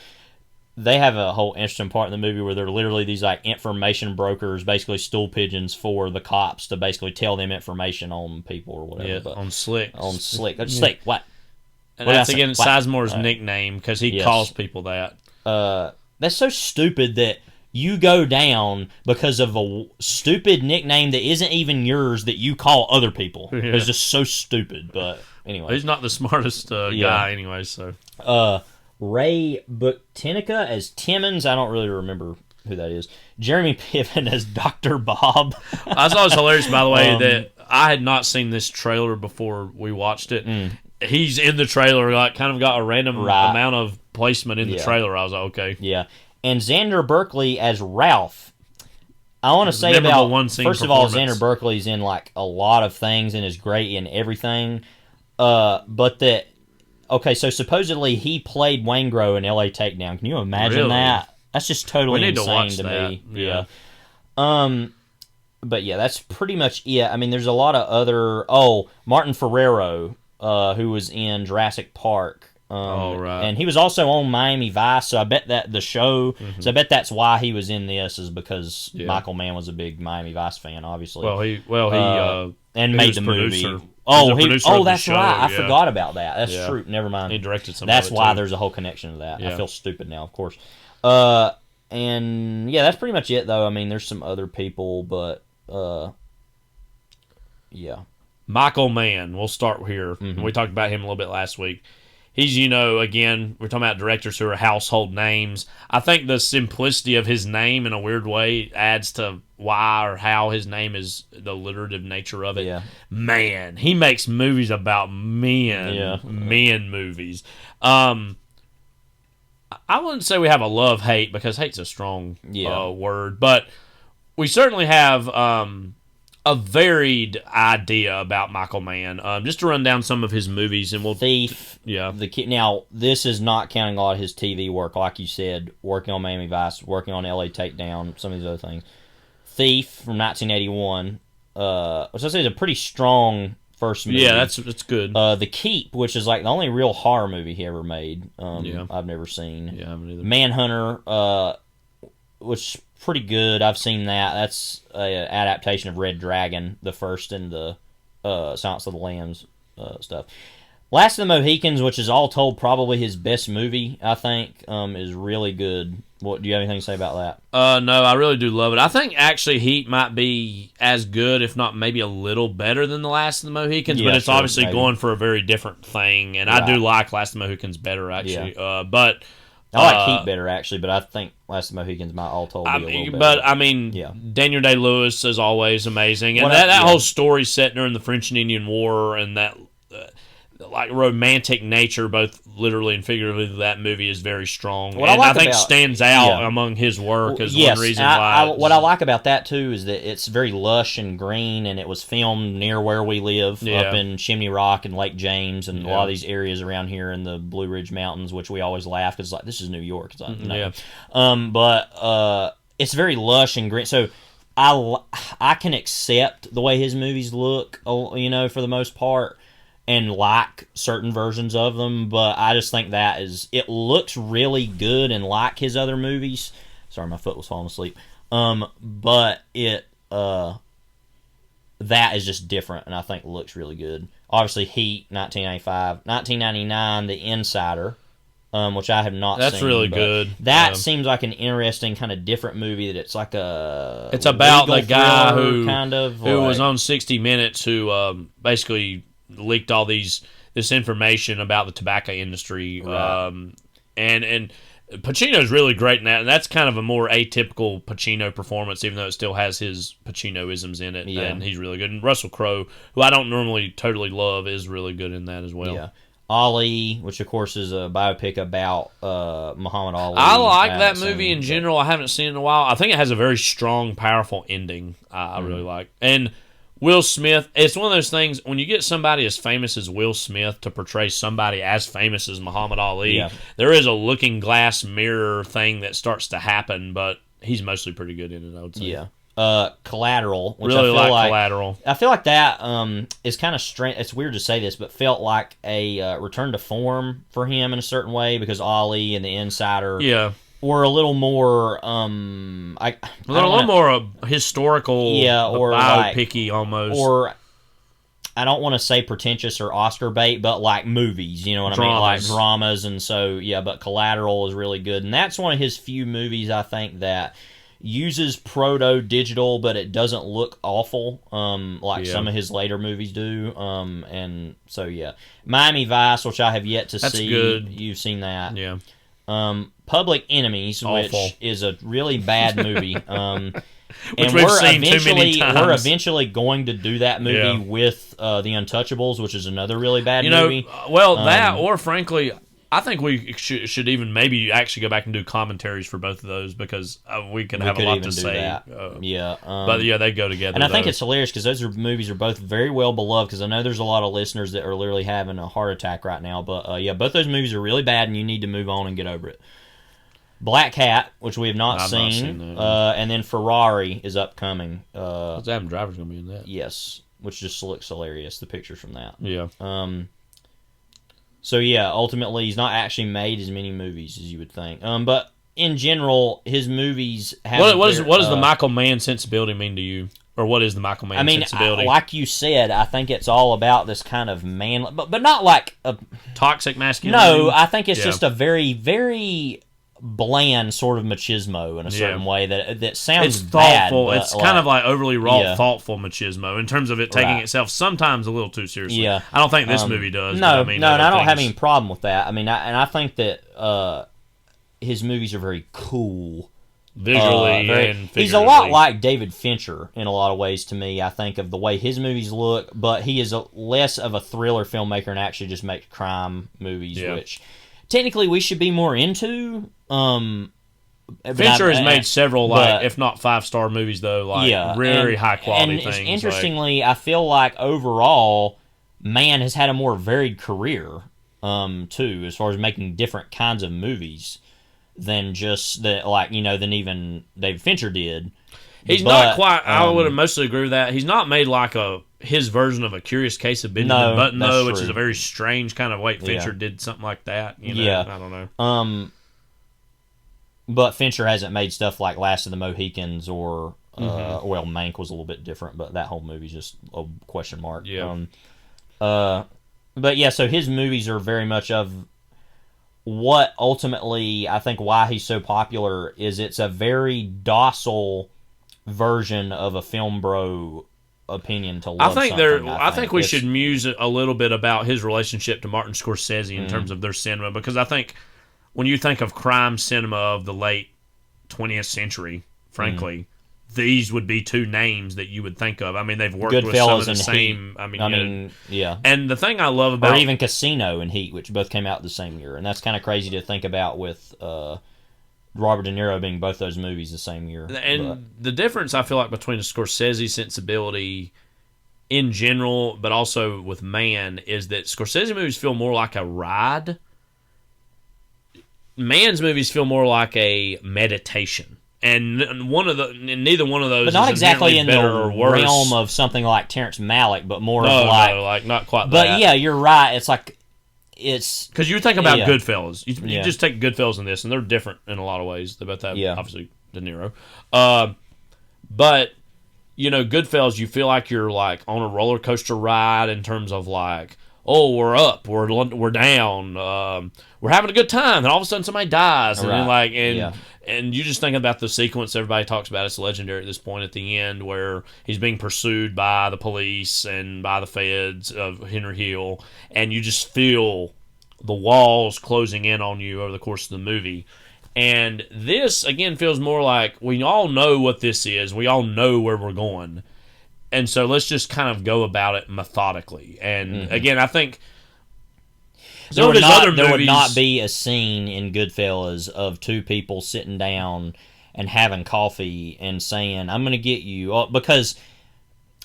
They have a whole interesting part in the movie where they're literally these like information brokers, basically stool pigeons for the cops to basically tell them information on people or whatever. Yeah, but on Slick. Slick. What? And that's again Sizemore's nickname because he calls people that. That's so stupid that you go down because of a stupid nickname that isn't even yours that you call other people. Yeah. It's just so stupid. But anyway, he's not the smartest guy anyway. So Ray Buchtinica as Timmons. I don't really remember who that is. Jeremy Piven as Dr. Bob. I thought it was hilarious, by the way, that I had not seen this trailer before we watched it. He's in the trailer, like kind of got a random amount of placement in the trailer. I was like, okay. Yeah. And Xander Berkeley as Ralph. I want to say about, first of all, Xander Berkeley's in like a lot of things and is great in everything. But that, okay, so supposedly he played Waingro in LA Takedown. Can you imagine that? That's just totally insane to me. Yeah. But yeah, that's pretty much it. I mean, there's a lot of other. Martin Ferrero, who was in Jurassic Park. And he was also on Miami Vice, so I bet that the show. So I bet that's why he was in this, is because Michael Mann was a big Miami Vice fan, obviously. He made the movie. That's right. I forgot about that. That's true. Never mind. He directed some. That's why there's a whole connection to that. I feel stupid now, of course. And yeah, that's pretty much it, though. I mean, there's some other people, but yeah. Michael Mann. We'll start here. We talked about him a little bit last week. He's, again, we're talking about directors who are household names. I think the simplicity of his name, in a weird way, adds to why or how his name is the alliterative nature of it. Yeah. Man, he makes movies about men. Yeah. Men movies. I wouldn't say we have a love-hate, because hate's a strong word, but we certainly have a varied idea about Michael Mann. Just to run down some of his movies, and we'll Thief. Yeah. Now, this is not counting a lot of his TV work, like you said, working on Miami Vice, working on LA Takedown, some of these other things. Thief from 1981, which I say is a pretty strong first movie. Yeah, that's good. The Keep, which is like the only real horror movie he ever made. I've never seen. Yeah, I haven't either. Manhunter, which is pretty good. I've seen that. That's an adaptation of Red Dragon, the first in the Silence of the Lambs stuff. Last of the Mohicans, which is all told probably his best movie, I think, is really good. What do you have anything to say about that? No, I really do love it. I think actually Heat might be as good, if not maybe a little better than The Last of the Mohicans, but it's obviously going for a very different thing, and I do like Last of the Mohicans better, actually. But I like Heat better, actually, but I think Last of the Mohicans might all told be a little better. But, I mean, Daniel Day-Lewis is always amazing, and that whole story set during the French and Indian War, and that like romantic nature, both literally and figuratively, that movie is very strong. I think stands out among his work as one reason why. What I like about that too is that it's very lush and green, and it was filmed near where we live, up in Chimney Rock and Lake James, and a lot of these areas around here in the Blue Ridge Mountains, which we always laugh because like this is New York. It's like, no. But it's very lush and green, so I can accept the way his movies look, for the most part, and like certain versions of them, but I just think it looks really good and like his other movies. Sorry, my foot was falling asleep. But that is just different, and I think looks really good. Obviously, Heat, 1995. 1999, The Insider, which I have not seen. That's really good. That seems like an interesting kind of different movie. That it's like a... It's about the guy who was on 60 Minutes, who basically leaked all this information about the tobacco industry, and Pacino's really great in that, and that's kind of a more atypical Pacino performance, even though it still has his Pacino-isms in it, and he's really good. And Russell Crowe, who I don't normally totally love, is really good in that as well. Yeah. Ali, which of course is a biopic about Muhammad Ali. I like that movie in general. I haven't seen it in a while. I think it has a very strong, powerful ending. I really like. And Will Smith, it's one of those things, when you get somebody as famous as Will Smith to portray somebody as famous as Muhammad Ali, there is a looking glass mirror thing that starts to happen, but he's mostly pretty good in it, I would say. Yeah. Collateral, which really I feel like Collateral. I feel like that is kind of strange. It's weird to say this, but felt like a return to form for him in a certain way, because Ali and The Insider were a little more a little more historical, or biopic-y almost, or I don't want to say pretentious or Oscar bait, but like movies, you know what I mean, like dramas. And so but Collateral is really good, and that's one of his few movies I think that uses proto-digital, but it doesn't look awful like some of his later movies do. And so, Miami Vice, which I have yet to see. Good. You've seen that. Yeah. Public Enemies, awful. Which is a really bad movie. Which and we've seen too many times. We're eventually going to do that movie with The Untouchables, which is another really bad movie. That, or frankly, I think we should even maybe actually go back and do commentaries for both of those, because we could have a lot to say. But they go together. And I think it's hilarious because those movies are both very well beloved, because I know there's a lot of listeners that are literally having a heart attack right now. But both those movies are really bad, and you need to move on and get over it. Black Cat, which we have not seen, and then Ferrari is upcoming. Adam Driver's going to be in that. Yes, which just looks hilarious, the pictures from that. Yeah. So ultimately he's not actually made as many movies as you would think. But in general, his movies have. What does the Michael Mann sensibility mean to you, or what is the Michael Mann sensibility? Like you said, I think it's all about this kind of man, but not like a toxic masculinity. No, I think it's just a very, very bland sort of machismo in a certain way that sounds it's thoughtful. Bad, it's kind of like overly raw, thoughtful machismo in terms of it taking itself sometimes a little too seriously. Yeah, I don't think this movie does. No, and I don't have any problem with that. I mean, I think that his movies are very cool visually and he's a lot like David Fincher in a lot of ways to me. I think of the way his movies look, but he is less of a thriller filmmaker and actually just makes crime movies, which technically we should be more into. Fincher has made several, if not 5-star movies, though, very high quality things. Interestingly, I feel like overall, Mann has had a more varied career, too, as far as making different kinds of movies than just than even David Fincher did. He's not quite. I would mostly agree with that. He's not made like his version of A Curious Case of Benjamin Button, though, which is a very strange kind of way Fincher did something like that. I don't know. But Fincher hasn't made stuff like Last of the Mohicans or Mank was a little bit different, but that whole movie's just a question mark. Yeah. So his movies are very much of what ultimately I think why he's so popular is it's a very docile version of a film bro opinion to love. I think we should muse a little bit about his relationship to Martin Scorsese in terms of their cinema, because I think when you think of crime cinema of the late 20th century, frankly, these would be two names that you would think of. I mean, they've worked with some of the same. Heat. And the thing I love about, or even Casino and Heat, which both came out the same year, and that's kind of crazy to think about with Robert De Niro being both those movies the same year. And the difference I feel like between a Scorsese sensibility in general, but also with Mann, is that Scorsese movies feel more like a ride. Mann's movies feel more like a meditation, and neither one of those, but not is exactly in the realm of something like Terrence Malick, but more of not quite. But that. You're right. It's like because you think about Goodfellas. You just take Goodfellas in this, and they're different in a lot of ways. They both have obviously De Niro, but Goodfellas, you feel like you're like on a roller coaster ride in terms of like, oh, we're up, we're down, we're having a good time, and all of a sudden somebody dies, and then and you just think about the sequence everybody talks about. It's legendary at this point at the end where he's being pursued by the police and by the feds of Henry Hill, and you just feel the walls closing in on you over the course of the movie. And this, again, feels more like we all know what this is. We all know where we're going. And so let's just kind of go about it methodically. And, again, I think there would not be a scene in Goodfellas of two people sitting down and having coffee and saying, I'm going to get you. Because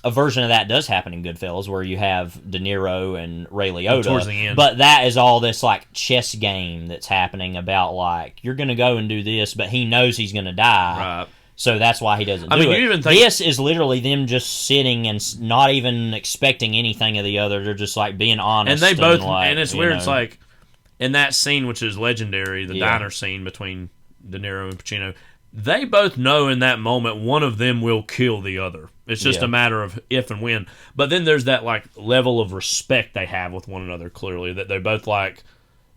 a version of that does happen in Goodfellas where you have De Niro and Ray Liotta. Towards the end. But that is all this like chess game that's happening about like, you're going to go and do this, but he knows he's going to die. Right. So that's why he doesn't do it. You even think this is literally them just sitting and not even expecting anything of the other. They're just like being honest. And they both, like, and it's weird. It's like in that scene, which is legendary, the diner scene between De Niro and Pacino. They both know in that moment one of them will kill the other. It's just a matter of if and when. But then there's that like level of respect they have with one another. Clearly, that they're both like,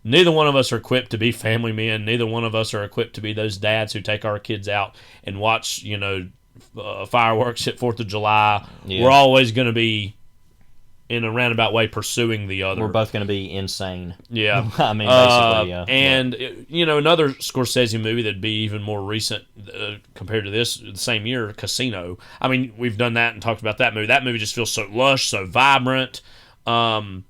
neither one of us are equipped to be family men. Neither one of us are equipped to be those dads who take our kids out and watch, fireworks at 4th of July. Yeah. We're always going to be, in a roundabout way, pursuing the other. We're both going to be insane. Yeah. I mean, basically, yeah. And, another Scorsese movie that'd be even more recent compared to this, the same year, Casino. I mean, we've done that and talked about that movie. That movie just feels so lush, so vibrant. And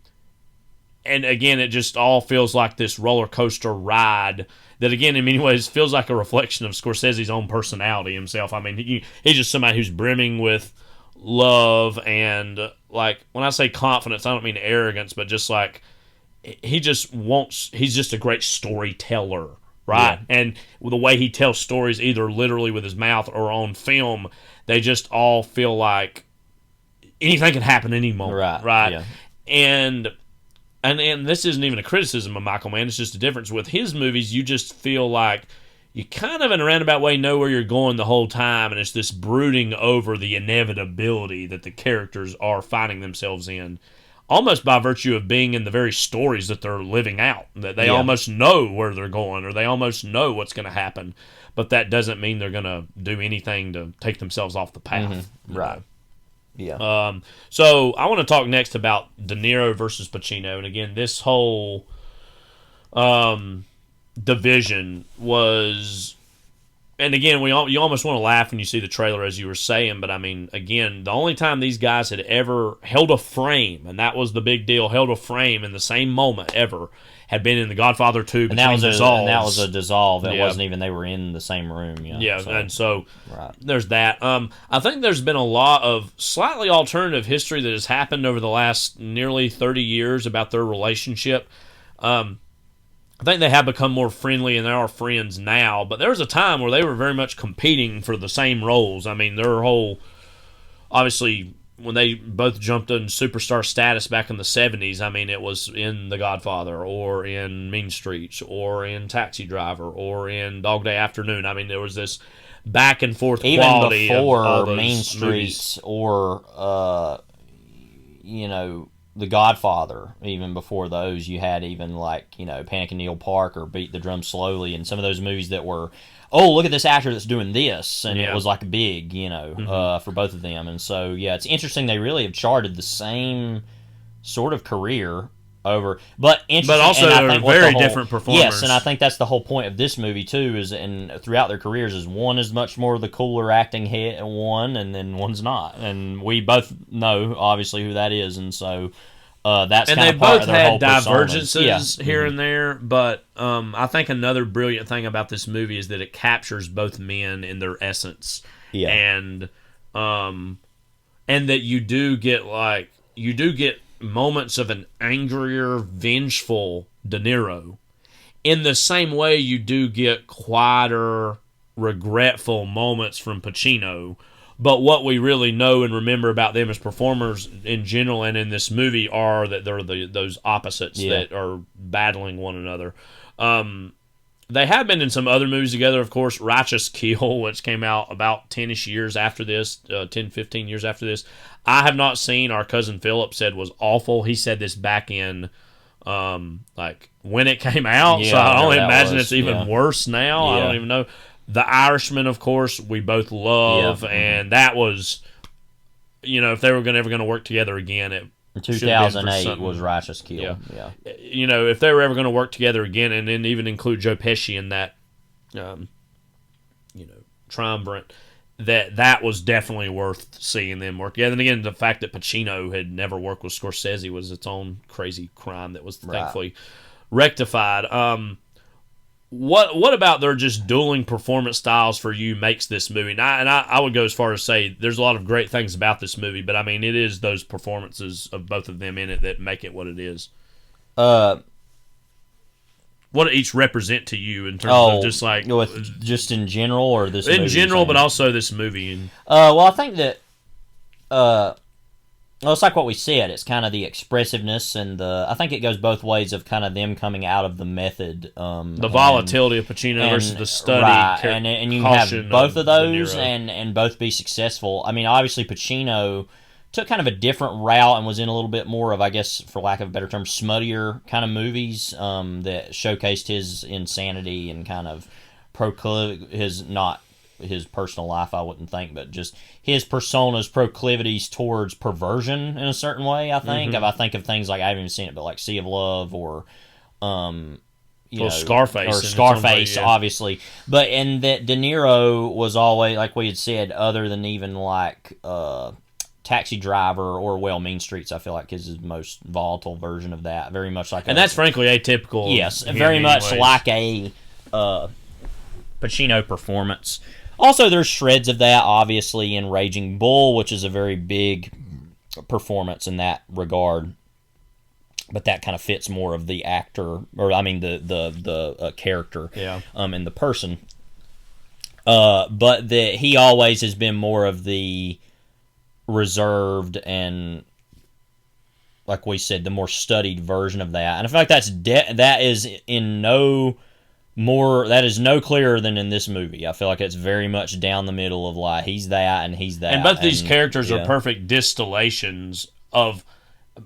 again, it just all feels like this roller coaster ride that, again, in many ways feels like a reflection of Scorsese's own personality himself. I mean, he's just somebody who's brimming with love and, like, when I say confidence, I don't mean arrogance, but just like he's just a great storyteller, right? Yeah. And the way he tells stories, either literally with his mouth or on film, they just all feel like anything can happen any moment, right? Yeah. And this isn't even a criticism of Michael Mann. It's just a difference. With his movies, you just feel like you kind of, in a roundabout way, know where you're going the whole time, and it's this brooding over the inevitability that the characters are finding themselves in, almost by virtue of being in the very stories that they're living out, that they almost know where they're going, or they almost know what's going to happen, but that doesn't mean they're going to do anything to take themselves off the path. Mm-hmm. Right. Yeah. So I want to talk next about De Niro versus Pacino, and again, this whole division was, and again, you almost want to laugh when you see the trailer, as you were saying, but I mean, again, the only time these guys had ever held a frame, and that was the big deal, held a frame in the same moment ever, had been in The Godfather 2 and that was a dissolve. It wasn't even, they were in the same room. And so there's that. I think there's been a lot of slightly alternative history that has happened over the last nearly 30 years about their relationship. I think they have become more friendly, and they are friends now, but there was a time where they were very much competing for the same roles. I mean, their whole, obviously, when they both jumped in superstar status back in the 70s, I mean, it was in The Godfather, or in Mean Streets, or in Taxi Driver, or in Dog Day Afternoon. I mean, there was this back and forth even quality before of all those Mean Streets movies. Or The Godfather. Even before those, you had even like Panic in Needle Park or Beat the Drum Slowly, and some of those movies that were, oh, look at this actor that's doing this, and it was like big, for both of them. And so it's interesting they really have charted the same sort of career over, but also they're very different performers. Yes, and I think that's the whole point of this movie too. Is and throughout their careers, is one is much more the cooler acting hit, one, and then one's not. And we both know obviously who that is, and so that's kind of part of their whole persona. And they both had divergences here and there, but I think another brilliant thing about this movie is that it captures both men in their essence, and that you do get moments of an angrier, vengeful De Niro, in the same way you do get quieter, regretful moments from Pacino. But what we really know and remember about them as performers in general and in this movie are that they're those opposites that are battling one another. They have been in some other movies together, of course. Righteous Kill, which came out about 10-ish years after this, 10, 15 years after this. I have not seen. Our cousin Philip said was awful. He said this back in when it came out, so I only imagine it's even worse now. I don't even know. The Irishman, of course, we both love, and that was, if they were ever going to work together again, 2008 was Righteous Kill. If they were ever going to work together again, and then even include Joe Pesci in that triumvirate, that was definitely worth seeing them work together. And again, the fact that Pacino had never worked with Scorsese was its own crazy crime that was thankfully rectified. What about their just dueling performance styles for you makes this movie? And I would go as far as say there's a lot of great things about this movie, but I mean it is those performances of both of them in it that make it what it is. What do each represent to you in terms of just like just in general or this in movie general, but also this movie? And well, I think that it's like what we said. It's kind of the expressiveness and I think it goes both ways of kind of them coming out of the method. The volatility of Pacino versus the study. Right, and you have both of those and both be successful. I mean, obviously Pacino took kind of a different route and was in a little bit more of, I guess, for lack of a better term, smuttier kind of movies that showcased his insanity and kind of his personal life, I wouldn't think, but just his persona's proclivities towards perversion in a certain way, I think. If I think of things like, I haven't even seen it, but like Sea of Love or Scarface, obviously. But and that De Niro was always, like we had said, other than even like Taxi Driver or Mean Streets, I feel like is his most volatile version of that. Very much like, and that's frankly atypical. Yes, very much like a Pacino performance. Also, there's shreds of that, obviously, in Raging Bull, which is a very big performance in that regard. But that kind of fits more of the actor, or I mean the character, and the person. But he always has been more of the reserved and, like we said, the more studied version of that. And I feel like that is no clearer than in this movie. I feel like it's very much down the middle of like he's that and he's that. And both these characters are perfect distillations of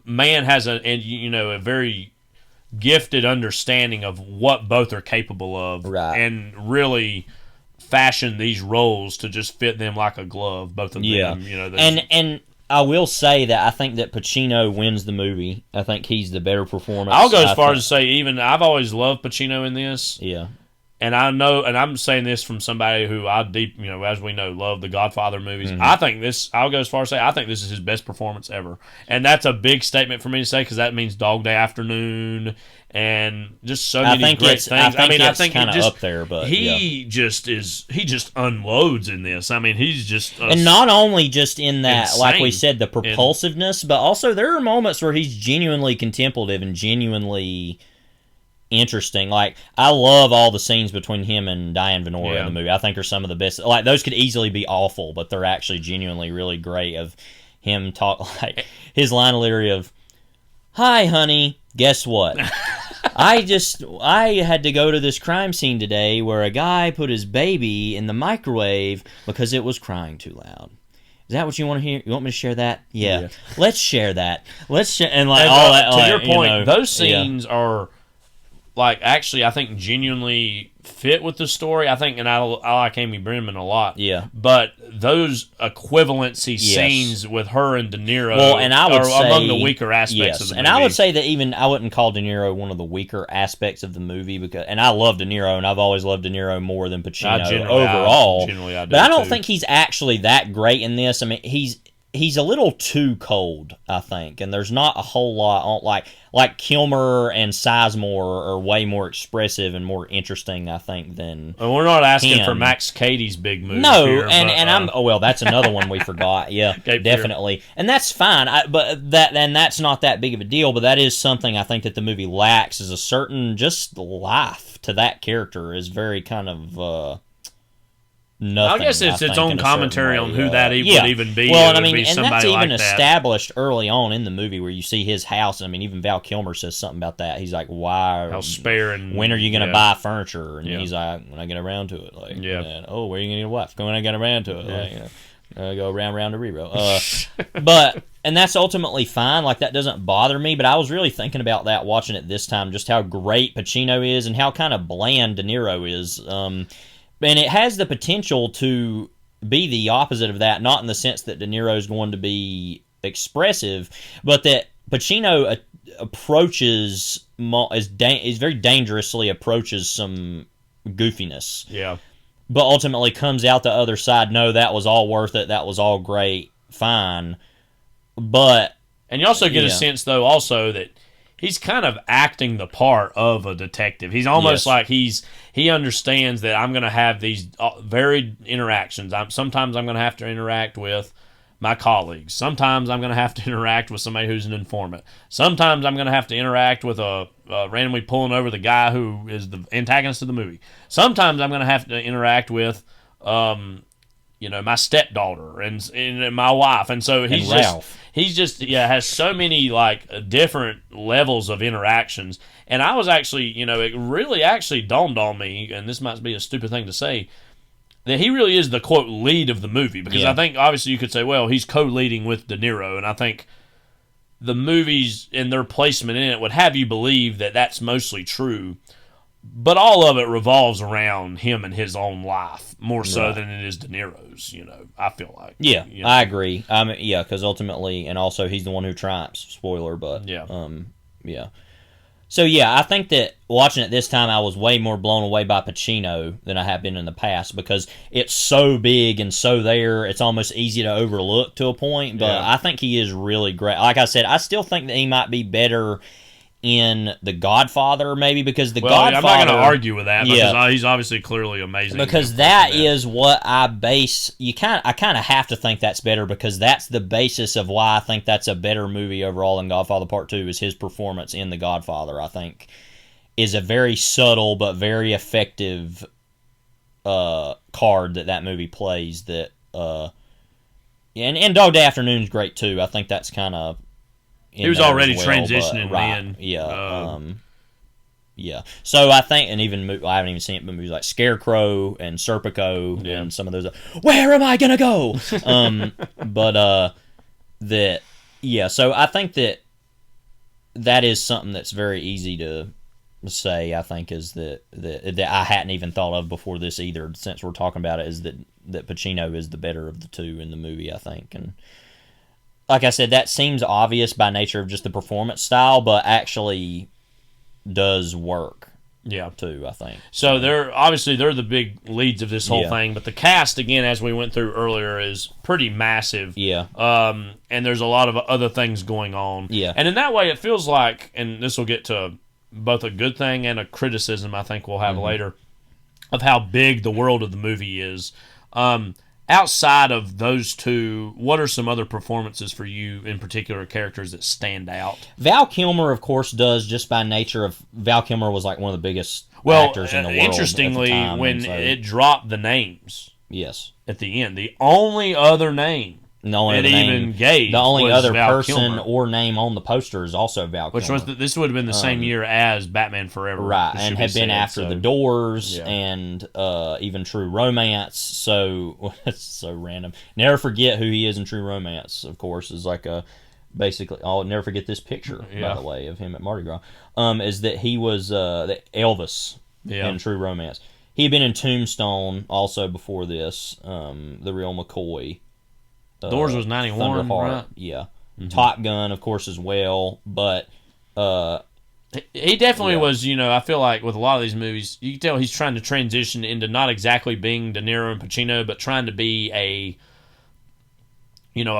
man has a very gifted understanding of what both are capable of, and really fashion these roles to just fit them like a glove. Both of them, and I will say that I think that Pacino wins the movie. I think he's the better performance. I'll go as far as to say, even I've always loved Pacino in this. Yeah. And I know, and I'm saying this from somebody who as we know, love the Godfather movies. I'll go as far as to say, I think this is his best performance ever. And that's a big statement for me to say, because that means Dog Day Afternoon and just so many great things. I think kind of up there, but he just unloads in this. I mean, he's just and not only just in that, insane, like we said, the propulsiveness, but also there are moments where he's genuinely contemplative and genuinely interesting. Like, I love all the scenes between him and Diane Venora in the movie. I think are some of the best. Like, those could easily be awful, but they're actually genuinely really great. Of him talk, like his line literally of, "Hi, honey, guess what? I had to go to this crime scene today where a guy put his baby in the microwave because it was crying too loud. Is that what you want to hear? You want me to share that? Yeah. Let's share that. Let's share." And like all that. To your point, those scenes are, like, actually, I think genuinely fit with the story. I think, and I like Amy Brenneman a lot. Yeah. But those equivalency scenes with her and De Niro are say, among the weaker aspects of the movie. And I would say that even I wouldn't call De Niro one of the weaker aspects of the movie, and I love De Niro, and I've always loved De Niro more than Pacino overall. I do, but I don't think he's actually that great in this. I mean, he's a little too cold, I think, and there's not a whole lot on, like Kilmer and Sizemore are way more expressive and more interesting, I think, than we're not asking him for Max Cady's big movie. No, here, that's another one we forgot. Yeah, definitely, and that's fine. That's not that big of a deal, but that is something I think that the movie lacks, is a certain just life to that character is very kind of. Nothing, I guess it's its own commentary on who that would even be. Well, and I mean, and that's even established early on in the movie where you see his house. I mean, even Val Kilmer says something about that. He's like, "Why? How spare and when are you going to buy furniture?" And he's like, "When I get around to it." Like, and, "Oh, where are you going to get a wife?" When I get around to it, like, go round to Rero. And that's ultimately fine. Like, that doesn't bother me. But I was really thinking about that watching it this time, just how great Pacino is and how kind of bland De Niro is. And it has the potential to be the opposite of that, not in the sense that De Niro is going to be expressive, but that Pacino approaches, is very dangerously approaches some goofiness. Yeah. But ultimately comes out the other side, no, that was all worth it, that was all great, fine. But... And you also get a sense, though, also that he's kind of acting the part of a detective. He's almost like he understands that I'm going to have these varied interactions. Sometimes I'm going to have to interact with my colleagues. Sometimes I'm going to have to interact with somebody who's an informant. Sometimes I'm going to have to interact with randomly pulling over the guy who is the antagonist of the movie. Sometimes I'm going to have to interact with, my stepdaughter and my wife. And so he's just has so many like different levels of interactions. And I was actually, it really actually dawned on me, and this might be a stupid thing to say, that he really is the, quote, lead of the movie. Because I think, obviously, you could say, well, he's co-leading with De Niro. And I think the movies and their placement in it would have you believe that that's mostly true. But all of it revolves around him and his own life, more so than it is De Niro's, I feel like. Yeah, I agree. Because ultimately, and also he's the one who triumphs, spoiler, but... Yeah. So, I think that watching it this time, I was way more blown away by Pacino than I have been in the past, because it's so big and so there, it's almost easy to overlook to a point, but I think he is really great. Like I said, I still think that he might be better in The Godfather, maybe, because Godfather... I'm not going to argue with that, because he's obviously clearly amazing. Because that is what I base... I kind of have to think that's better, because that's the basis of why I think that's a better movie overall than Godfather Part 2, is his performance in The Godfather, I think, is a very subtle but very effective card that movie plays. That and Dog Day Afternoon's great, too. I think that's kind of... He was already transitioning then. So I think, and even I haven't even seen it, but movies like Scarecrow and Serpico and some of those. Where am I gonna go? So I think that is something that's very easy to say. I think is that I hadn't even thought of before this either. Since we're talking about it, is that Pacino is the better of the two in the movie, I think. And like I said, that seems obvious by nature of just the performance style, but actually does work. Too, I think. So they're the big leads of this whole thing, but the cast, again, as we went through earlier, is pretty massive. And there's a lot of other things going on. And in that way, it feels like, and this will get to both a good thing and a criticism I think we'll have later, of how big the world of the movie is. Outside of those two, what are some other performances for you, in particular, characters that stand out? Val Kilmer, of course, does, just by nature of... Val Kilmer was like one of the biggest actors in the world. Interestingly, at the time, when it dropped the names at the end, the only other name The only other person or name on the poster is also Val Kilmer. Which was this would have been the same year as Batman Forever, right? And had been after The Doors and even True Romance. So it's so random. Never forget who he is in True Romance. Of course, is like a basically. I'll never forget this picture, by the way, of him at Mardi Gras. Is that he was Elvis in True Romance. He had been in Tombstone also before this. The real McCoy. Doors was 91, right? Yeah. Mm-hmm. Top Gun, of course, as well. But he definitely was, I feel like with a lot of these movies, you can tell he's trying to transition into not exactly being De Niro and Pacino, but trying to be a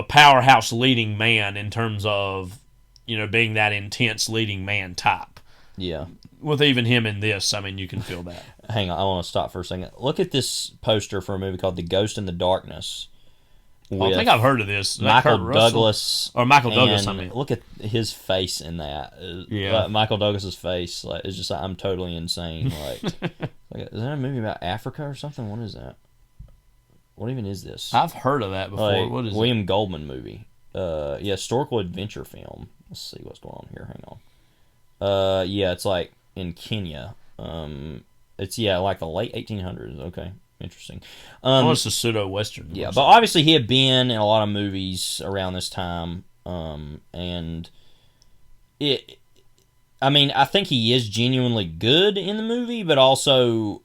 powerhouse leading man in terms of, being that intense leading man type. Yeah. With even him in this, I mean, you can feel that. Hang on, I want to stop for a second. Look at this poster for a movie called The Ghost in the Darkness. I think I've heard of this. Michael Douglas. Or Michael Douglas, I mean. Look at his face in that. Michael Douglas's face. Like, it's just like, I'm totally insane. Like, is that a movie about Africa or something? What is that? What even is this? I've heard of that before. Like, what is William it? Goldman movie. Historical adventure film. Let's see what's going on here. Hang on. It's like in Kenya. It's like the late 1800s. Okay. Interesting. It's a pseudo-western. Yeah, but obviously he had been in a lot of movies around this time, and I think he is genuinely good in the movie, but also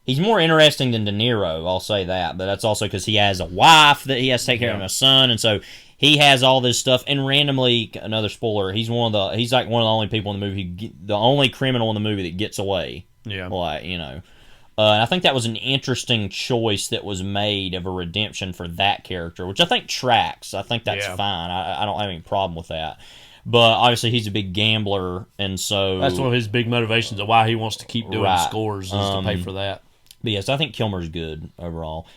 he's more interesting than De Niro, I'll say that, but that's also because he has a wife that he has to take care of and a son, and so he has all this stuff, and randomly, another spoiler, he's like one of the only people in the movie, the only criminal in the movie that gets away. Yeah. Like, and I think that was an interesting choice that was made of a redemption for that character, which I think tracks. I think that's fine. I don't have any problem with that. But obviously, he's a big gambler, and so that's one of his big motivations of why he wants to keep doing scores is to pay for that. But yes, I think Kilmer's good overall.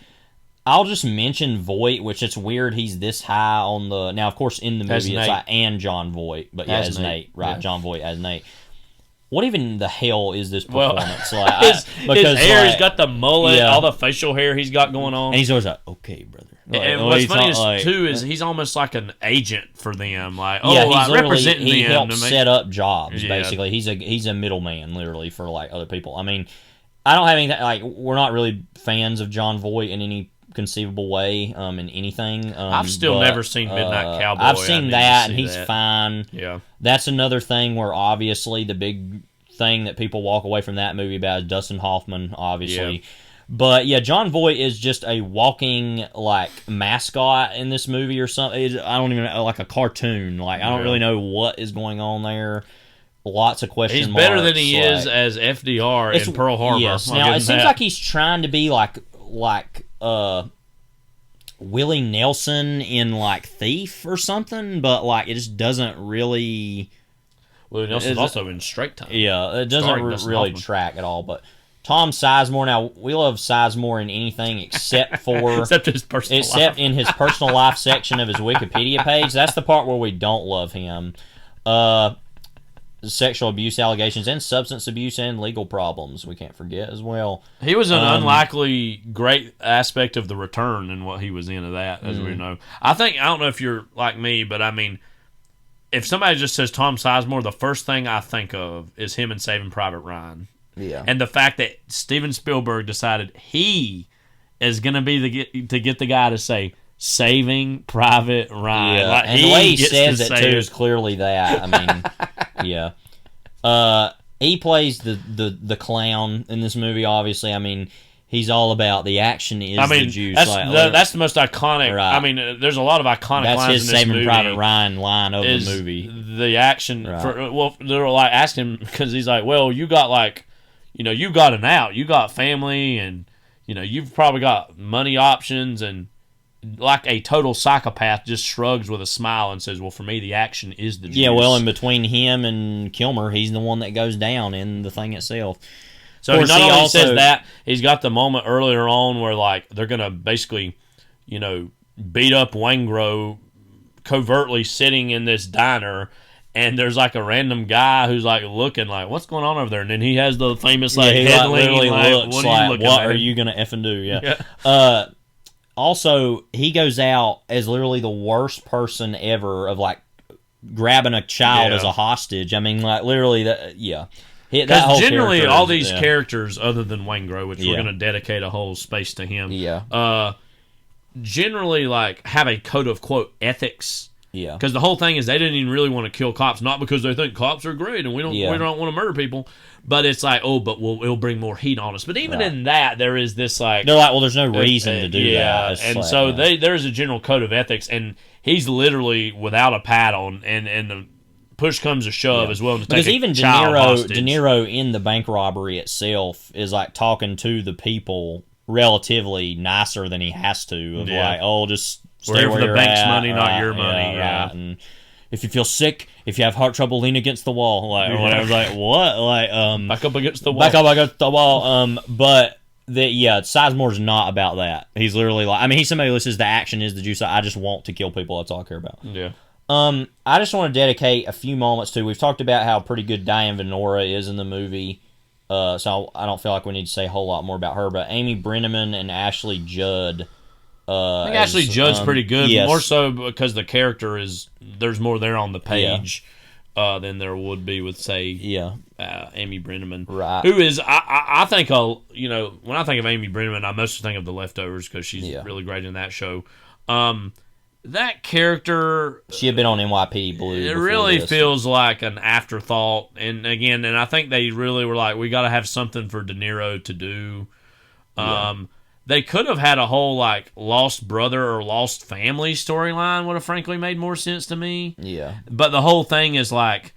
I'll just mention Voight, which it's weird he's this high on the... Now, of course, in the movie, it's like, and John Voight, but as Nate. Right, yeah. John Voight as Nate. What even the hell is this performance? Well, his hair, he's got the mullet, all the facial hair he's got going on. And he's always like, okay, brother. Like, and what's funny too is he's almost like an agent for them. Like, he's representing them. He helps set up jobs, basically. He's a middleman, literally, for like other people. I mean, I don't have anything... Like, we're not really fans of John Voight in any conceivable way in anything. I've still never seen Midnight Cowboy. I've seen that, and he's fine. Yeah. That's another thing where obviously the big thing that people walk away from that movie about is Dustin Hoffman, obviously. Yeah. But yeah, John Voight is just a walking like mascot in this movie or something. I don't even know, like a cartoon. Like I don't really know what is going on there. Lots of question He's marks. Better than he is as FDR in Pearl Harbor. Yes. Now it seems like he's trying to be like Willie Nelson in like Thief or something, but like it just doesn't really. Willie Nelson's also in Straight Time. Yeah, it doesn't really track at all. But Tom Sizemore. Now we love Sizemore in anything except for in his personal life section of his Wikipedia page. That's the part where we don't love him. Sexual abuse allegations and substance abuse and legal problems we can't forget as well. He was an unlikely great aspect of The Return and what he was into that, as we know. I don't know if you're like me, but I mean, if somebody just says Tom Sizemore, the first thing I think of is him in Saving Private Ryan. Yeah. And the fact that Steven Spielberg decided he is going to be to get the guy to say Saving Private Ryan. Yeah. Like, and the way he says it too is clearly that. I mean, yeah. He plays the clown in this movie, obviously. I mean, he's all about the action is the juice. That's the most iconic. Right. I mean, there's a lot of iconic lines in this movie. That's his Saving Private Ryan line of the movie. The action. Right. They're like asking him because he's like, well, you got you got an out. You got family and, you've probably got money options and like a total psychopath just shrugs with a smile and says, well, for me, the action is the juice. Yeah, well, in between him and Kilmer, he's the one that goes down in the thing itself. So he not only says that, he's got the moment earlier on where like they're going to basically, beat up Wangro covertly sitting in this diner, and there's like a random guy who's like looking like, what's going on over there? And then he has the famous head leaning, looks what are you going to effing do? Yeah. Also, he goes out as literally the worst person ever of like grabbing a child as a hostage. I mean, like literally Because generally, all these characters, other than Wangro, which we're going to dedicate a whole space to him, generally like have a code of quote ethics. Yeah. Because the whole thing is they didn't even really want to kill cops, not because they think cops are great and we don't want to murder people, but it's like, but it'll bring more heat on us. But even in that, there is this like they're like, well, there's no reason to do that. And so there's a general code of ethics, and he's literally without a paddle, and the push comes to shove as well. Because even De Niro in the bank robbery itself is like talking to the people relatively nicer than he has to. Of like, just stay where the you're bank's at, money, not your money. Right. And if you feel sick, if you have heart trouble, lean against the wall. Like, I was like, what? Like, back up against the wall. Back up against the wall. But Sizemore's not about that. He's literally like, I mean, he's somebody who says the action is the juice. I just want to kill people. That's all I care about. Yeah. I just want to dedicate a few moments to. We've talked about how pretty good Diane Venora is in the movie. So I don't feel like we need to say a whole lot more about her. But Amy Brenneman and Ashley Judd. I think Ashley Judd's pretty good. Yes. More so because the character there's more there on the page than there would be with, say, Amy Brenneman. Right. Who is, I think, when I think of Amy Brenneman, I mostly think of The Leftovers because she's really great in that show. That character... She had been on NYPD Blue. It really feels like an afterthought. And again, I think they really were like, we got to have something for De Niro to do. They could have had a whole like lost brother or lost family storyline. Would have frankly made more sense to me. Yeah. But the whole thing is like,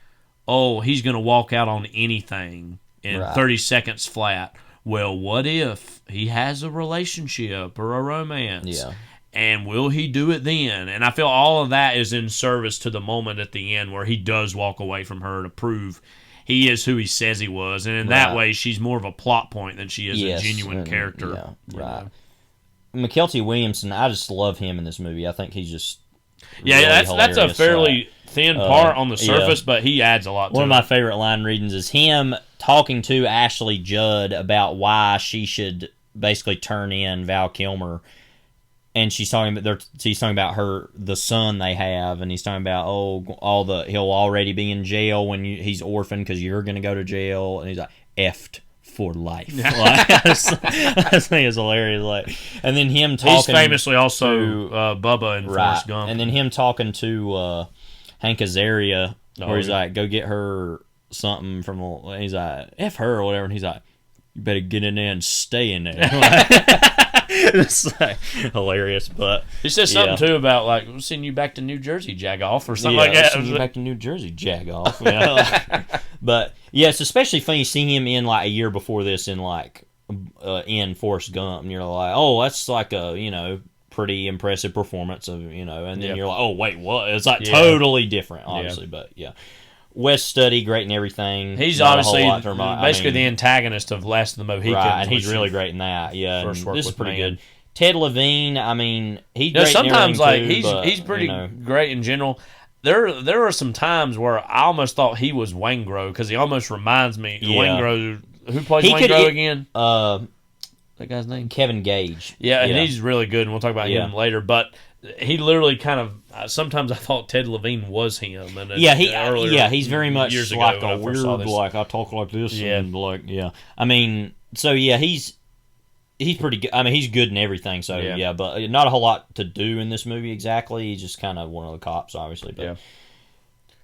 oh, he's going to walk out on anything in 30 seconds flat. Well, what if he has a relationship or a romance? Yeah. And will he do it then? And I feel all of that is in service to the moment at the end where he does walk away from her to prove he is who he says he was. And in that way, she's more of a plot point than she is a genuine character. Yeah, right. McKelty Williamson, I just love him in this movie. I think he's just really that's a fairly thin part on the surface, but he adds a lot to it. One of my favorite line readings is him talking to Ashley Judd about why she should basically turn in Val Kilmer. And he's talking about the son they have, and he's talking about he'll already be in jail when he's orphaned because you're going to go to jail, and he's like effed for life. Like, I just think it's hilarious. Like, and then him talking. He's famously also Bubba in Forrest Gump, and then him talking to Hank Azaria, where he's like, "Go get her something from." And he's like, "F her" or whatever, and he's like, "You better get in there and stay in there." It's like hilarious, but he says something too about like we'll send you back to New Jersey, jag-off, or something like that. Send you back to New Jersey, jag-off. But yeah, it's especially funny seeing him in like a year before this in like in Forrest Gump, and you're like, oh, that's like a pretty impressive performance of and then you're like, oh wait, what? It's like totally different, obviously, but yeah. West Study, great in everything. He's obviously basically the antagonist of Last of the Mohicans. Right, and he's really great in that. Yeah, this is pretty good. Ted Levine, I mean, he's great sometimes in everything like too, he's pretty great in general. There are some times where I almost thought he was Waingro because he almost reminds me of Waingro. Who plays Waingro again? That guy's name? Kevin Gage. Yeah, and he's really good, and we'll talk about him later. But he literally kind of sometimes I thought Ted Levine was him. And he's very much years like ago a weird, like I talk like this, and like I mean, so he's pretty good. I mean, he's good in everything. So but not a whole lot to do in this movie exactly. He's just kind of one of the cops, obviously. But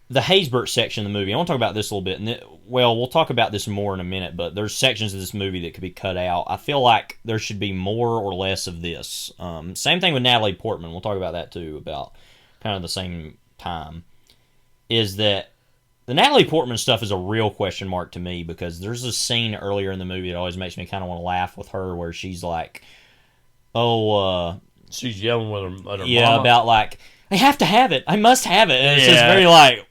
the Haysbert section of the movie, I want to talk about this a little bit. And we'll talk about this more in a minute. But there's sections of this movie that could be cut out. I feel like there should be more or less of this. Same thing with Natalie Portman. We'll talk about that too. About kind of the same time. Is that the Natalie Portman stuff is a real question mark to me because there's a scene earlier in the movie that always makes me kind of want to laugh with her where she's like, she's yelling with her mama. About like, I have to have it. I must have it. And it's just very like,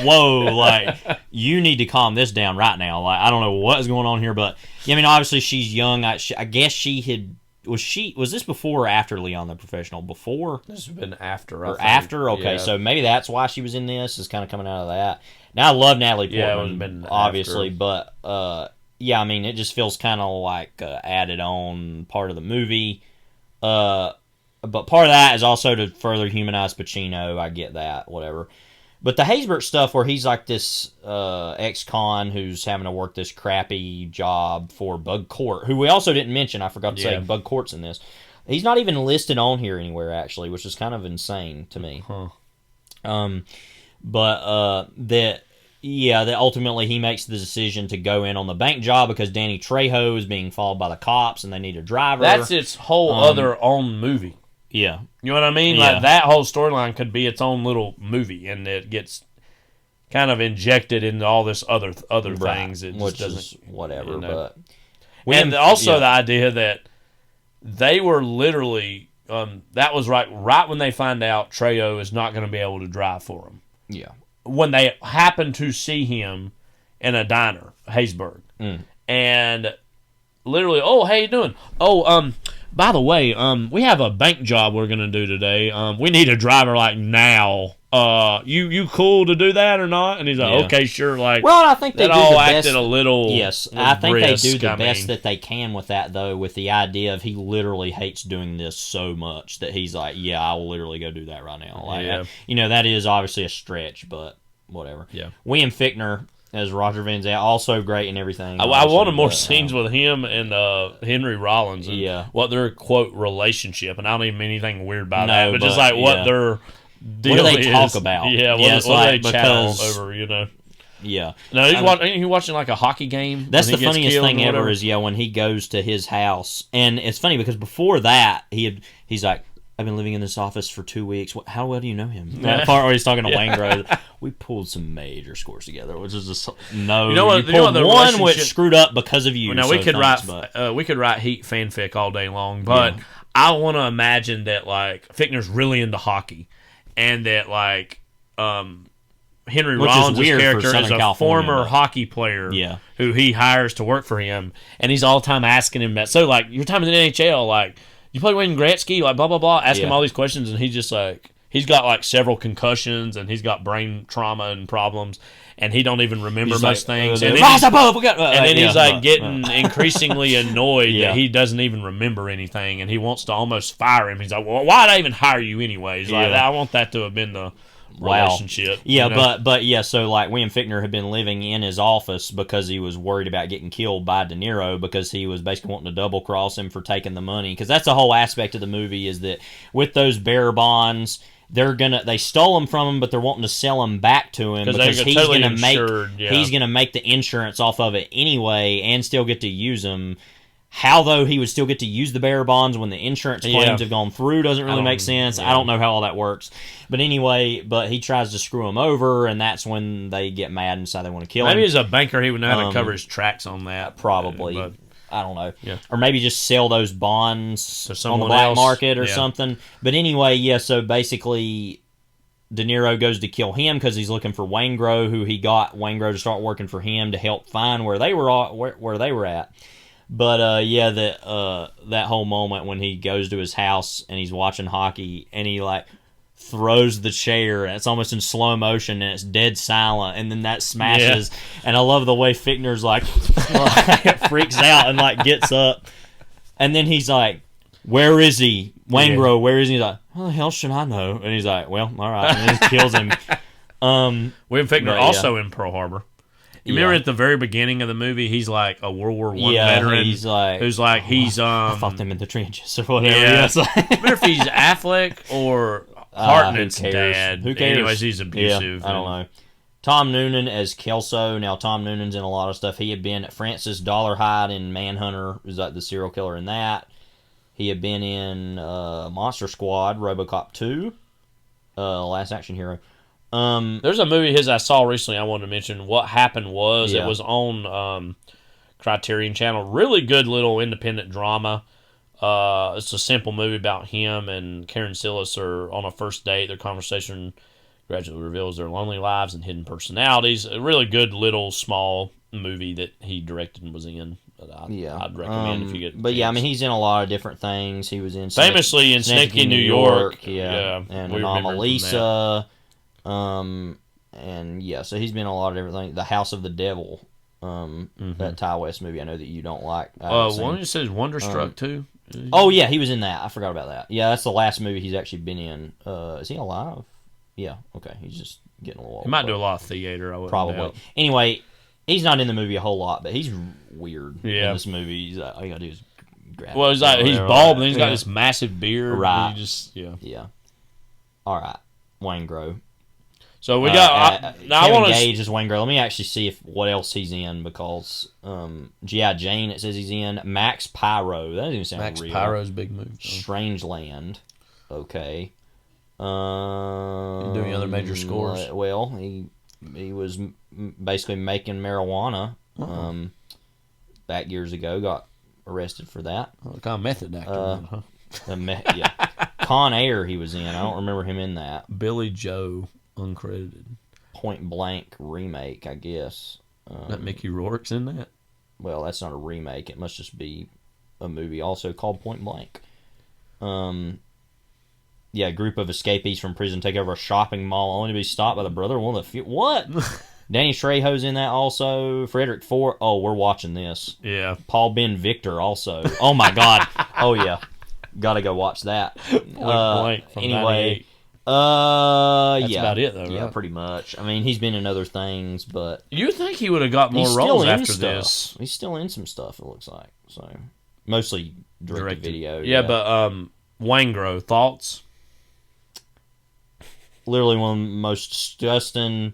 whoa, like, you need to calm this down right now. Like, I don't know what's going on here, but, I mean, obviously she's young. I guess she had, was this before or after Leon the Professional? Before? This has been after. Or after? Okay, so maybe that's why she was in this, is kind of coming out of that. Now, I love Natalie Portman, obviously, but, I mean, it just feels kind of like added on part of the movie. But part of that is also to further humanize Pacino. I get that, whatever. But the Haysbert stuff where he's like this ex-con who's having to work this crappy job for Bug Court, who we also didn't mention. I forgot to say Bug Court's in this. He's not even listed on here anywhere, actually, which is kind of insane to me. That ultimately he makes the decision to go in on the bank job because Danny Trejo is being followed by the cops and they need a driver. That's its whole other own movie. Yeah. You know what I mean? Like that whole storyline could be its own little movie, and it gets kind of injected into all this other things. It which just is whatever. But and also the idea that they were literally that was right when they find out Trejo is not going to be able to drive for them. Yeah. When they happen to see him in a diner, Haysbert, and literally, oh, how you doing? Oh, by the way, we have a bank job we're gonna do today. We need a driver like now. You cool to do that or not? And he's like, okay, sure. Like, well, I think they all acted a little. Yes, I think they do the best that they can with that, though. With the idea of he literally hates doing this so much that he's like, yeah, I will literally go do that right now. Like, that is obviously a stretch, but whatever. Yeah, William Fichtner as Roger Van Zant, also great in everything. I wanted more scenes with him and Henry Rollins and what their, quote, relationship, and I don't even mean anything weird by that, but just like what their deal what do they is. Talk about? Yeah, what do they chat over, Yeah. No, he's watching like a hockey game. That's the funniest thing ever is when he goes to his house, and it's funny because before that he's like, I've been living in this office for 2 weeks. How well do you know him? That part where he's talking to Waingro, we pulled some major scores together, which is just no. You know what? You pulled one which screwed up because of you. Well, we could write Heat fanfic all day long, but I want to imagine that like Fichtner's really into hockey, and that like Henry Rollins' character is a former hockey player who he hires to work for him, and he's all the time asking him that. So like your time in the NHL, like. You play Wayne Gretzky, like blah blah blah. Ask him all these questions, and he's just like he's got like several concussions, and he's got brain trauma and problems, and he don't even remember most things. And then he's like getting increasingly annoyed that he doesn't even remember anything, and he wants to almost fire him. He's like, "Well, why'd I even hire you anyways? Like, I want that to have been the." Relationship. Yeah, you know? but so like William Fichtner had been living in his office because he was worried about getting killed by De Niro because he was basically wanting to double cross him for taking the money. Because that's the whole aspect of the movie is that with those bearer bonds, they stole them from him, but they're wanting to sell them back to him because he's totally going to he's going to make the insurance off of it anyway and still get to use them. How, though, he would still get to use the bearer bonds when the insurance claims have gone through doesn't really make sense. I don't know how all that works. But anyway, he tries to screw him over, and that's when they get mad and decide they want to kill him. Maybe as a banker, he would know how to cover his tracks on that. Probably. But, I don't know. Yeah. Or maybe just sell those bonds on the black market or something. But anyway, so basically... De Niro goes to kill him because he's looking for Waingro, who he got Waingro to start working for him to help find where they were at. But that whole moment when he goes to his house and he's watching hockey and he like throws the chair and it's almost in slow motion and it's dead silent and then that smashes and I love the way Fichtner's like freaks out and like gets up and then he's like, where is he? Waingro, where is he? He's like, how the hell should I know? And he's like, well, all right, and he kills him. William Fichtner also in Pearl Harbor. You remember at the very beginning of the movie, he's like a World War I veteran. He's like, I fought them in the trenches or whatever. Yeah. I wonder if he's Affleck or Hartnett's dad. Who cares? Anyways, he's abusive. I don't know. Tom Noonan as Kelso. Now, Tom Noonan's in a lot of stuff. He had been Francis Dollarhide in Manhunter, who's like the serial killer in that. He had been in Monster Squad, RoboCop 2, Last Action Hero. There's a movie I saw recently I wanted to mention. What Happened Was. It was on Criterion Channel. Really good little independent drama. It's a simple movie about him and Karen Sillis are on a first date. Their conversation gradually reveals their lonely lives and hidden personalities. A really good little small movie that he directed and was in. I'd recommend if you get. But I mean, he's in a lot of different things. He was in famously in Sneaky New York. And Anomalisa. And so he's been in a lot of different things. The House of the Devil, that Ty West movie. I know that you don't like. One that says Wonderstruck too. Oh yeah, he was in that. I forgot about that. Yeah, that's the last movie he's actually been in. Is he alive? Yeah. Okay, he's just getting a little old. He might do a lot of theater. I would probably. Doubt. Anyway, he's not in the movie a whole lot, but he's weird in this movie. He's like, all you gotta do is grab. Well, he's bald, and he's got this massive beard. Right. Yeah. All right, Waingro. So we got. I want to Gage as Waingro. Let me actually see what else he's in because G.I. Jane. It says he's in Max Pyro. That doesn't even sound Max real. Pyro's big move. Strangeland. Okay. Doing other major scores. Well, he was basically making marijuana back years ago. Got arrested for that. What kind of method actor? Con Air he was in. I don't remember him in that. Billy Joe, uncredited. Point Blank remake, I guess. That Mickey Rourke's in that? Well, that's not a remake. It must just be a movie also called Point Blank. A group of escapees from prison take over a shopping mall only to be stopped by the brother of one of the few. What? Danny Trejo's in that also. Frederick Ford. Oh, we're watching this. Yeah. Paul Ben Victor also. Oh, my God. Oh, yeah. Gotta go watch that. Point Blank from anyway. 98. That's about it, though, Yeah, right? pretty much. I mean, he's been in other things, but... You would think he would have got more roles after this. He's still in some stuff, it looks like. So mostly direct video. Yeah, but Waingro, thoughts? Literally one of the most disgusting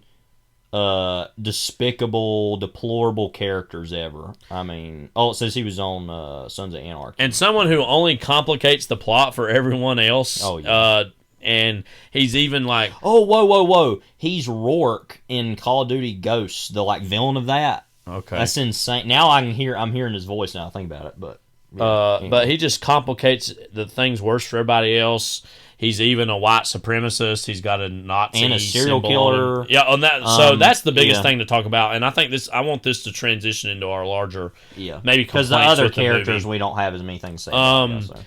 despicable, deplorable characters ever. I mean, it says he was on Sons of Anarchy. And someone who only complicates the plot for everyone else. Oh, yeah. And he's even like... Oh, whoa. He's Rourke in Call of Duty Ghosts, the villain of that. Okay. That's insane. Now I'm hearing his voice now I think about it, but... Yeah, but he just complicates the things worse for everybody else. He's even a white supremacist. He's got a Nazi and a serial symbol killer. Yeah, on that. So that's the biggest thing to talk about. And I think I want this to transition into our larger, maybe because the other characters we don't have as many things to say about. So.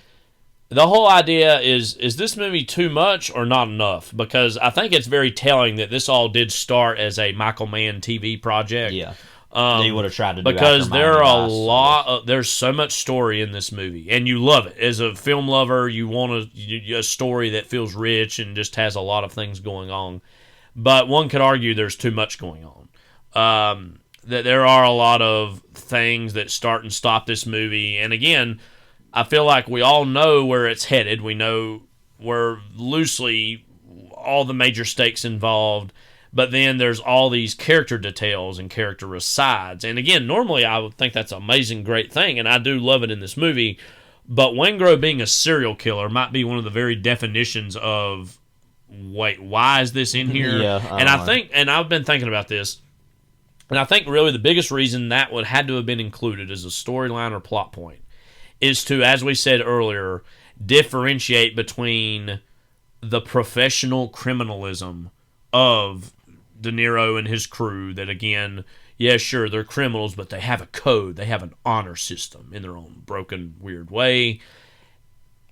The whole idea is this movie too much or not enough? Because I think it's very telling that this all did start as a Michael Mann TV project. Yeah. They would have tried to do because there are there's so much story in this movie, and you love it as a film lover. You want a story that feels rich and just has a lot of things going on. But one could argue there's too much going on. That there are a lot of things that start and stop this movie, and again, I feel like we all know where it's headed. We know where loosely all the major stakes involved. But then there's all these character details and character asides. And again, normally I would think that's an amazing, great thing, and I do love it in this movie. But Waingro being a serial killer might be one of the very definitions of, wait, why is this in here? Yeah, and I think, and I've been thinking about this, and I think really the biggest reason that would had to have been included as a storyline or plot point is to, as we said earlier, differentiate between the professional criminalism of De Niro and his crew that, again, yeah, sure, they're criminals, but they have a code. They have an honor system in their own broken, weird way,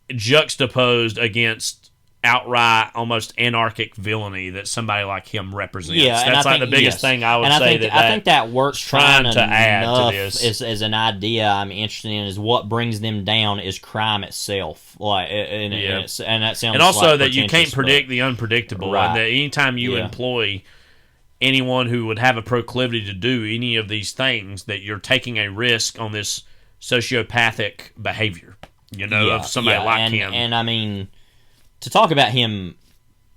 juxtaposed against outright, almost anarchic villainy that somebody like him represents. Yeah, that's like the biggest thing I would say. I think that works trying to add to this as an idea I'm interested in is what brings them down is crime itself. And that sounds and also like that you can't pretentious, predict the unpredictable, Right. and that anytime you employ anyone who would have a proclivity to do any of these things, that you're taking a risk on this sociopathic behavior, of somebody like him. And I mean, to talk about him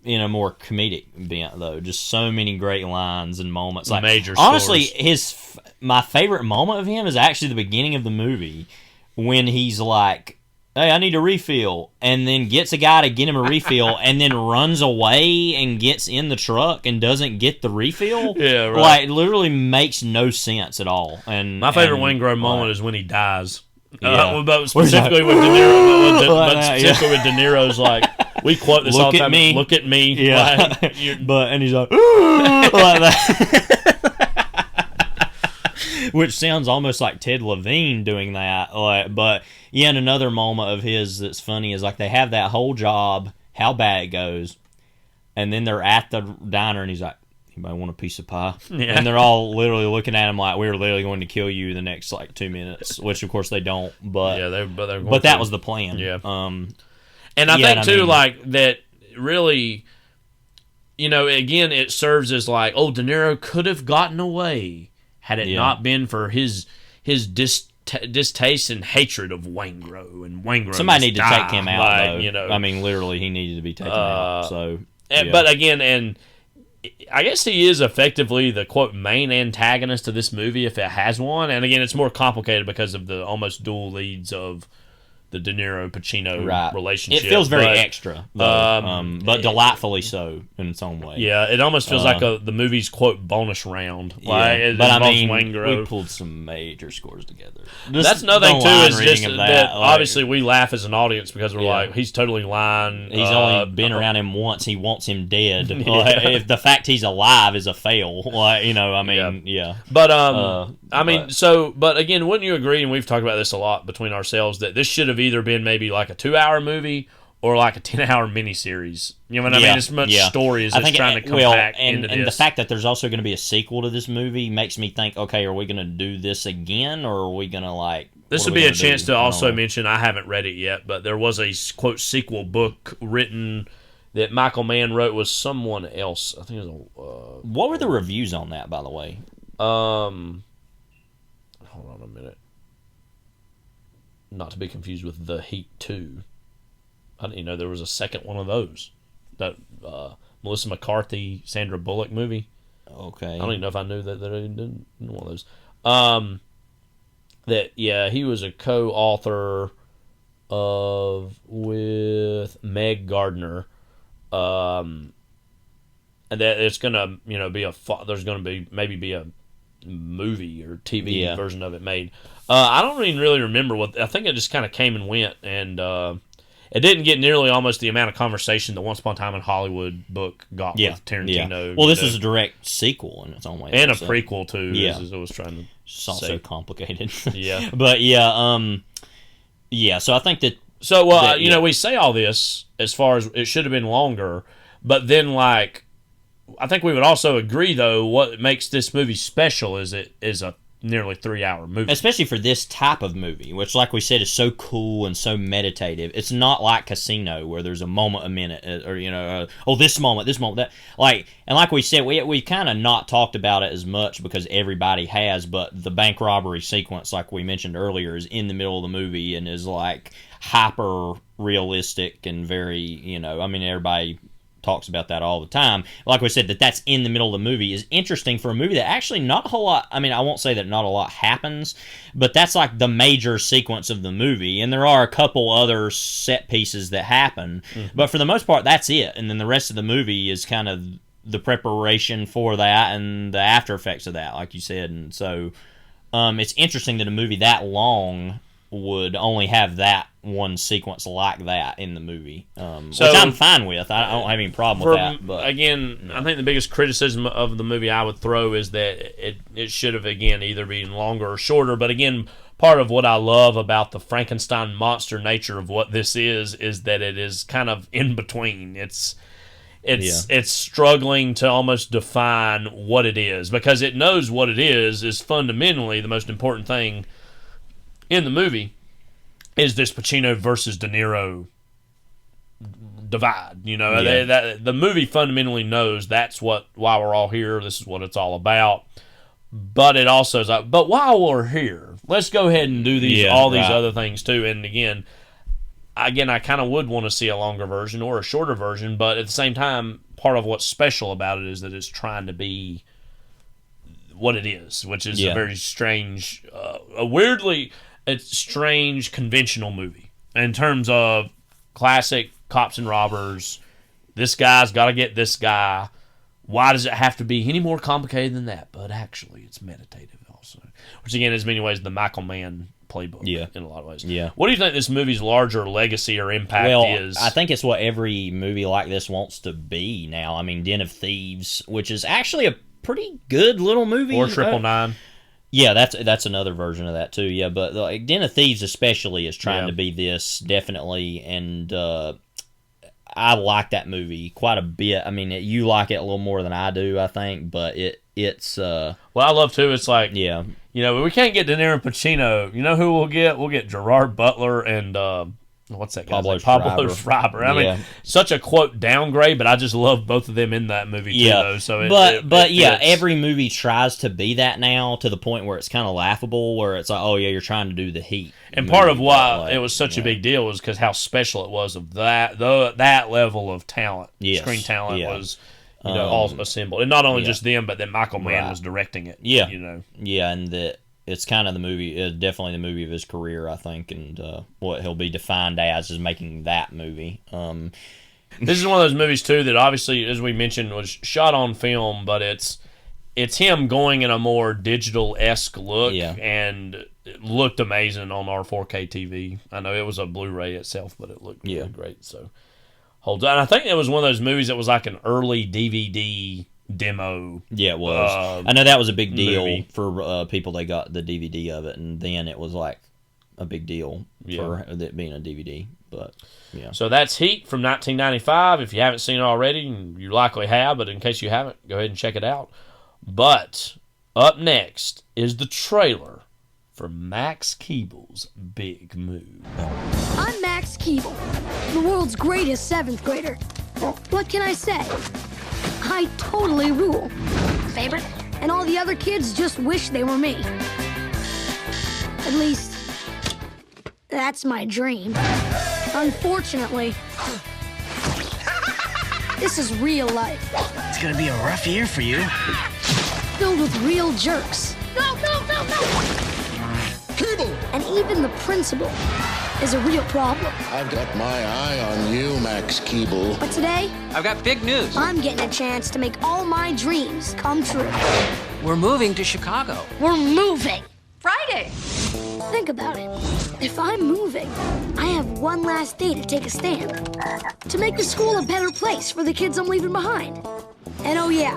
in a more comedic bent, though, just so many great lines and moments. Like, major honestly, scores. My favorite moment of him is actually the beginning of the movie when he's like, hey, I need a refill, and then gets a guy to get him a refill, and then runs away and gets in the truck and doesn't get the refill. Yeah, right. Literally makes no sense at all. And my favorite Waingro moment is when he dies. Yeah. But specifically with De Niro, specifically with De Niro's like, we quote this all the time. Look at me. Yeah. And he's like, like that. Which sounds almost like Ted Levine doing that. But yeah, and another moment of his that's funny is like they have that whole job, how bad it goes, and then they're at the diner and he's like, anybody want a piece of pie? Yeah. And they're all literally looking at him like, we're literally going to kill you the next 2 minutes, which of course they don't. But yeah, but that was the plan. Yeah. And I think too, like that really, again, it serves as like, oh, De Niro could have gotten away had it not been for his distaste and hatred of Waingro and Waingro. Somebody needed to take him out, though. I mean, literally, he needed to be taken out. So, but again, and I guess he is effectively the quote main antagonist to this movie if it has one. And again, it's more complicated because of the almost dual leads of the De Niro Pacino relationship. It feels very extra, though, but delightfully so in its own way. Yeah, it almost feels like the movie's quote bonus round. Yeah, but I mean, Waingro. we pulled some major scores together. That's another thing too. Is just that obviously we laugh as an audience because we're like, he's totally lying. He's only been around him once. He wants him dead. If the fact he's alive is a fail, But but again, wouldn't you agree? And we've talked about this a lot between ourselves that this should have either been maybe like a 2-hour movie or like a 10-hour miniseries. You know what I mean? As much story as it's trying to compact into this. And the fact that there's also going to be a sequel to this movie makes me think, okay, are we going to do this again, or are we going to This would be a chance to also mention, I haven't read it yet, but there was a quote sequel book written that Michael Mann wrote with someone else. I think it was what were the reviews on that, by the way? Hold on a minute. Not to be confused with The Heat 2. I didn't know there was a second one of those. That Melissa McCarthy, Sandra Bullock movie. Okay. I don't even know if I knew that he did one of those. He was a co-author with Meg Gardner, and that it's gonna there's gonna be maybe a movie or TV version of it made. I don't even really remember I think it just kind of came and went, and it didn't get nearly almost the amount of conversation that Once Upon a Time in Hollywood book got with Tarantino. Yeah. Well, this is a direct sequel in its own way, and a prequel too. Yeah, as I was trying to. It's also complicated. Yeah, but So I think that. So we say all this as far as it should have been longer, but then I think we would also agree though what makes this movie special is it is a nearly 3-hour movie, especially for this type of movie, which, like we said, is so cool and so meditative. It's not like Casino where there's a moment a minute, or this moment, that and like we said, we kind of not talked about it as much because everybody has, but the bank robbery sequence, like we mentioned earlier, is in the middle of the movie and is hyper realistic and very, everybody talks about that all the time. Like we said, that's in the middle of the movie is interesting for a movie that actually not a whole lot. I won't say that not a lot happens, but that's the major sequence of the movie. And there are a couple other set pieces that happen, but for the most part, that's it. And then the rest of the movie is kind of the preparation for that and the after effects of that, like you said. And so it's interesting that a movie that long would only have that one sequence like that in the movie, which I'm fine with. I don't have any problem with that. But again, I think the biggest criticism of the movie I would throw is that it should have either been longer or shorter. But again, part of what I love about the Frankenstein monster nature of what this is that it is kind of in between. It's struggling to almost define what it is because it knows what it is fundamentally the most important thing in the movie is this Pacino versus De Niro divide. The movie fundamentally knows that's why we're all here. This is what it's all about. But it also is but while we're here, let's go ahead and do these other things too. And again, I kind of would want to see a longer version or a shorter version, but at the same time, part of what's special about it is that it's trying to be what it is, which is a very strange, it's strange, conventional movie in terms of classic cops and robbers. This guy's got to get this guy. Why does it have to be any more complicated than that? But actually, it's meditative also, which again is in many ways the Michael Mann playbook. Yeah. In a lot of ways. Yeah. What do you think this movie's larger legacy or impact is? I think it's what every movie like this wants to be now. Den of Thieves, which is actually a pretty good little movie, or 999. Yeah, that's another version of that too. Yeah, but Den of Thieves especially is trying to be this definitely, and I like that movie quite a bit. You like it a little more than I do, I think, but it's well, I love too. It's we can't get De Niro and Pacino. You know who we'll get? We'll get Gerard Butler and what's that guy's name? Pablo Schreiber. Such a quote downgrade, but I just love both of them in that movie too. Though, so every movie tries to be that now to the point where it's kind of laughable, where it's you're trying to do the Heat. And part of why it was such a big deal was because how special it was of that level of talent, screen talent was all assembled, and not only just them, but then Michael Mann was directing it. And that. It's kind of the movie, definitely the movie of his career, I think, and what he'll be defined as is making that movie. This is one of those movies, too, that obviously, as we mentioned, was shot on film, but it's him going in a more digital-esque look, and it looked amazing on our 4K TV. I know it was a Blu-ray itself, but it looked really great, so holds on. And I think it was one of those movies that was like an early DVD demo. Yeah, it was. I know that was a big deal for people that got the DVD of it, and then it was like a big deal for it being a DVD. But so that's Heat from 1995. If you haven't seen it already, you likely have, but in case you haven't, go ahead and check it out. But up next is the trailer for Max Keeble's big move. I'm Max Keeble, the world's greatest 7th grader. What can I say? I totally rule. Favorite? And all the other kids just wish they were me. At least, that's my dream. Unfortunately, this is real life. It's gonna be a rough year for you. filled with real jerks. No! Keeble! And even the principal is a real problem. I've got my eye on you, Max Keeble. But today, I've got big news. I'm getting a chance to make all my dreams come true. We're moving to Chicago. We're moving. Friday. Think about it. If I'm moving, I have one last day to take a stand. To make the school a better place for the kids I'm leaving behind. And oh yeah,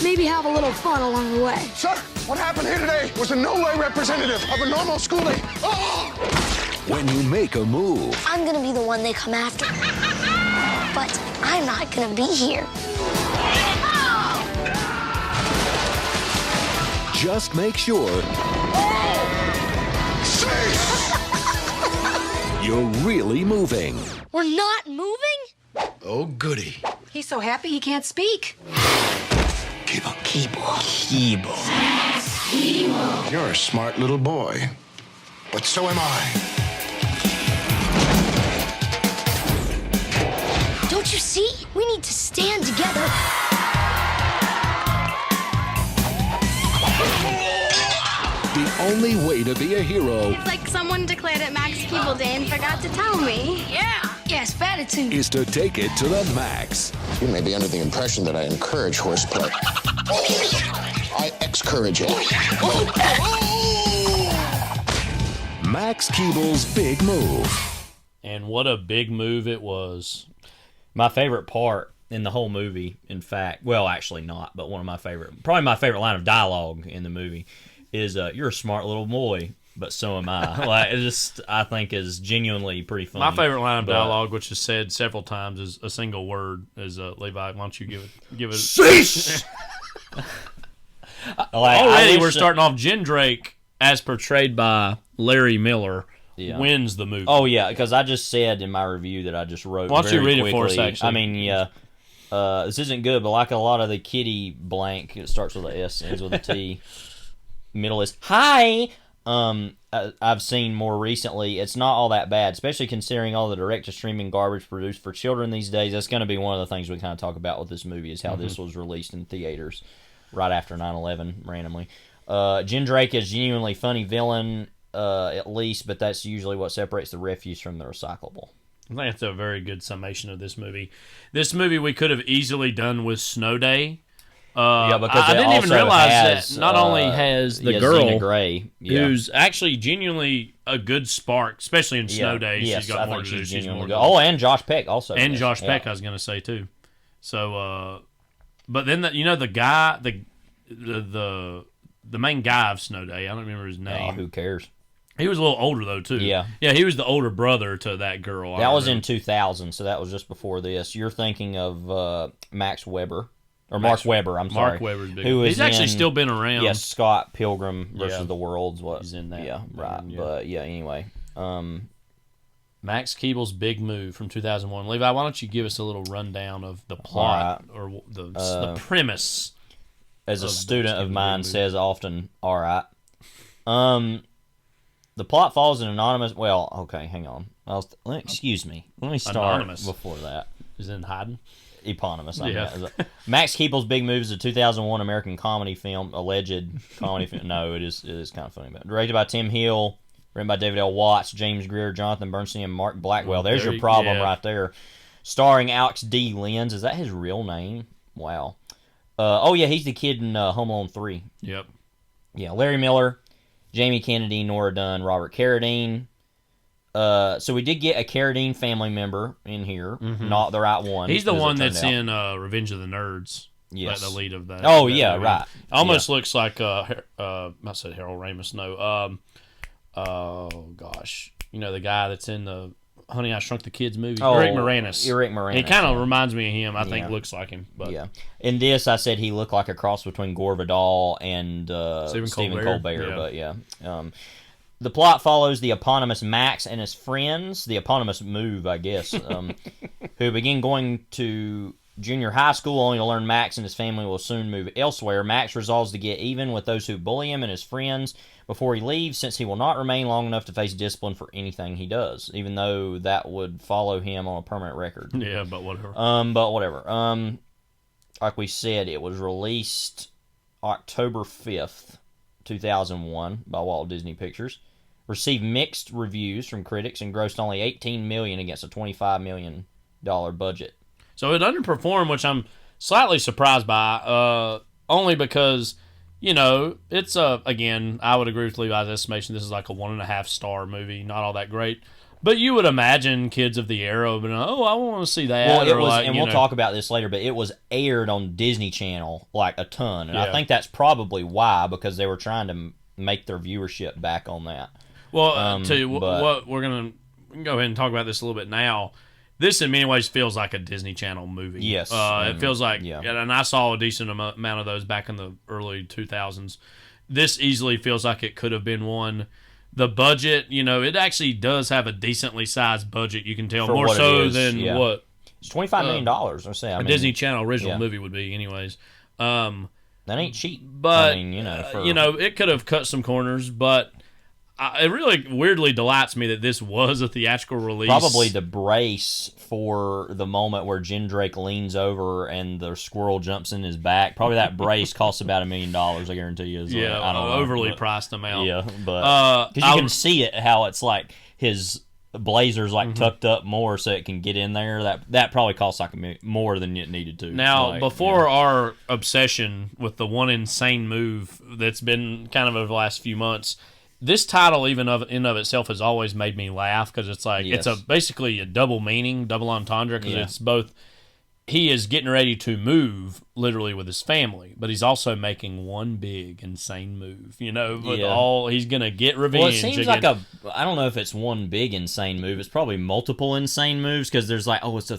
maybe have a little fun along the way. Sir, what happened here today was in no way representative of a normal school day. Oh! When you make a move, I'm gonna be the one they come after. But I'm not gonna be here. just make sure you're really moving. We're not moving? Oh, goody. He's so happy he can't speak. Keeble. Keeble. You're a smart little boy, but so am I. Don't you see? We need to stand together. The only way to be a hero It's like someone declared it Max Keeble Day and forgot to tell me. Yeah, gratitude. is to take it to the max. You may be under the impression that I encourage horseplay. I excourage it. Max Keeble's big move. And what a big move it was. My favorite part in the whole movie, in fact, well, actually not, but probably my favorite line of dialogue in the movie is, you're a smart little boy, but so am I. Like, it just, I think, is genuinely pretty funny. My favorite line of dialogue, which is said several times, is a single word, is, Levi, why don't you give it Cease! Already, we're starting off Jen Drake, as portrayed by Larry Miller, wins the movie. Oh, yeah, because I just said in my review that I just wrote why don't you read quickly. it for us, actually? I mean, yeah, this isn't good, but like a lot of the kitty blank, it starts with a S, ends with a T. Middle is hi. I've seen more recently. It's not all that bad, especially considering all the direct-to-streaming garbage produced for children these days. That's going to be one of the things we kind of talk about with this movie is how this was released in theaters right after 9/11 randomly. Jen Drake is genuinely funny villain, at least, but that's usually what separates the refuse from the recyclable. I think that's a very good summation of this movie. This movie we could have easily done with Snow Day. Because I didn't even realize that not only has the girl, Zena Grey, who's actually genuinely a good spark, especially in Snow Day. Yes, she's got I more think to do. she's She's genuinely more good. Oh, and Josh Peck also. And Josh Peck, I was going to say, too. So, but then, the guy, the main guy of Snow Day, I don't remember his name. Oh, who cares? He was a little older, though, too. Yeah. Yeah, he was the older brother to that girl. That was in 2000, so that was just before this. You're thinking of Max Weber. Or Mark Webber, I'm sorry. Mark Webber's big. He's actually still been around. Yes, Scott Pilgrim versus the World's what? He's in that. Yeah, right. But, anyway. Max Keeble's big move from 2001. Levi, why don't you give us a little rundown of the plot or the premise? As a student of mine says often, all right. The plot follows an anonymous... Well, okay, hang on. Excuse me. Let me start anonymous. Before that. Is in hiding? Eponymous. Yeah. Max Keeble's Big Move is a 2001 American comedy film, alleged comedy film. No, it is kind of funny. But directed by Tim Hill, written by David L. Watts, James Greer, Jonathan Bernstein, and Mark Blackwell. There's your problem right there. Starring Alex D. Lenz. Is that his real name? Wow. He's the kid in Home Alone 3. Yep. Yeah, Larry Miller, Jamie Kennedy, Nora Dunn, Robert Carradine. So we did get a Carradine family member in here, not the right one. He's the one that's in Revenge of the Nerds. Yes, the lead of that. Oh yeah, right. Almost looks like I said Harold Ramis. No, oh gosh, the guy that's in the Honey I Shrunk the Kids movie. Rick Moranis. Rick Moranis. He kind of reminds me of him. I think looks like him. But yeah. In this, I said he looked like a cross between Gore Vidal and Stephen Colbert. Yeah. But yeah. The plot follows the eponymous Max and his friends, the eponymous move, I guess, who begin going to junior high school only to learn Max and his family will soon move elsewhere. Max resolves to get even with those who bully him and his friends before he leaves, since he will not remain long enough to face discipline for anything he does, even though that would follow him on a permanent record. Yeah, but whatever. like we said, it was released October 5th, 2001 by Walt Disney Pictures. Received mixed reviews from critics and grossed only $18 million against a $25 million budget. So it underperformed, which I'm slightly surprised by, only because, it's again, I would agree with Levi's estimation. This is like a 1.5 star movie, not all that great. But you would imagine kids of the era would be, oh, I want to see that. Well, it was, and we'll talk about this later, but it was aired on Disney Channel like a ton, and I think that's probably why, because they were trying to make their viewership back on that. Well, what we're gonna go ahead and talk about this a little bit now. This, in many ways, feels like a Disney Channel movie. Yes. It feels like, and I saw a decent amount of those back in the early 2000s. This easily feels like it could have been one. The budget, it actually does have a decently sized budget. You can tell more so than what it's $25 million. I say a Disney Channel original movie would be, anyways. That ain't cheap, but it could have cut some corners, but. It really weirdly delights me that this was a theatrical release. Probably the brace for the moment where Jen Drake leans over and the squirrel jumps in his back. Probably that brace costs about $1 million, I guarantee you. I don't know, overly priced amount. Yeah, but because you can see it, how it's like his blazer's like tucked up more so it can get in there. That probably costs like more than it needed to. Now, before our obsession with the one insane move that's been kind of over the last few months, this title, even in of itself, has always made me laugh because it's like it's basically a double meaning, double entendre, because it's both. He is getting ready to move literally with his family, but he's also making one big insane move. He's gonna get revenge. Well, it seems like I don't know if it's one big insane move. It's probably multiple insane moves because there's like it's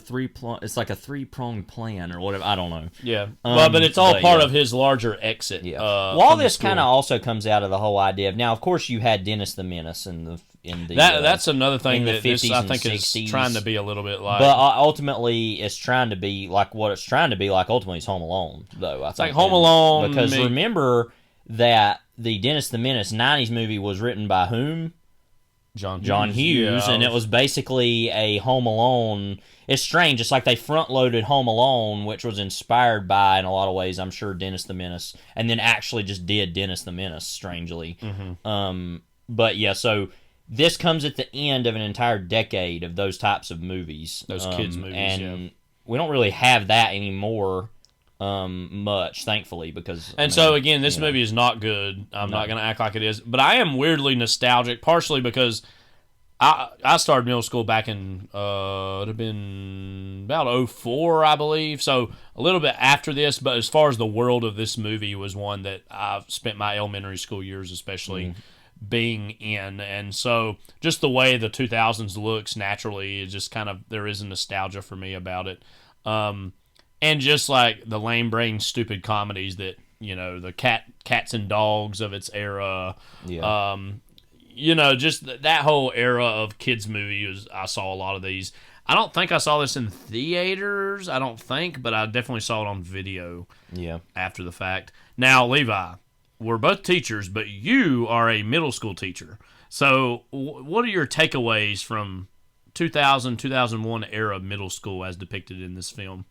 like a 3-pronged plan or whatever. I don't know. Yeah, but it's all part of his larger exit. Yeah. All this kind of also comes out of the whole idea of, now, of course, you had Dennis the Menace that's another thing that this, I think, 60s. is trying to be a little bit like. But ultimately, it's trying to be like what it's trying to be like. Ultimately, it's Home Alone, though. I think. Like Home Alone, because remember that the Dennis the Menace '90s movie was written by whom? John Hughes, and it was basically a Home Alone. It's strange. It's like they front-loaded Home Alone, which was inspired by, in a lot of ways, I'm sure, Dennis the Menace, and then actually just did Dennis the Menace, strangely. But yeah, so this comes at the end of an entire decade of those types of movies. Those kids' movies, and we don't really have that anymore much, thankfully, because... So, again, this movie is not good. I'm not going to act like it is. But I am weirdly nostalgic, partially because I started middle school back in, it would have been about 2004, I believe. So, a little bit after this, but as far as the world of this movie was one that I've spent my elementary school years especially being in. And so, just the way the 2000s looks naturally, it just kind of, there is a nostalgia for me about it. And just like the lame brain stupid comedies that, the cats and dogs of its era. Yeah. Just that whole era of kids movies, I saw a lot of these. I don't think I saw this in theaters, but I definitely saw it on video after the fact. Now, Levi, we're both teachers, but you are a middle school teacher. So what are your takeaways from 2000, 2001 era middle school as depicted in this film?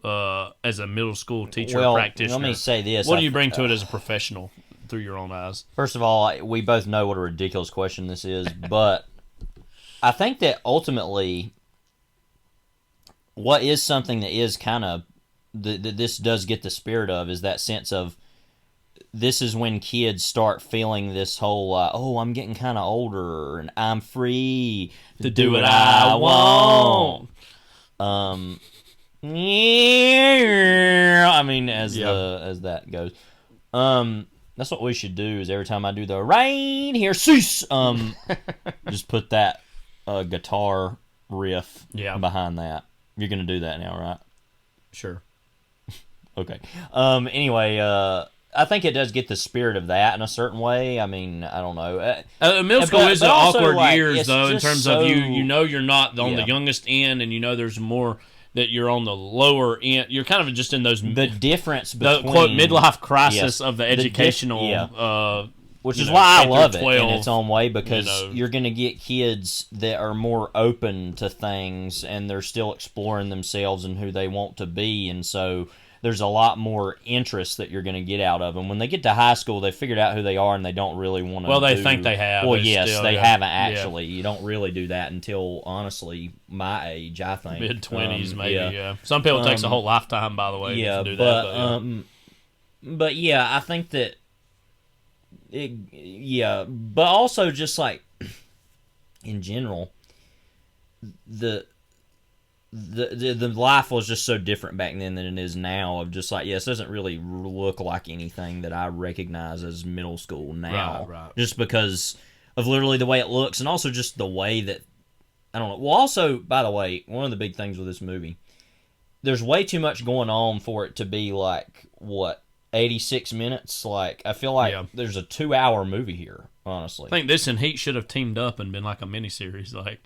As a middle school teacher practitioner. Let me say this. What do you bring to it as a professional through your own eyes? First of all, we both know what a ridiculous question this is, but I think that ultimately what is something that is kind of that this does get the spirit of is that sense of this is when kids start feeling this whole I'm getting kind of older and I'm free to do what I want. I mean, as that goes, that's what we should do. Is every time I do the right here, cease, just put that guitar riff behind that. You're gonna do that now, right? Sure. Okay. Anyway, I think it does get the spirit of that in a certain way. I mean, I don't know. Middle school is an awkward years, though, in terms of you're not on the youngest end, and there's more that you're on the lower end. You're kind of just in those... The difference between... The, quote, midlife crisis of the educational... which is why I love it in its own way, because you're going to get kids that are more open to things, and they're still exploring themselves and who they want to be, and so there's a lot more interest that you're going to get out of them. When they get to high school, they figured out who they are, and they don't really want to. Well, they think they have. Well, yes, they haven't actually. You don't really do that until, honestly, my age, I think. Mid-20s, maybe, yeah. Some people it takes a whole lifetime, by the way, to do that. But yeah, I think that but also just like in general, the life was just so different back then than it is now. Of just like, this doesn't really look like anything that I recognize as middle school now. Right. Just because of literally the way it looks, and also just the way that, I don't know. Well, also, by the way, one of the big things with this movie, there's way too much going on for it to be like, 86 minutes? Like, I feel like there's a 2-hour movie here, honestly. I think this and Heat should have teamed up and been like a miniseries. Like,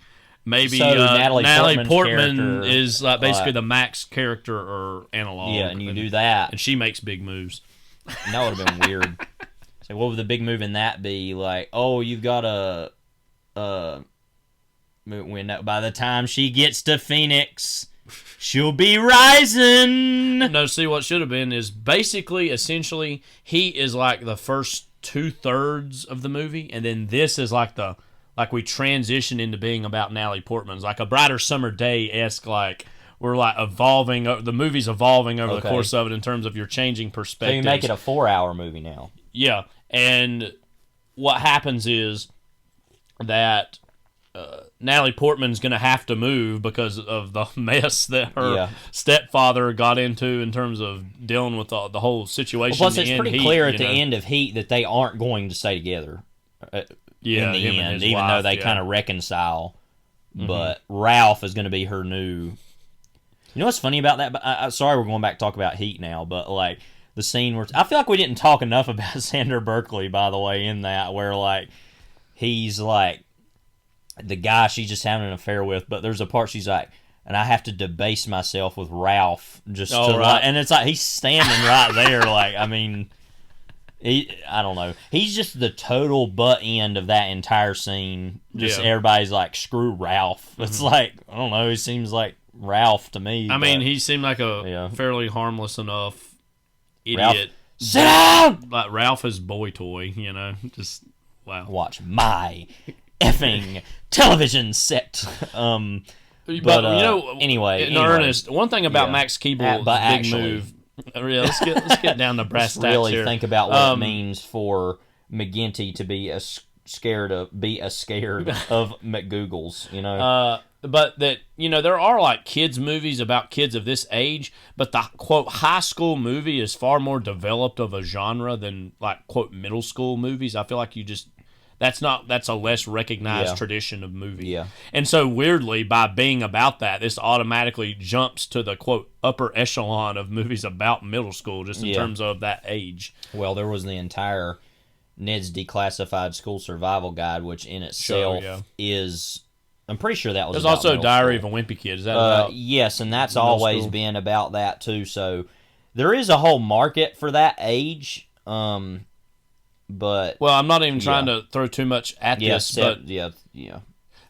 maybe so Natalie Portman is character, basically the Max character or analog. Yeah, and you do that. And she makes big moves. And that would have been weird. So what would the big move in that be? Like, oh, you've got when by the time she gets to Phoenix, she'll be rising. No, see, what should have been is basically, essentially, Heat is like the first 2/3 of the movie, and then this is like we transition into being about Natalie Portman. It's like a Brighter Summer Day-esque, like we're like evolving. The movie's evolving over the course of it in terms of your changing perspectives. So you make it a 4-hour movie now. Yeah, and what happens is that Natalie Portman's going to have to move because of the mess that her stepfather got into in terms of dealing with the whole situation. Well, plus, it's pretty clear at the end of Heat that they aren't going to stay together. In the end, even though they kind of reconcile. Mm-hmm. But Ralph is going to be her new. You know what's funny about that? But sorry, we're going back to talk about Heat now. But like the scene where I feel like we didn't talk enough about Sander Berkeley, by the way, in that where like he's like the guy she's just having an affair with, but there's a part she's like, and I have to debase myself with Ralph just to like, and it's like he's standing right there, like, I mean, I don't know, he's just the total butt end of that entire scene. Just everybody's like, screw Ralph. It's like, I don't know, he seems like Ralph to me. I mean, he seemed like a fairly harmless enough idiot. Ralph, sit down! Like Ralph is boy toy, just wow. Watch my effing television set. But anyway, in earnest, one thing about Max Keeble's big move. Let's get down to brass tacks really here. Think about what it means for McGinty to be scared of McGoogles. But that there are like kids movies about kids of this age, but the quote high school movie is far more developed of a genre than like quote middle school movies. I feel like that's a less recognized tradition of movie. Yeah. And so weirdly, by being about that, this automatically jumps to the quote upper echelon of movies about middle school, just in terms of that age. Well, there was the entire Ned's Declassified School Survival Guide, which in itself is, I'm pretty sure that was. There's also Diary of a Wimpy Kid. Is that about? Yes, and that's always been about that too. So there is a whole market for that age. But I'm not even trying to throw too much at this,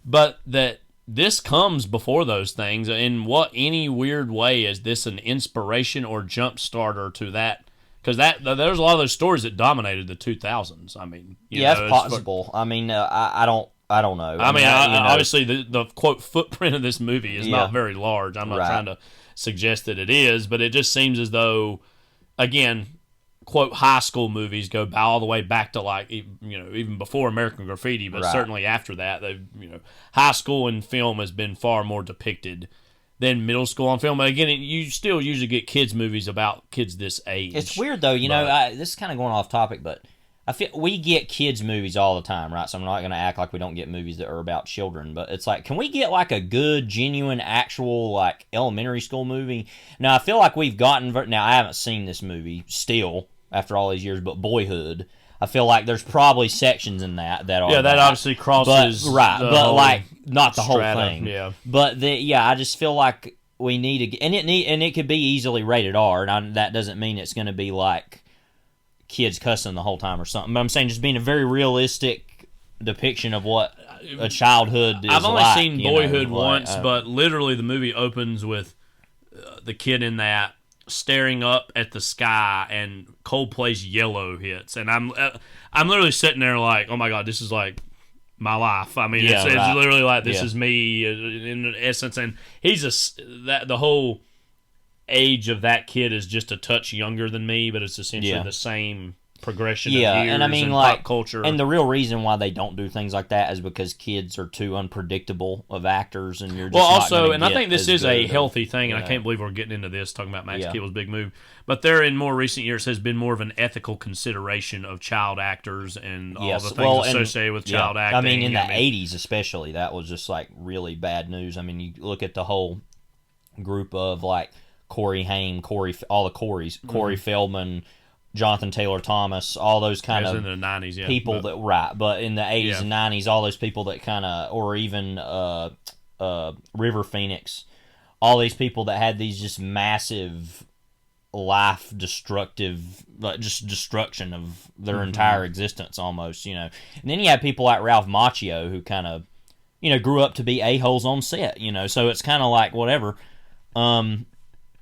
but that this comes before those things. In what any weird way is this an inspiration or jump starter to that? Because there's a lot of those stories that dominated the 2000s. I mean, it's possible. I mean, I don't know. I mean, obviously the quote footprint of this movie is not very large. I'm not trying to suggest that it is, but it just seems as though, again, quote high school movies go all the way back to like even before American Graffiti, but certainly after that, high school in film has been far more depicted than middle school on film. But again, you still usually get kids movies about kids this age. It's weird though, this is kind of going off topic, but I feel we get kids movies all the time, right? So I'm not going to act like we don't get movies that are about children, but it's like, can we get like a good, genuine, actual like elementary school movie? Now I feel like we've gotten. Now I haven't seen this movie still after all these years, but Boyhood, I feel like there's probably sections in that are that obviously crosses but like not the strata, whole thing. But I just feel like we need to, and it could be easily rated R, and that doesn't mean it's going to be like kids cussing the whole time or something. But I'm saying just being a very realistic depiction of what a childhood is. I've only seen Boyhood once, but literally the movie opens with the kid in that staring up at the sky, and Coldplay's Yellow hits, and I'm literally sitting there like, oh my god, this is like my life. I mean, it's literally like this is me in essence, and he's the whole age of that kid is just a touch younger than me, but it's essentially the same progression of years and I mean, and like, pop culture. And the real reason why they don't do things like that is because kids are too unpredictable of actors, and you're just also, and I think this is a healthy thing, and I can't believe we're getting into this, talking about Max Keeble's big move, but there in more recent years has been more of an ethical consideration of child actors and all the things associated with child acting. I mean, in the 80s especially, that was just, like, really bad news. I mean, you look at the whole group of, like, Corey Haim, all the Coreys, Corey Feldman, Jonathan Taylor Thomas, all those kind of in the 90s, people but in the 80s and 90s, all those people that kind of, or even River Phoenix, all these people that had these just massive life destructive, like just destruction of their entire existence almost, you know. And then you have people like Ralph Macchio who kind of, you know, grew up to be a-holes on set, you know, so it's kind of like whatever.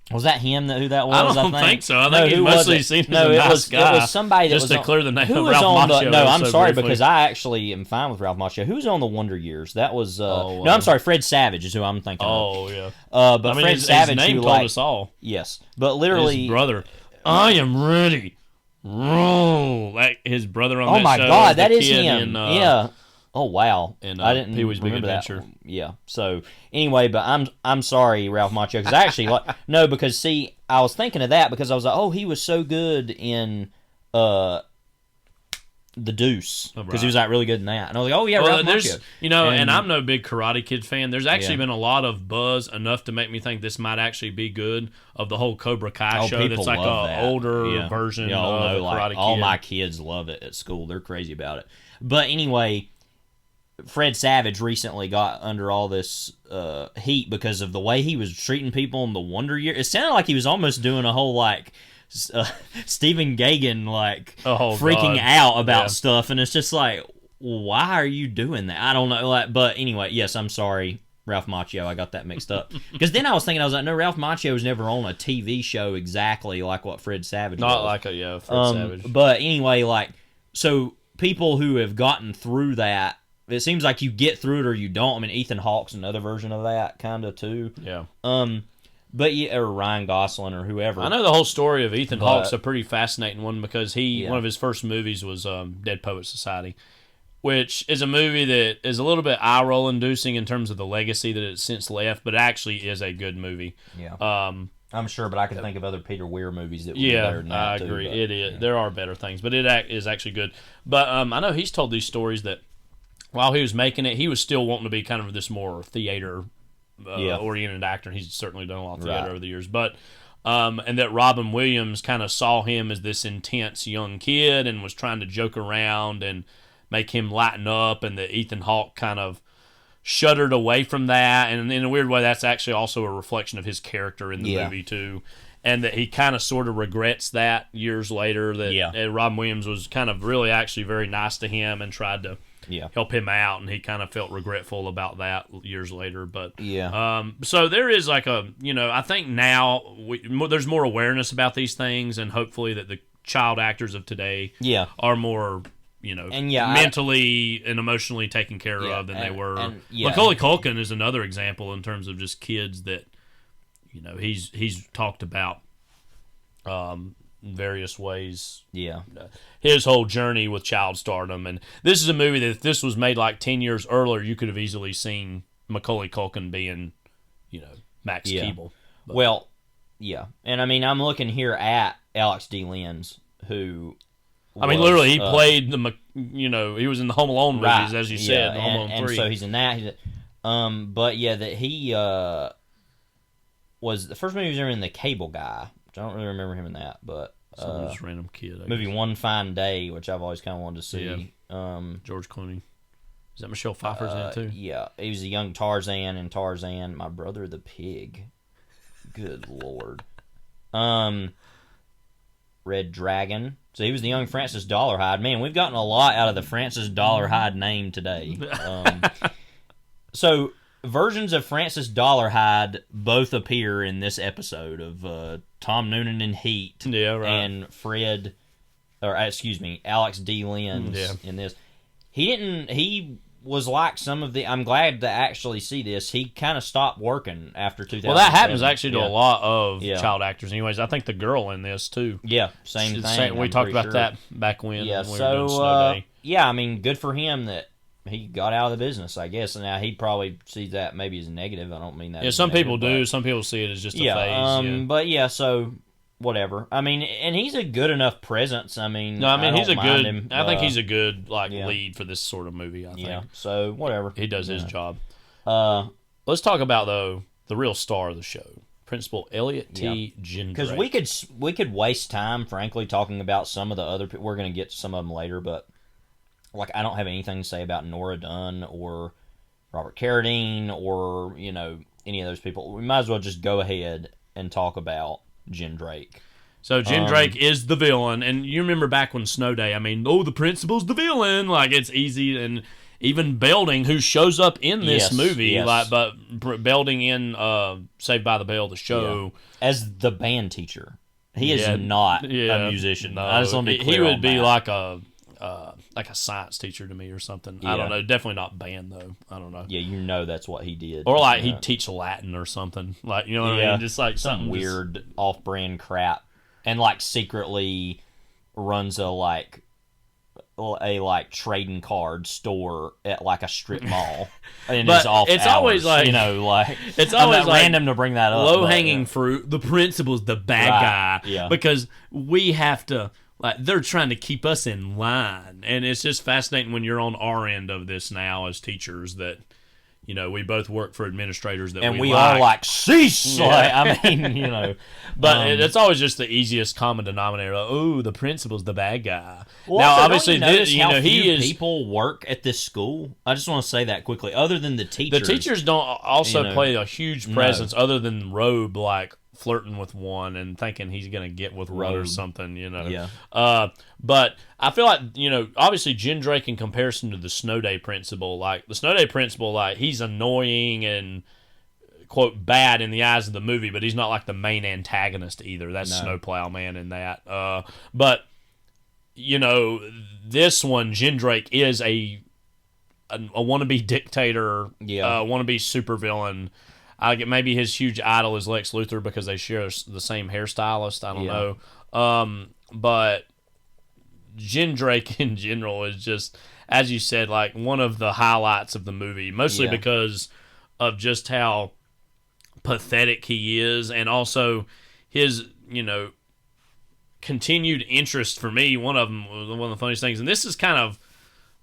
Was that him? Who that was? I don't think so. I think he mostly seemed as a nice guy. It was somebody that just was to clear the name of Ralph Macchio. No, I'm sorry because I actually am fine with Ralph Macchio. Who's on the Wonder Years? That was no, I'm sorry. Fred Savage is who I'm thinking of. Oh yeah. But I mean, Fred Savage, his name told us all. Yes, but literally, his brother. I am ready. Roll. Like his brother on. Oh that my show God, that is him. Yeah. Oh wow! And I didn't Pee-wee's Big remember Adventure. That. Yeah. So anyway, but I'm sorry, Ralph Macchio, because I actually no, because see, I was thinking of that because I was like, oh, he was so good in The Deuce because he was like really good in that, and I was like, oh yeah, Ralph Macchio. You know, and I'm no big Karate Kid fan. There's actually been a lot of buzz enough to make me think this might actually be good of the whole Cobra Kai show. That's like an older version of Karate Kid. All my kids love it at school. They're crazy about it. But anyway, Fred Savage recently got under all this heat because of the way he was treating people in the Wonder Years. It sounded like he was almost doing a whole like Stephen Gaghan freaking out about stuff, and it's just like, why are you doing that? I don't know. Like, but anyway, yes, I'm sorry, Ralph Macchio. I got that mixed up because then I was thinking, I was like, no, Ralph Macchio was never on a TV show exactly like what Fred Savage was. Not like Fred Savage. But anyway, like, so people who have gotten through that, it seems like you get through it or you don't. I mean, Ethan Hawke's another version of that, kind of, too. Yeah. But or Ryan Gosling or whoever. I know the whole story of Ethan Hawke's a pretty fascinating one because one of his first movies was Dead Poets Society, which is a movie that is a little bit eye-roll inducing in terms of the legacy that it's since left, but it actually is a good movie. Yeah. I'm sure, but I can think of other Peter Weir movies that would be better than that, I agree. It is. Yeah. There are better things, but it is actually good. But I know he's told these stories that while he was making it, he was still wanting to be kind of this more theater-oriented actor. He's certainly done a lot of theater over the years. But and that Robin Williams kind of saw him as this intense young kid and was trying to joke around and make him lighten up, and that Ethan Hawke kind of shuddered away from that, and in a weird way that's actually also a reflection of his character in the movie too, and that he kind of sort of regrets that years later, that Robin Williams was kind of really actually very nice to him and tried to help him out, and he kind of felt regretful about that years later. But so there is like a, you know, I think now there's more awareness about these things, and hopefully that the child actors of today are more, you know, and mentally and emotionally taken care of than they were. Macaulay Culkin is another example in terms of just kids that, you know, he's talked about various ways. His whole journey with child stardom, and this is a movie that if this was made like 10 years earlier, you could have easily seen Macaulay Culkin being, you know, Max Keeble. But. Well, and I mean, I'm looking here at Alex D. Linz, who. I mean, literally, he played he was in the Home Alone movies, as you said, Home Alone 3. And so he's in that. But that he was the first movie he was in, the Cable Guy, which I don't really remember him in that, but some just random kid. Movie One Fine Day, which I've always kind of wanted to see. George Clooney. Is that Michelle Pfeiffer's in it too? Yeah, he was a young Tarzan in Tarzan. My Brother the Pig. Good Lord. Red Dragon. So he was the young Francis Dollarhide. Man, we've gotten a lot out of the Francis Dollarhide name today. So versions of Francis Dollarhide both appear in this episode of Tom Noonan in Heat, and Fred, or excuse me, Alex D. Lenz in this. He was like some of the. I'm glad to actually see this. He kind of stopped working after 2000. Well, that happens actually to a lot of child actors. Anyways, I think the girl in this too. Yeah, same thing. We talked about that back when. Yeah, we were doing Snow Day. Yeah, I mean, good for him that he got out of the business, I guess. And now he probably sees that maybe as negative. I don't mean that. Yeah, some people do. Some people see it as just a phase. But yeah, so whatever. I mean, and he's a good enough presence. I mean, no, I mean he's a good. Him. I think he's a good lead for this sort of movie. I think. Yeah. So whatever, he does his job. Let's talk about though the real star of the show, Principal Elliot T. Gindrake. Because we could waste time, frankly, talking about some of the other. We're going to get to some of them later, but like I don't have anything to say about Nora Dunn or Robert Carradine or any of those people. We might as well just go ahead and talk about Gindrake. So Gindrake is the villain, and you remember back when Snow Day, I mean, the principal's the villain. Like, it's easy, and even Belding, who shows up in this movie, but Belding in Saved by the Bell, the show. As the band teacher. He is not a musician. No, I just want to be clear he would on be that. like a science teacher to me or something. I don't know. Definitely not band, though. I don't know. Yeah, that's what he did. Or like he'd teach Latin or something. Like, you know what I mean? Just like something weird, off-brand crap. And like secretly runs a trading card store at like a strip mall. And but it's hours, always like it's always like random to bring that up. Low hanging fruit. The principal's the bad guy. Yeah. Because we have to. Like, they're trying to keep us in line. And it's just fascinating when you're on our end of this now as teachers that, we both work for administrators that and we are like, cease! I mean, But it's always just the easiest common denominator. Like, the principal's the bad guy. Well, now, also, obviously, he is. People work at this school. I just want to say that quickly. Other than the teachers. The teachers don't also play a huge presence other than Robe, like, flirting with one and thinking he's going to get with one or something, Yeah. But I feel like, obviously Gindrake in comparison to the Snow Day principal, like the Snow Day principal, like he's annoying and quote bad in the eyes of the movie, but he's not like the main antagonist either. That's Snowplow Man in that. But this one, Gindrake is a wannabe dictator, wannabe supervillain. I get maybe his huge idol is Lex Luthor because they share the same hairstylist. I don't know. But Gindrake in general is just, as you said, like one of the highlights of the movie, mostly because of just how pathetic he is and also his, continued interest for me. One of them was one of the funniest things. And this is kind of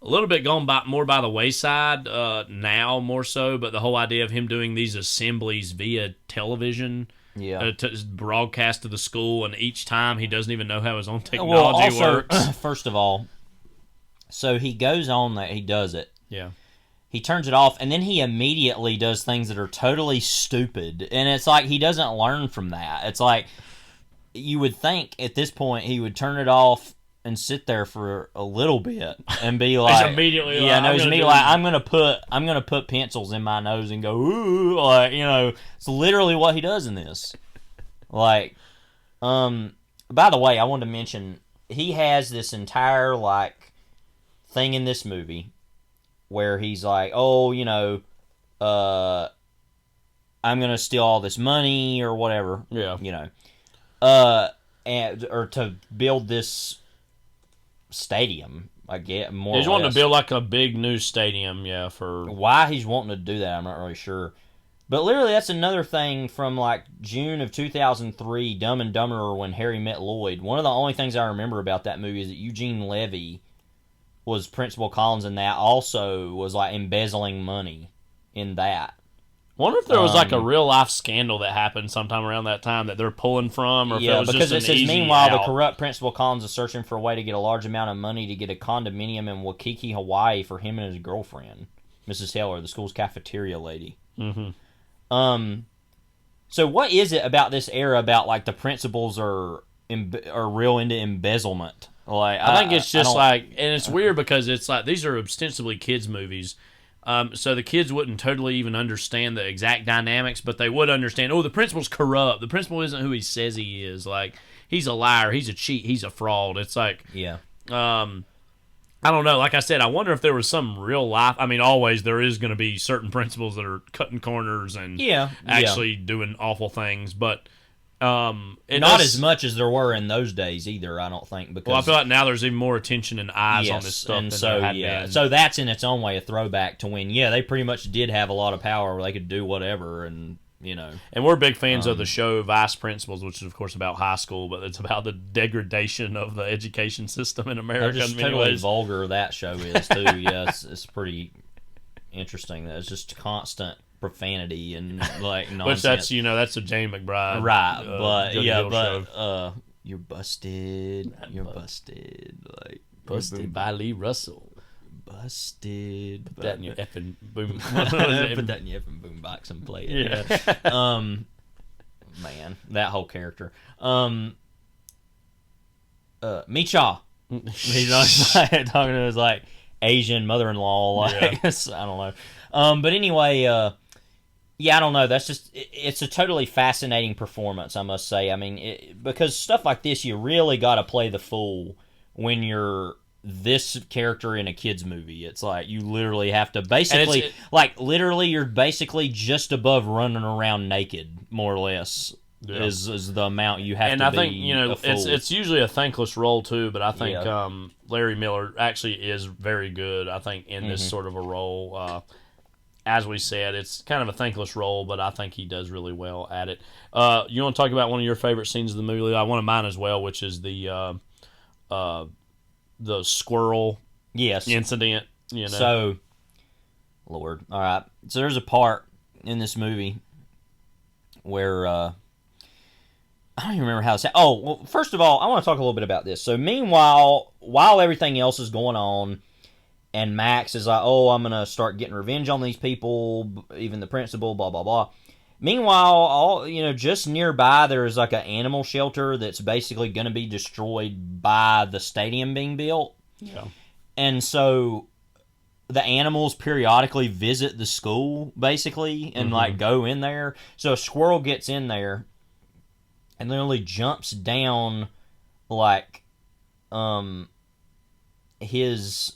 a little bit gone more by the wayside now, more so, but the whole idea of him doing these assemblies via television to broadcast to the school, and each time he doesn't even know how his own technology works. First of all, so he goes on that he does it. Yeah. He turns it off, and then he immediately does things that are totally stupid, and it's like he doesn't learn from that. It's like you would think at this point he would turn it off and sit there for a little bit and be like, I'm gonna put pencils in my nose and go, ooh, like, it's literally what he does in this. Like, by the way, I wanted to mention he has this entire thing in this movie where he's like, I'm gonna steal all this money or whatever, or to build this stadium, I get more. He's wanting to build like a big new stadium, for why he's wanting to do that, I'm not really sure. But literally, that's another thing from June of 2003, Dumb and Dumber, when Harry met Lloyd. One of the only things I remember about that movie is that Eugene Levy was Principal Collins, and that also was embezzling money in that. Wonder if there was a real life scandal that happened sometime around that time that they're pulling from, or if it was because just it says meanwhile the corrupt Principal Collins is searching for a way to get a large amount of money to get a condominium in Waikiki, Hawaii, for him and his girlfriend, Mrs. Heller, the school's cafeteria lady. Mm-hmm. So what is it about this era about the principals are real into embezzlement? I think it's just and it's weird because it's these are ostensibly kids movies. So the kids wouldn't totally even understand the exact dynamics, but they would understand, oh, the principal's corrupt. The principal isn't who he says he is. Like, he's a liar. He's a cheat. He's a fraud. It's like, yeah. I don't know. Like I said, I wonder if there was some real life. I mean, always there is going to be certain principals that are cutting corners and actually doing awful things, but not as much as there were in those days either. I don't think because I feel like now there's even more attention and eyes on this stuff. And than so there had been. so that's in its own way a throwback to when they pretty much did have a lot of power where they could do whatever and. And we're big fans of the show Vice Principals, which is of course about high school, but it's about the degradation of the education system in America. They're just totally vulgar. That show is too. Yeah, it's pretty interesting. It's just constant profanity and like nonsense. Which that's a Jane McBride, right? But you're busted. You're busted. Like busted by Lee Russell. Busted. Put that in your effing boom. Put that in your effing boombox and play it. Yeah. Man, that whole character. Micha. He's like, talking to his like Asian mother-in-law. Like I don't know. But anyway, I don't know. That's just it's a totally fascinating performance, I must say. I mean, because stuff like this, you really got to play the fool when you're this character in a kid's movie. It's like you literally have to basically literally you're basically just above running around naked, more or less. Is the amount you have to be. And I think it's usually a thankless role too, but I think Larry Miller actually is very good, I think, in this sort of a role. As we said, it's kind of a thankless role, but I think he does really well at it. You want to talk about one of your favorite scenes of the movie? One of mine as well, which is the squirrel incident. So, Lord. All right. So there's a part in this movie where I don't even remember how to say. Oh, well, first of all, I want to talk a little bit about this. So meanwhile, while everything else is going on, and Max is like, oh, I'm going to start getting revenge on these people, even the principal, blah, blah, blah. Meanwhile, just nearby, there's like an animal shelter that's basically going to be destroyed by the stadium being built. Yeah. And so the animals periodically visit the school, basically, and like go in there. So a squirrel gets in there and literally jumps down like his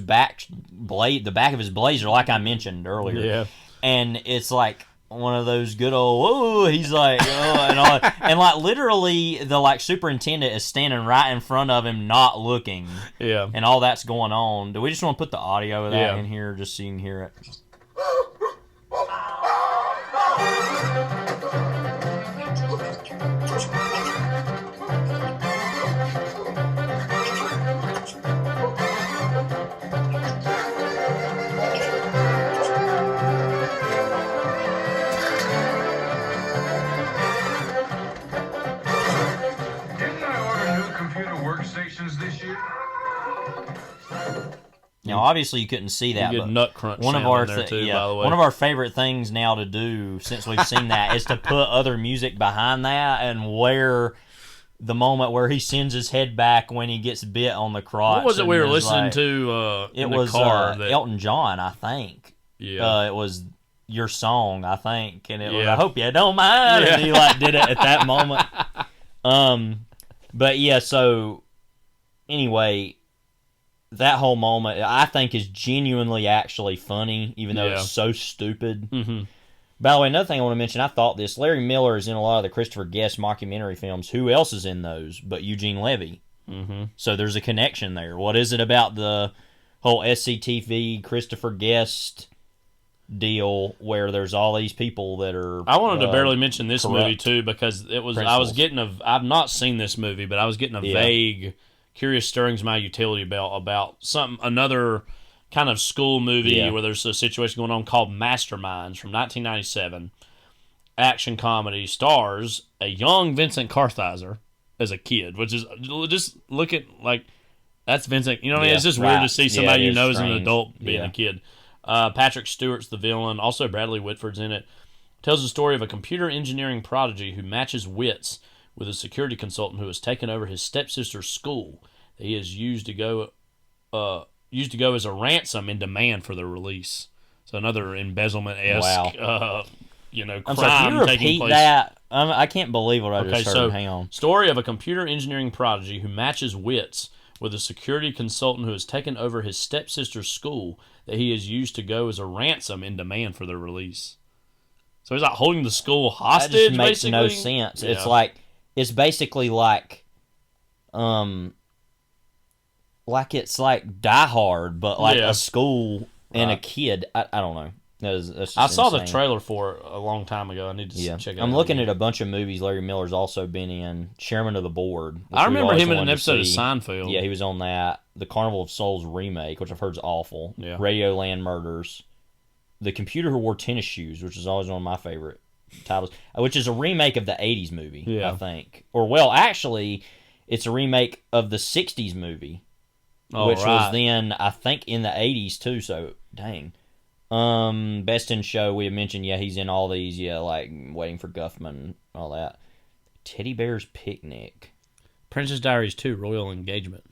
back blade, the back of his blazer, like I mentioned earlier. Yeah. And it's like one of those good old, oh, he's like, oh, and all, and like literally the like superintendent is standing right in front of him, not looking. Yeah. And all that's going on. Do we just want to put the audio of that in here just so you can hear it? This year? Now, obviously, you couldn't see that. Good nut crunch one of sound our in there too, by the way. One of our favorite things now to do since we've seen that is to put other music behind that, and where the moment where he sends his head back when he gets bit on the crotch. What was it we were listening to? It in was the car Elton John, I think. Yeah, it was Your Song, I think, and it was I Hope You Don't Mind. Yeah. And he like did it at that moment. But yeah, so. Anyway, that whole moment, I think, is genuinely actually funny, even though it's so stupid. Mm-hmm. By the way, another thing I want to mention, I thought this, Larry Miller is in a lot of the Christopher Guest mockumentary films. Who else is in those but Eugene Levy? Mm-hmm. So there's a connection there. What is it about the whole SCTV Christopher Guest deal where there's all these people that are I wanted to barely mention this movie, too, because it was principles. I was getting I've not seen this movie, but I was getting a vague... Curious Stirrings My Utility Belt about another kind of school movie where there's a situation going on called Masterminds from 1997. Action comedy, stars a young Vincent Kartheiser as a kid, which is just look at like that's Vincent. You know what I mean? It's just weird to see somebody you know as an adult being a kid. Patrick Stewart's the villain. Also Bradley Whitford's in it. Tells the story of a computer engineering prodigy who matches wits with a security consultant who has taken over his stepsister's school that he has used to go used to go as a ransom in demand for their release. So another embezzlement-esque, crime I'm sorry, can you repeat taking place. That? I can't believe what I just heard. So, hang on. Story of a computer engineering prodigy who matches wits with a security consultant who has taken over his stepsister's school that he has used to go as a ransom in demand for their release. So he's like holding the school hostage. That just makes basically. no sense. Yeah. It's basically like it's like Die Hard, but like a school and a kid. I don't know. That's just I saw the insane. trailer for it a long time ago. I need to check it out. I'm looking at a bunch of movies Larry Miller's also been in. Chairman of the Board. I remember him in an episode of Seinfeld. Yeah, he was on that. The Carnival of Souls remake, which I've heard is awful. Yeah. Radioland Murders. The Computer Who Wore Tennis Shoes, which is always one of my favorite titles, which is a remake of the 80s movie, I think. Or, well, actually, it's a remake of the 60s movie, which was then, I think, in the 80s, too, so, dang. Best in Show, we had mentioned, he's in all these, like Waiting for Guffman, all that. Teddy Bear's Picnic. Princess Diaries 2, Royal Engagement.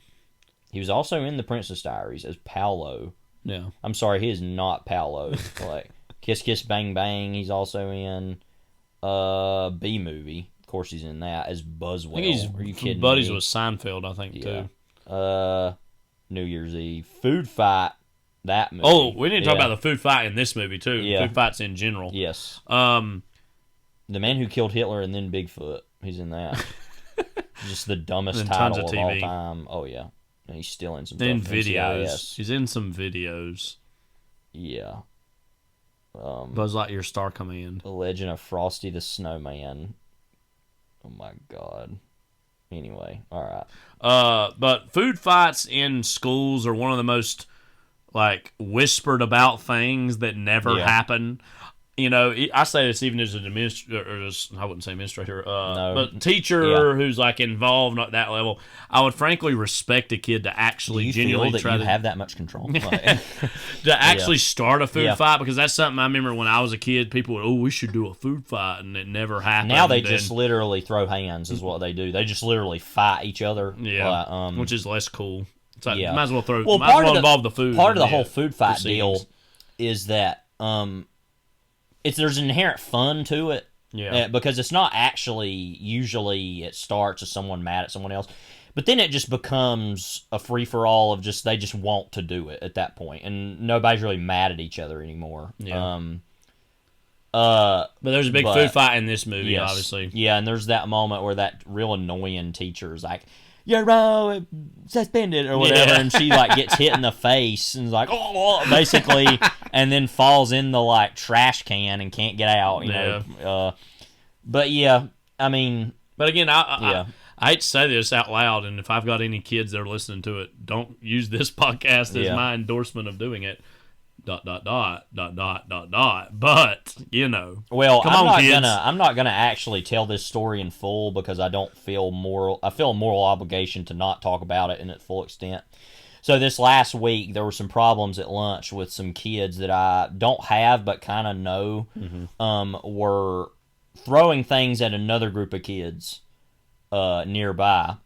He was also in The Princess Diaries as Paolo. Yeah. I'm sorry, he is not Paolo. Like, Kiss Kiss Bang Bang, he's also in B Movie. Of course he's in that as Buzzwell. I think he's Are you kidding buddies me? with Seinfeld, I think, too. New Year's Eve. Food Fight. That movie. Oh, we need to talk about the food fight in this movie too. Yeah. Food fights in general. Yes. The Man Who Killed Hitler and Then Bigfoot. He's in that. Just the dumbest And title tons of of all TV. time. Oh yeah, and he's still in some in stuff. videos. NCIS. He's in some videos. Yeah. Buzz Lightyear Star Command. The Legend of Frosty the Snowman. Oh my god. Anyway, all right. But food fights in schools are one of the most like whispered about things that never happen. You know, I say this even as an administrator, I wouldn't say administrator, but teacher who's like involved at that level. I would frankly respect a kid to actually genuinely try to have that much control to actually start a food fight, because that's something I remember when I was a kid. People would, we should do a food fight, and it never happened. Now they just literally throw hands is what they do. They just literally fight each other. Yeah, which is less cool. So might as well involve the food. Part of the whole food fight deal is that there's inherent fun to it. Yeah. Because it's not actually, usually it starts as someone mad at someone else. But then it just becomes a free-for-all of they just want to do it at that point. And nobody's really mad at each other anymore. Yeah. But there's a big food fight in this movie, obviously. Yeah, and there's that moment where that real annoying teacher is like, you're wrong, suspended, or whatever, and she like gets hit in the face and is like, oh, basically, and then falls in the like trash can and can't get out. You know, but yeah, I mean, but again, I hate to say this out loud, and if I've got any kids that are listening to it, don't use this podcast as my endorsement of doing it. ... But you know, well, come on, kids. I'm not gonna actually tell this story in full because I don't feel I feel a moral obligation to not talk about it in its full extent. So this last week there were some problems at lunch with some kids that I don't have but kind of know were throwing things at another group of kids nearby.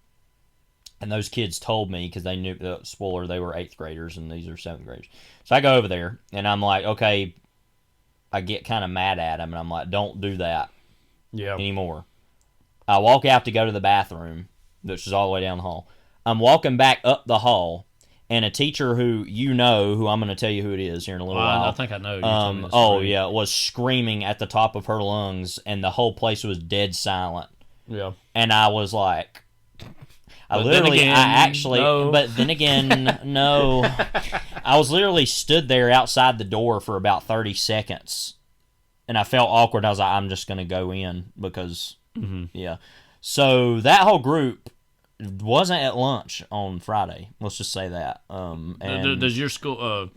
And those kids told me, because they knew, spoiler, they were 8th graders and these are 7th graders. So I go over there and I'm like, okay, I get kind of mad at them and I'm like, don't do that anymore. I walk out to go to the bathroom, which is all the way down the hall. I'm walking back up the hall, and a teacher who I'm going to tell you who it is here in a little while. I think I know. Was screaming at the top of her lungs, and the whole place was dead silent. Yeah. And I was like, no. But then again, no. I was literally stood there outside the door for about 30 seconds, and I felt awkward. I was like, I'm just going to go in because, So that whole group wasn't at lunch on Friday. Let's just say that. And does your school,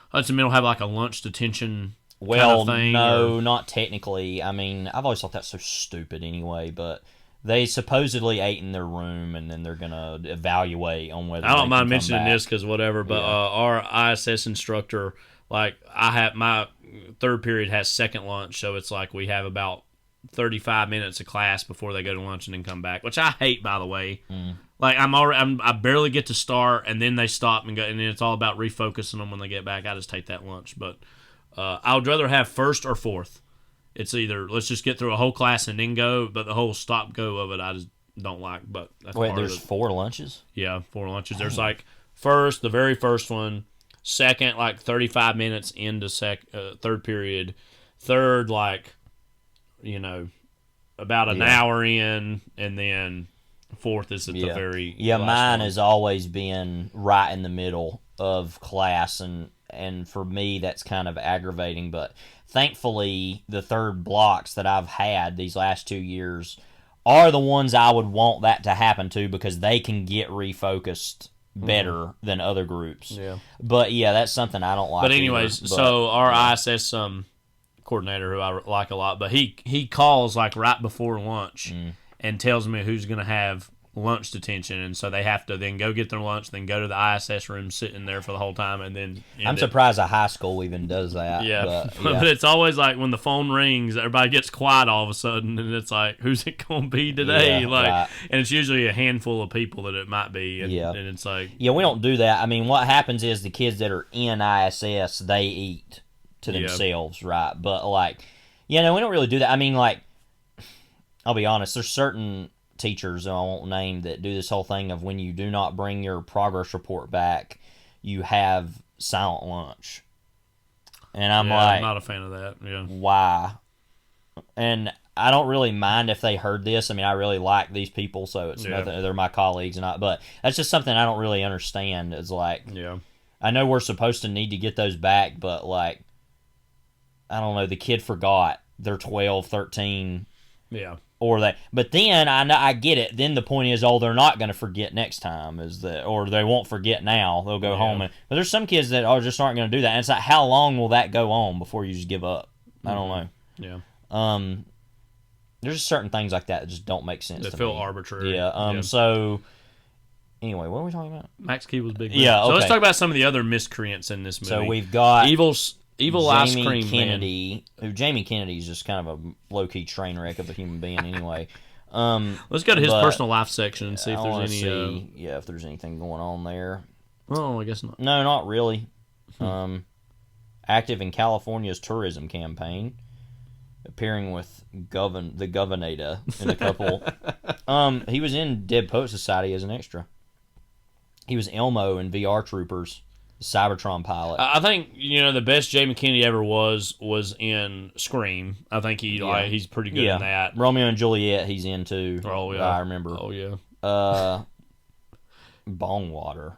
Hudson Middle, have like a lunch detention kind of thing? No, not technically. I mean, I've always thought that's so stupid anyway, but they supposedly ate in their room, and then they're going to evaluate on whether I don't mind mentioning this because whatever, but our ISS instructor, like, my third period has second lunch, so it's like we have about 35 minutes of class before they go to lunch and then come back, which I hate, by the way. Like I barely get to start, and then they stop and go, and then it's all about refocusing them when they get back. I just take that lunch, but I would rather have first or fourth. It's either let's just get through a whole class and then go, but the whole stop go of it I just don't like. But that's wait, part there's of it. 4 lunches? Yeah, 4 lunches. There's like first, the very first one, second like 35 minutes into third period, third like about an hour in, and then fourth is at the very mine one. has always been right in the middle of class, and for me that's kind of aggravating, but thankfully the third blocks that I've had these last 2 years are the ones I would want that to happen to, because they can get refocused better than other groups. Yeah. But yeah, that's something I don't like. But anyways, so our ISS coordinator, who I like a lot, but he calls like right before lunch and tells me who's going to have lunch detention, and so they have to then go get their lunch, then go to the ISS room, sitting there for the whole time, and then I'm surprised a high school even does that. Yeah, but it's always like when the phone rings, everybody gets quiet all of a sudden, and it's like, who's it going to be today? And it's usually a handful of people that it might be, and it's like, we don't do that. I mean, what happens is the kids that are in ISS, they eat to themselves, right? But like, we don't really do that. I mean, like, I'll be honest, there's certain teachers, I won't name, that do this whole thing of when you do not bring your progress report back, you have silent lunch. And I'm like, I'm not a fan of that. Yeah. Why? And I don't really mind if they heard this. I mean, I really like these people, so it's nothing. They're my colleagues, but that's just something I don't really understand. It's like, I know we're supposed to need to get those back, but like, I don't know, the kid forgot. They're 12, 13. Yeah. But then I get it. Then the point is, they're not going to forget next time, or they won't forget now. They'll go home. But there's some kids that just aren't going to do that. And it's like, how long will that go on before you just give up? I don't know. Yeah. There's just certain things like that just don't make sense. They to feel me. arbitrary. Yeah. So anyway, what are we talking about? Max Keeble's big. Yeah. Okay. So let's talk about some of the other miscreants in this movie. So we've got Evil Ice Cream Kennedy, who Jamie Kennedy is just kind of a low-key train wreck of a human being anyway. Let's go to his personal life section and see if there's any... if there's anything going on there. Oh, I guess not. No, not really. Active in California's tourism campaign, appearing with the Governor in a couple. He was in Dead Poet Society as an extra. He was Elmo in VR Troopers. Cybertron pilot. I think the best Jamie Kennedy ever was in Scream. I think he's pretty good in that. Romeo and Juliet, he's in too. Oh yeah, I remember. Oh yeah. Bong Water.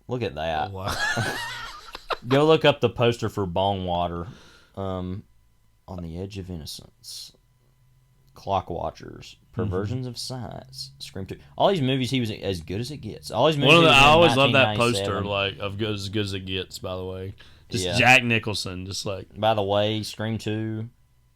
Look at that. Oh, wow. Go look up the poster for Bong Water. On the Edge of Innocence. Clock Watchers. Perversions of Science, Scream 2. All these movies, he was As Good as It Gets. All these movies. I always love that poster, like of As Good as It Gets. By the way, just Jack Nicholson, just like. By the way, Scream 2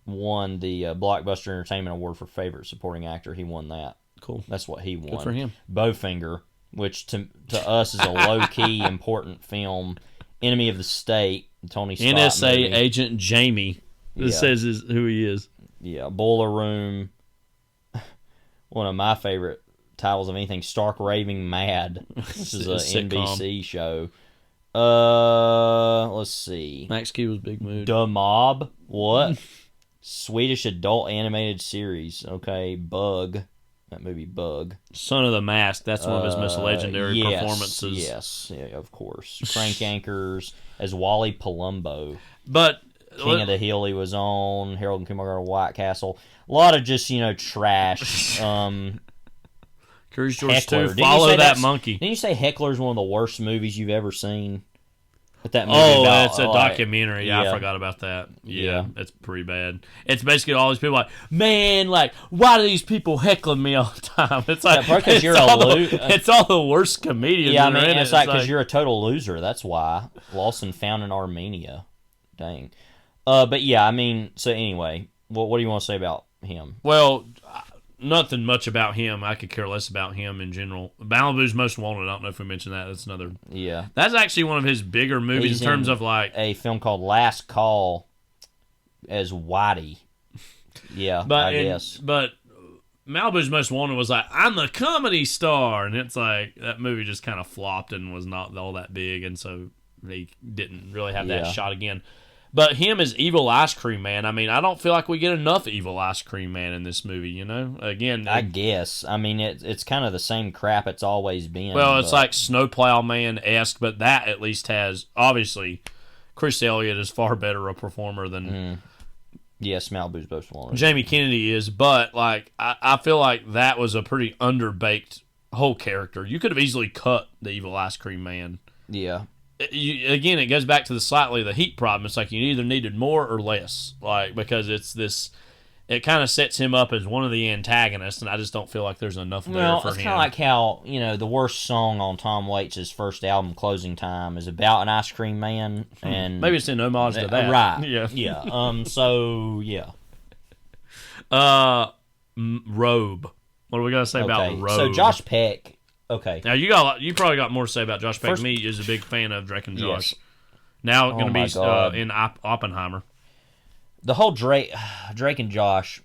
won the Blockbuster Entertainment Award for favorite supporting actor. He won that. Cool. That's what he won. Good for him. Bowfinger, which to us is a low key important film. Enemy of the State, Tony Scott NSA movie. Agent Jamie. This says who he is. Yeah, Boiler Room. One of my favorite titles of anything, Stark Raving Mad. This is an NBC show. Let's see. Max Keeble's big mood. The Mob. What? Swedish adult animated series. Okay, Bug. That movie Bug. Son of the Mask. That's one of his most legendary performances. Yes, of course. Crank Anchors as Wally Palumbo. But King of the Hill he was on. Harold and Kumar of White Castle. A lot of just, trash. Curious George 2, Follow That Monkey. Didn't you say Heckler's one of the worst movies you've ever seen? With that movie that's a documentary. Yeah, I forgot about that. Yeah, it's pretty bad. It's basically all these people like, man, like, why do these people heckling me all the time? It's like, because you're a loser. It's all the worst comedians. Yeah, I mean, it's like because you're a total loser. That's why. Lawson found in Armenia. Dang. But yeah, I mean, so anyway, what do you want to say about him? Well, nothing much about him. I could care less about him in general. Malibu's Most Wanted. I don't know if we mentioned that. That's another. Yeah. That's actually one of his bigger movies in terms of like a film called Last Call as Whitey. Yeah, I guess. But Malibu's Most Wanted was like, I'm the comedy star, and it's like that movie just kind of flopped and was not all that big, and so he didn't really have that shot again. But him as Evil Ice Cream Man, I mean, I don't feel like we get enough Evil Ice Cream Man in this movie, you know? Again, I guess. I mean, it's kind of the same crap it's always been. Well, it's like Snowplow Man-esque, but that at least has, obviously, Chris Elliott is far better a performer than... Yes, Malibu's Most Wanted. Jamie Kennedy is, but like I feel like that was a pretty underbaked whole character. You could have easily cut the Evil Ice Cream Man. Yeah. Again, it goes back to the heat problem. It's like you either needed more or less, like because it's this. It kind of sets him up as one of the antagonists, and I just don't feel like there's enough there for him. Well, it's kind of like how the worst song on Tom Waits' first album, Closing Time, is about an ice cream man, and maybe it's in homage to that, right? Yeah. So yeah. Robe. What are we gonna say about Robe? So Josh Peck. Okay. Now you probably got more to say about Josh Peck. Me is a big fan of Drake and Josh. Yes. Now going to be in Oppenheimer. The whole Drake and Josh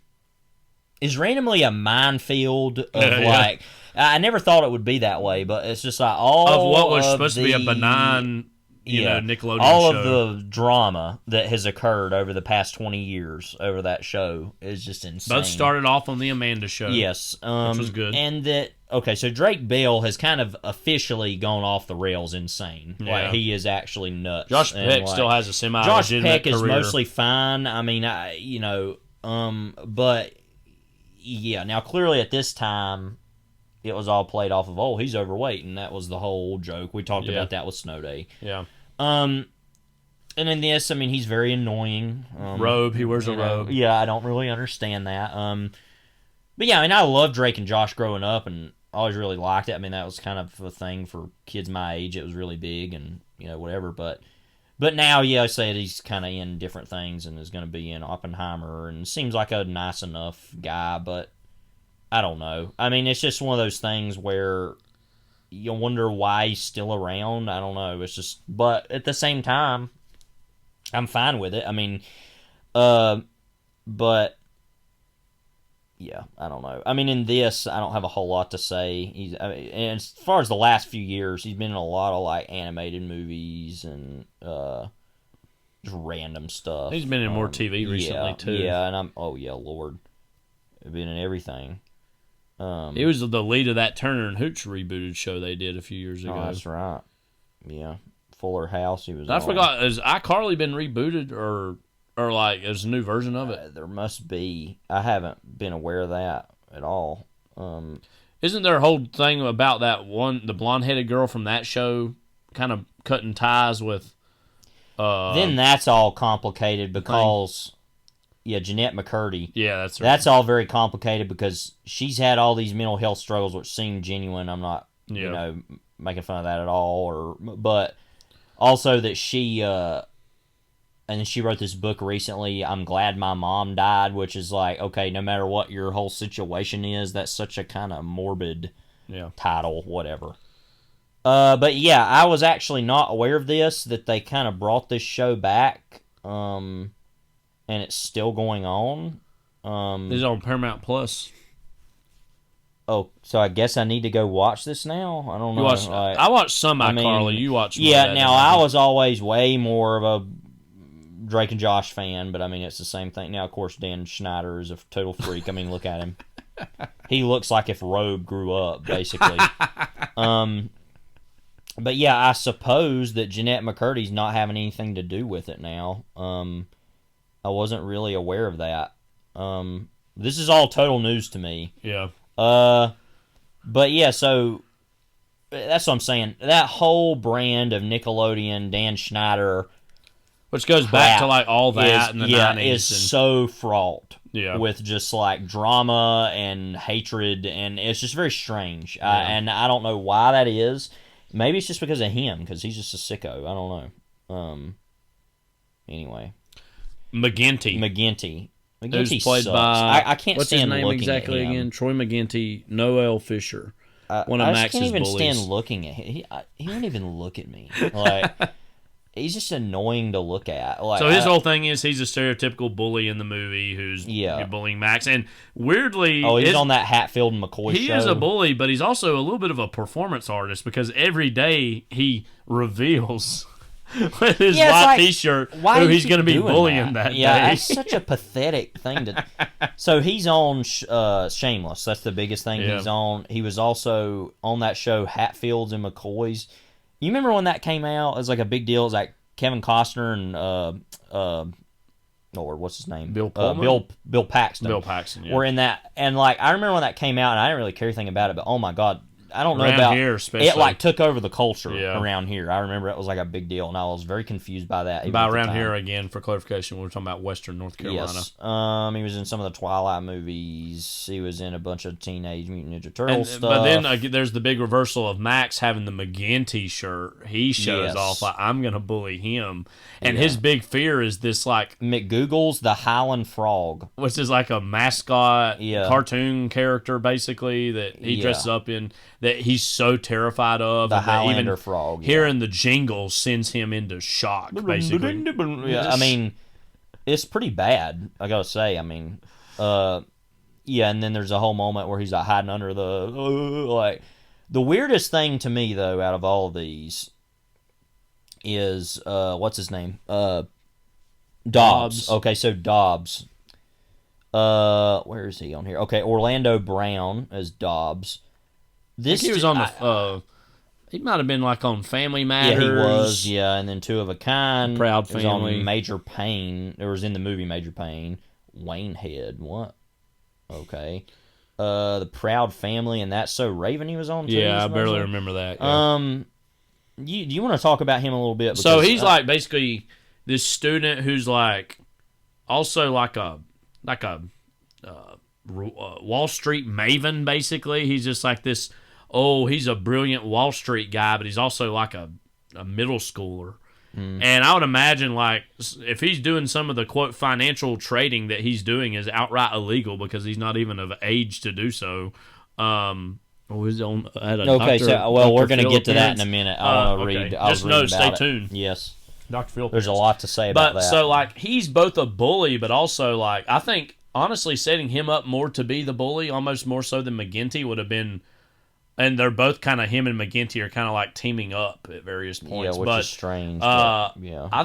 is randomly a minefield of like. I never thought it would be that way, but it's just like all of what was supposed to be a benign, Nickelodeon all show. Of the drama that has occurred over the past 20 years over that show is just insane. Both started off on the Amanda show. Yes, which was good. And that so Drake Bell has kind of officially gone off the rails insane. Yeah. Like he is actually nuts. Josh Peck still has a semi. Josh Peck career. Is mostly fine. I mean, but yeah. Now clearly at this time, it was all played off of he's overweight, and that was the whole joke. We talked about that with Snow Day. Yeah. And in this, I mean, he's very annoying. Robe, he wears a robe. Yeah, I don't really understand that. But yeah, I mean, I loved Drake and Josh growing up, and I always really liked it. I mean, that was kind of a thing for kids my age. It was really big, and whatever. But now, I say he's kind of in different things, and is going to be in Oppenheimer, and seems like a nice enough guy, but I don't know. I mean, it's just one of those things where you wonder why he's still around. I don't know. It's just, but at the same time, I'm fine with it. I mean, but yeah, I don't know. I mean, in this, I don't have a whole lot to say. And as far as the last few years, he's been in a lot of like animated movies and just random stuff. He's been in more TV recently too. Yeah, and Lord, I've been in everything. He was the lead of that Turner and Hooch rebooted show they did a few years ago. Oh, that's right. Yeah, Fuller House. He was. I forgot. Has iCarly been rebooted or like there's a new version of it? There must be. I haven't been aware of that at all. Isn't there a whole thing about the blonde-headed girl from that show, kind of cutting ties with? Then that's all complicated because. Yeah, Jeanette McCurdy. Yeah, that's right. That's all very complicated because she's had all these mental health struggles which seem genuine. I'm not, making fun of that at all. But also that she, and she wrote this book recently, I'm Glad My Mom Died, which is like, okay, no matter what your whole situation is, that's such a kind of morbid title, whatever. But yeah, I was actually not aware of this, that they kind of brought this show back. And it's still going on. It's on Paramount Plus. Oh, so I guess I need to go watch this now? I don't know. I watched some iCarly. You watched more. Yeah, now I was always way more of a Drake and Josh fan, but I mean, it's the same thing. Now, of course, Dan Schneider is a total freak. I mean, look at him. He looks like if Robe grew up, basically. But yeah, I suppose that Jeanette McCurdy's not having anything to do with it now. I wasn't really aware of that. This is all total news to me. Yeah. But yeah, so that's what I'm saying. That whole brand of Nickelodeon, Dan Schneider, which goes back to like all that in the 90s, is so fraught with just like drama and hatred, and it's just very strange. And I don't know why that is. Maybe it's just because of him, because he's just a sicko. I don't know. Anyway. McGinty. Who's played sucks. by I can't what's stand his name looking exactly at him. again? Troy McGinty, Noel Fisher, one of I Max's can't even bullies. stand looking at him. He won't even look at me. Like he's just annoying to look at. Like, so his whole thing is he's a stereotypical bully in the movie who's bullying Max. And weirdly... he's on that Hatfield and McCoy show. He is a bully, but he's also a little bit of a performance artist because every day he reveals with his white T-shirt who he's going to be bullying that day. Yeah, that's such a pathetic thing to... So he's on Shameless. That's the biggest thing he's on. He was also on that show Hatfields and McCoys. You remember when that came out? It was like a big deal. It was like Kevin Costner and what's his name? Bill Pullman? Bill Paxton. Bill Paxton, yeah. Were in that, and like I remember when that came out, and I didn't really care anything about it. But oh my god, I don't know around about here, especially. It like took over the culture around here. I remember it was like a big deal, and I was very confused by that. By around here, again, for clarification, we're talking about Western North Carolina. Yes. He was in some of the Twilight movies. He was in a bunch of Teenage Mutant Ninja Turtles stuff. But then there's the big reversal of Max having the McGinty shirt. He shows off like, I'm going to bully him. And his big fear is this like... McGoogle's the Highland Frog. Which is like a mascot cartoon character, basically, that he dresses up in, that he's so terrified of. The and Highlander even Frog. Hearing the jingle sends him into shock, basically. Yeah, I mean, it's pretty bad, I gotta say. I mean, and then there's a whole moment where he's like hiding under the... the weirdest thing to me, though, out of all of these is, what's his name? Dobbs. Okay, so Dobbs. Where is he on here? Okay, Orlando Brown as Dobbs. This he was on the... he might have been like on Family Matters. Yeah, he was. Yeah, and then Two of a Kind. Proud Family. He was on Major Payne. It was in the movie Major Payne. Wayne Head. What? Okay. The Proud Family and That's So Raven he was on too. Yeah, I barely remember that. Yeah. You want to talk about him a little bit? Because, so he's like basically this student who's like also like a Wall Street maven. Basically, he's just like this. He's a brilliant Wall Street guy, but he's also like a middle schooler. And I would imagine, like, if he's doing some of the, quote, financial trading that he's doing is outright illegal because he's not even of age to do so. We're going to get to that in a minute. I want to read. Just know, stay tuned. Yes. Dr. Phil. There's a lot to say about that. So, like, he's both a bully, but also, like, I think, honestly, setting him up more to be the bully, almost more so than McGinty, would have been... And they're both kind of, him and McGinty are kind of like teaming up at various points. Yeah, which is strange. I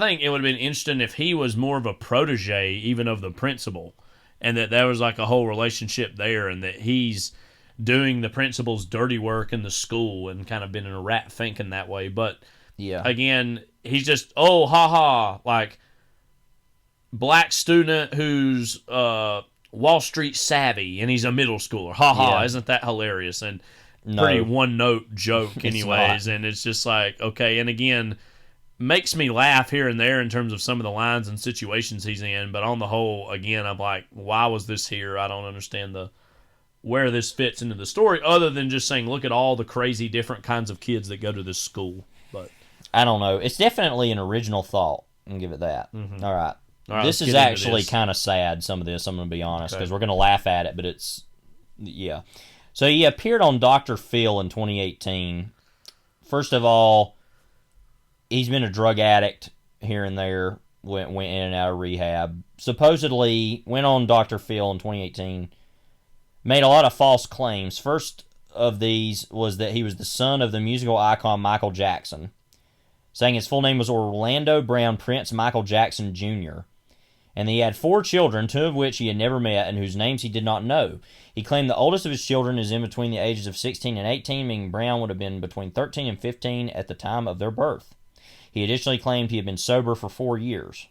think it would have been interesting if he was more of a protege, even of the principal, and that there was like a whole relationship there, and that he's doing the principal's dirty work in the school and kind of been in a rat thinking that way. But again, he's just, like black student who's Wall Street savvy, and he's a middle schooler. Isn't that hilarious? And pretty one-note joke anyways, and it's just like, okay, and again, makes me laugh here and there in terms of some of the lines and situations he's in, but on the whole, again, I'm like, why was this here? I don't understand where this fits into the story, other than just saying, look at all the crazy different kinds of kids that go to this school. But I don't know. It's definitely an original thought, and give it that. Mm-hmm. All right, this is actually kind of sad, some of this, I'm going to be honest, because we're going to laugh at it, but it's, So he appeared on Dr. Phil in 2018. First of all, he's been a drug addict here and there, went in and out of rehab. Supposedly went on Dr. Phil in 2018, made a lot of false claims. First of these was that he was the son of the musical icon Michael Jackson, saying his full name was Orlando Brown Prince Michael Jackson Jr., and he had 4 children, 2 of which he had never met and whose names he did not know. He claimed the oldest of his children is in between the ages of 16 and 18, meaning Brown would have been between 13 and 15 at the time of their birth. He additionally claimed he had been sober for 4 years.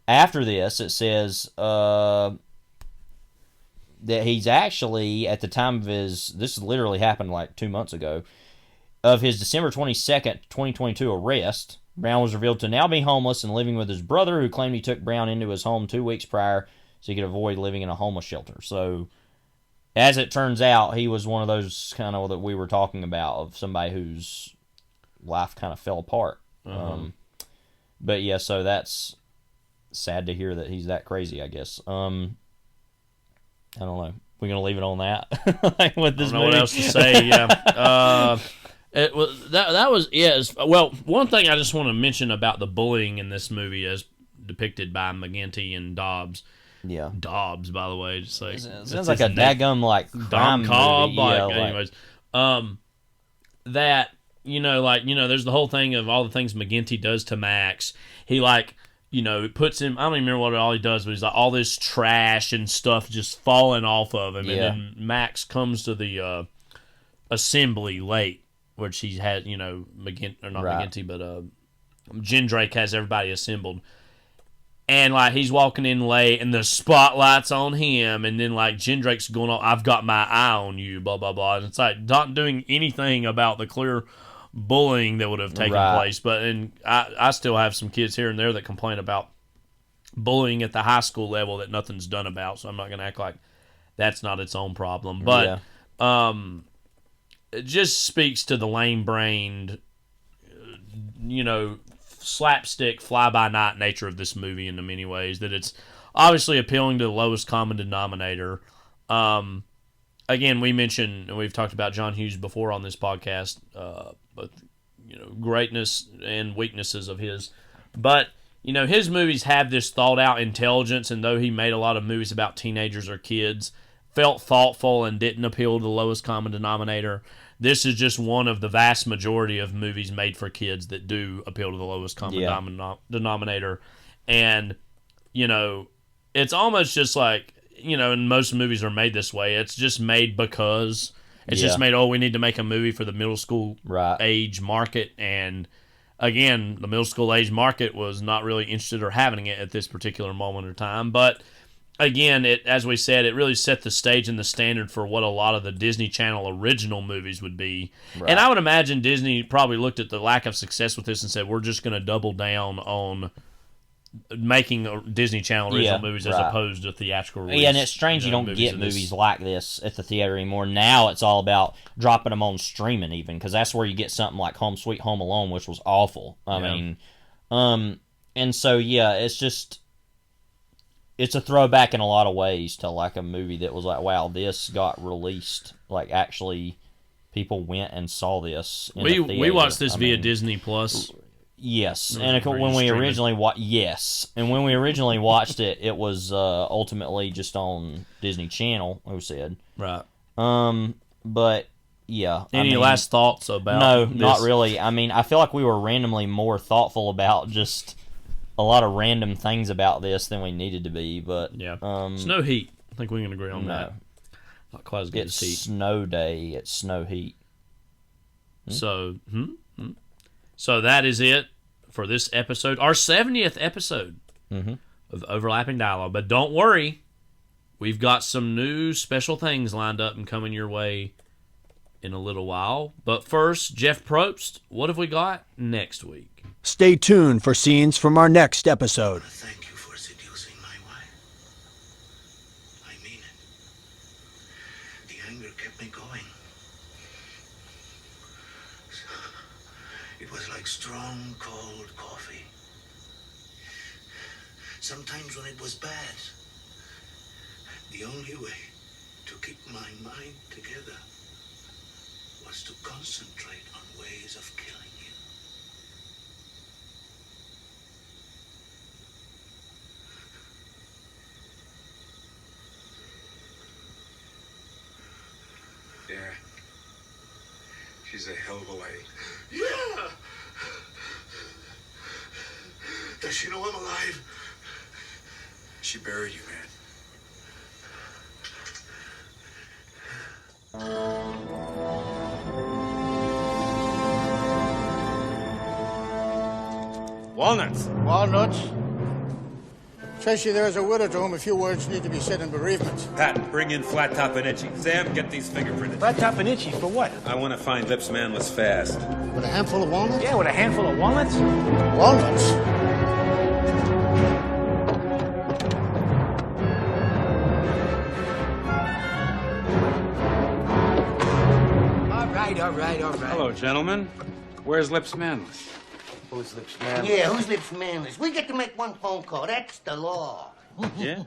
After this, it says that he's actually, at the time of this literally happened like 2 months ago, of his December 22nd, 2022 arrest, Brown was revealed to now be homeless and living with his brother, who claimed he took Brown into his home 2 weeks prior so he could avoid living in a homeless shelter. So, as it turns out, he was one of those kind of that we were talking about, of somebody whose life kind of fell apart. But yeah, so that's sad to hear that he's that crazy, I guess. I don't know. We're going to leave it on that? Like with this I don't know what else to say, yeah. It was that was well. One thing I just want to mention about the bullying in this movie, as depicted by McGinty and Dobbs. Yeah, Dobbs, by the way, just like sounds like a daggum like crime Cobb. movie. Anyways, that there's the whole thing of all the things McGinty does to Max. He puts him. I don't even remember what all he does, but he's like all this trash and stuff just falling off of him, and then Max comes to the assembly late, which he had McGinty, but Jendrake has everybody assembled. And, he's walking in late, and the spotlight's on him, and then, Jendrake's going on, I've got my eye on you, blah, blah, blah. And it's, not doing anything about the clear bullying that would have taken place. But I still have some kids here and there that complain about bullying at the high school level that nothing's done about, so I'm not going to act like that's not its own problem. But it just speaks to the lame-brained, slapstick, fly-by-night nature of this movie in many ways, that it's obviously appealing to the lowest common denominator. Again, we've talked about John Hughes before on this podcast, but greatness and weaknesses of his. But, his movies have this thought-out intelligence, and though he made a lot of movies about teenagers or kids, felt thoughtful and didn't appeal to the lowest common denominator. This is just one of the vast majority of movies made for kids that do appeal to the lowest common denominator. And, it's almost just like, and most movies are made this way. It's just made because it's just made, we need to make a movie for the middle school age market. And, again, the middle school age market was not really interested or having it at this particular moment of time. But, again, as we said, it really set the stage and the standard for what a lot of the Disney Channel original movies would be. Right. And I would imagine Disney probably looked at the lack of success with this and said, we're just going to double down on making Disney Channel original movies as opposed to theatrical release. Yeah, and it's strange you don't get movies like this at the theater anymore. Now it's all about dropping them on streaming even, because that's where you get something like Home Sweet Home Alone, which was awful. I mean, and so, it's just... It's a throwback in a lot of ways to a movie that was wow, this got released. Actually, people went and saw this in the theater. We watched this via Disney Plus. Yes, and when we originally watched it, it was ultimately just on Disney Channel. Who said right? But yeah. Any last thoughts about? No, this? Not really. I mean, I feel like we were randomly more thoughtful about just a lot of random things about this than we needed to be, but it's no heat. I think we can agree on that. Not quite as good as heat. It's snow day. It's snow heat. So, so that is it for this episode, our 70th episode of Overlapping Dialogue. But don't worry, we've got some new special things lined up and coming your way in a little while. But first, Jeff Probst, what have we got next week? Stay tuned for scenes from our next episode. Thank you for seducing my wife. I mean it. The anger kept me going. It was like strong, cold coffee. Sometimes when it was bad, the only way to keep my mind together was to concentrate on ways of killing you. Yeah. She's a hell of a lady. Yeah! Does she know I'm alive? She buried you, man. Walnuts. Walnuts? Tracy, there is a widow to whom a few words need to be said in bereavement. Pat, bring in Flat Top and Itchy. Sam, get these fingerprinted. Flat Top and Itchy, for what? I want to find Lips Manless fast. With a handful of walnuts? Yeah, with a handful of walnuts? Walnuts? All right. Hello, gentlemen. Where's Lips Manless? Who's Lips Manless? Yeah, who's Lips Manless? We get to make one phone call. That's the law. Yeah?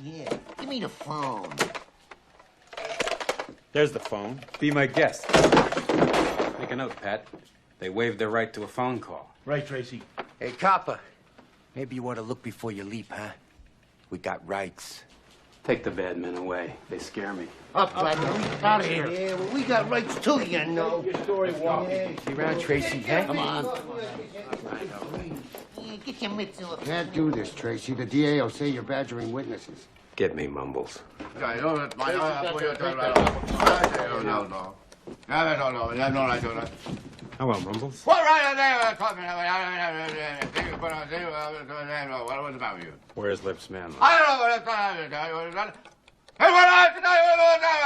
Yeah. Give me the phone. There's the phone. Be my guest. Make a note, Pat. They waived their right to a phone call. Right, Tracy. Hey, copper. Maybe you ought to look before you leap, huh? We got rights. Take the bad men away. They scare me. Up, out of here. Yeah, well, we got rights too, you know. Your story walking. See around, Tracy, huh? Come on. Get your mitts off. Can't do this, Tracy. The DA will say you're badgering witnesses. Get me, Mumbles. Hello, Mumbles. What right there talking about? What was about you? Where's Lips Manless? I don't know what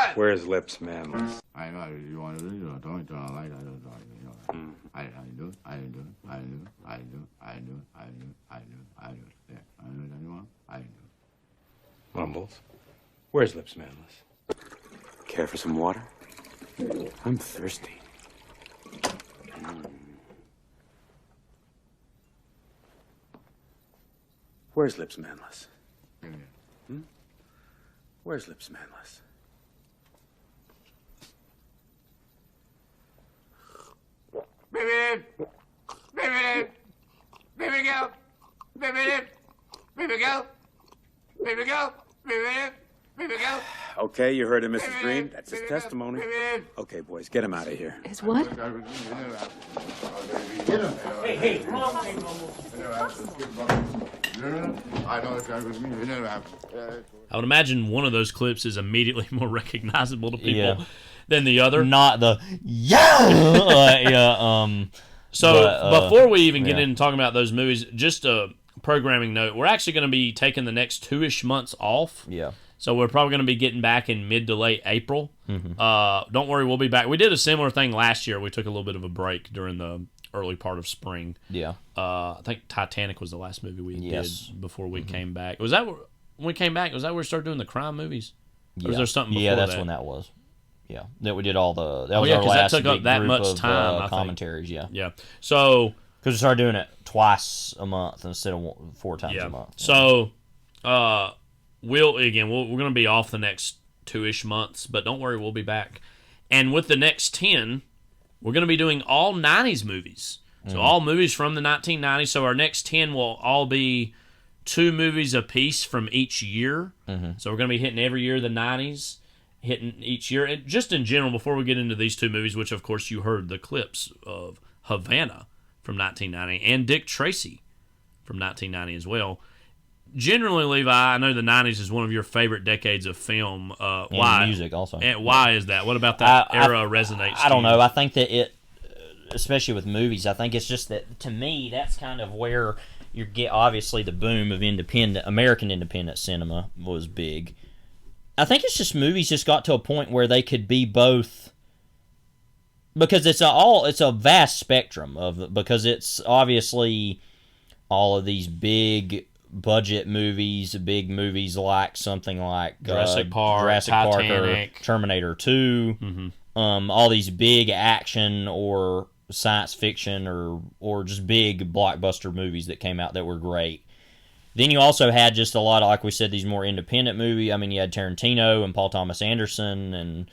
it's Where's Lips Manless? I know you want to do it. Don't like I don't I do it. I do it. I do it. I do it. I do it. I do it. I do it. I do it. Yeah. I do it. Anyone? I do it. Mumbles. Where's Lips Manless? Care for some water? I'm thirsty. Where's Lips Manless? Where's Lips Manless? Baby girl, baby girl. Okay, you heard him, Mrs. Green. That's his testimony. Okay, boys, get him out of here. His what? Hey, come on. I would imagine one of those clips is immediately more recognizable to people than the other. Not the Before we even get into talking about those movies, just a programming note: we're actually going to be taking the next 2-ish months off. Yeah. So we're probably going to be getting back in mid to late April. Don't worry, we'll be back. We did a similar thing last year. We took a little bit of a break during the early part of spring. Yeah. I think Titanic was the last movie we did before we came back. Was that when we came back? Was that where we started doing the crime movies? Or was there something before that's that? when that was. Yeah, that we did all the. That was our last that took up big that group much of, time. commentaries. Yeah. Yeah. So because we started doing it twice a month instead of 4 times a month. So, we're going to be off the next 2-ish months, but don't worry, we'll be back. And with the next 10, we're going to be doing all 90s movies. So all movies from the 1990s. So our next 10 will all be 2 movies apiece from each year. So we're going to be hitting every year the 90s, hitting each year. And just in general, before we get into these 2 movies, which of course you heard the clips of Havana from 1990 and Dick Tracy from 1990 as well. Generally, Levi, I know the 90s is one of your favorite decades of film. Why? Music also. And why is that? What about that era resonates I don't know. I think that it, especially with movies, I think it's just that, to me, that's kind of where you get, obviously, the boom of American independent cinema was big. I think it's just movies just got to a point where they could be both, because it's a vast spectrum because it's obviously all of these big budget movies, big movies like something like Jurassic Park, or Terminator 2, all these big action or science fiction or just big blockbuster movies that came out that were great. Then you also had just a lot of, like we said, these more independent movies. I mean, you had Tarantino and Paul Thomas Anderson and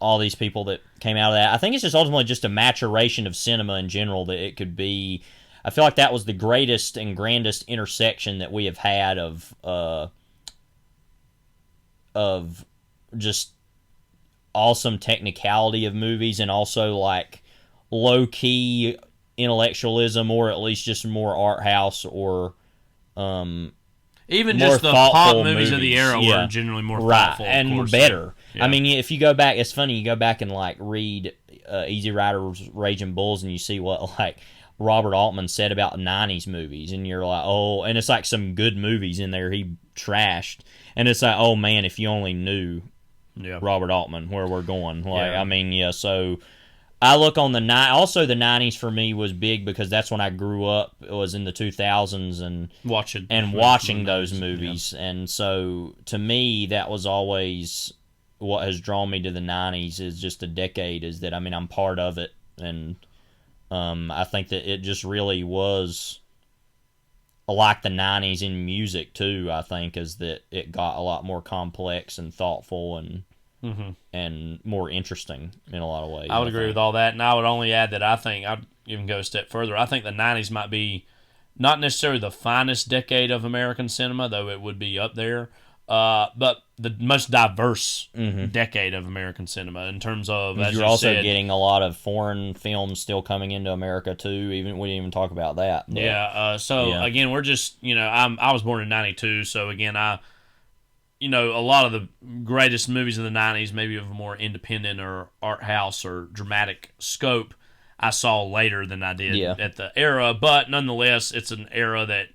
all these people that came out of that. I think it's just ultimately just a maturation of cinema in general that it could be. I feel like that was the greatest and grandest intersection that we have had of just awesome technicality of movies and also like low-key intellectualism, or at least just more art house or even just the pop movies of the era were generally more thoughtful, and better. Yeah. I mean, if you go back, it's funny, you go back and like read Easy Rider's Raging Bulls and you see what like Robert Altman said about 90s movies, and you're like, oh, and it's like some good movies in there he trashed, and it's like, oh man, if you only knew Robert Altman, where we're going. Like, I mean, so I look on also the 90s for me was big because that's when I grew up. It was in the 2000s and watching those movies, and so to me that was always what has drawn me to the 90s, is just a decade, is that, I mean, I'm part of it, and I think that it just really was like the 90s in music too. I think is that it got a lot more complex and thoughtful, and and more interesting in a lot of ways. I would agree with all that, and I would only add that I think I'd even go a step further. I think the 90s might be not necessarily the finest decade of American cinema, though it would be up there, but the most diverse decade of American cinema in terms of, as you're you also said, getting a lot of foreign films still coming into America too. We didn't even talk about that. But, again, we're just I was born in '92, so again a lot of the greatest movies of the '90s, maybe of a more independent or art house or dramatic scope, I saw later than I did at the era, but nonetheless, it's an era that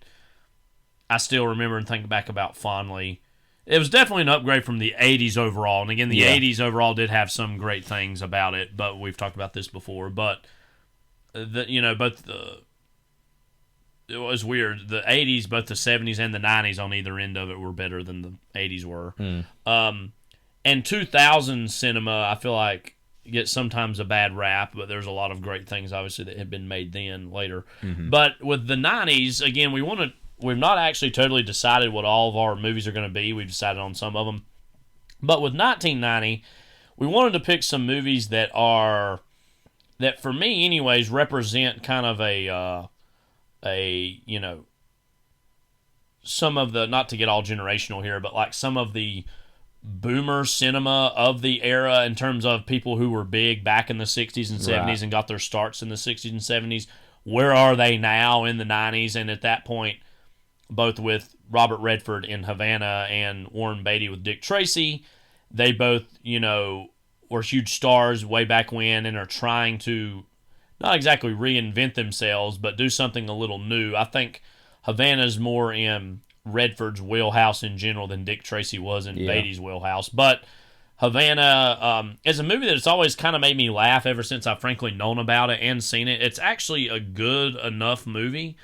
I still remember and think back about fondly. It was definitely an upgrade from the 80s overall, and again, the 80s overall did have some great things about it, but we've talked about this before, but it was weird. The 80s, both the 70s and the 90s on either end of it were better than the 80s were. And 2000 cinema, I feel like, gets sometimes a bad rap, but there's a lot of great things, obviously, that had been made then, later. But with the 90s, again, we've not actually totally decided what all of our movies are going to be. We've decided on some of them. But with 1990, we wanted to pick some movies that for me anyways, represent kind of some of the, not to get all generational here, but like some of the boomer cinema of the era in terms of people who were big back in the 60s and 70s and got their starts in the 60s and 70s. Where are they now in the 90s? And at that point, both with Robert Redford in Havana and Warren Beatty with Dick Tracy, they both, were huge stars way back when and are trying to not exactly reinvent themselves, but do something a little new. I think Havana's more in Redford's wheelhouse in general than Dick Tracy was in Beatty's wheelhouse. But Havana is a movie that's always kind of made me laugh ever since I've frankly known about it and seen it. It's actually a good enough movie,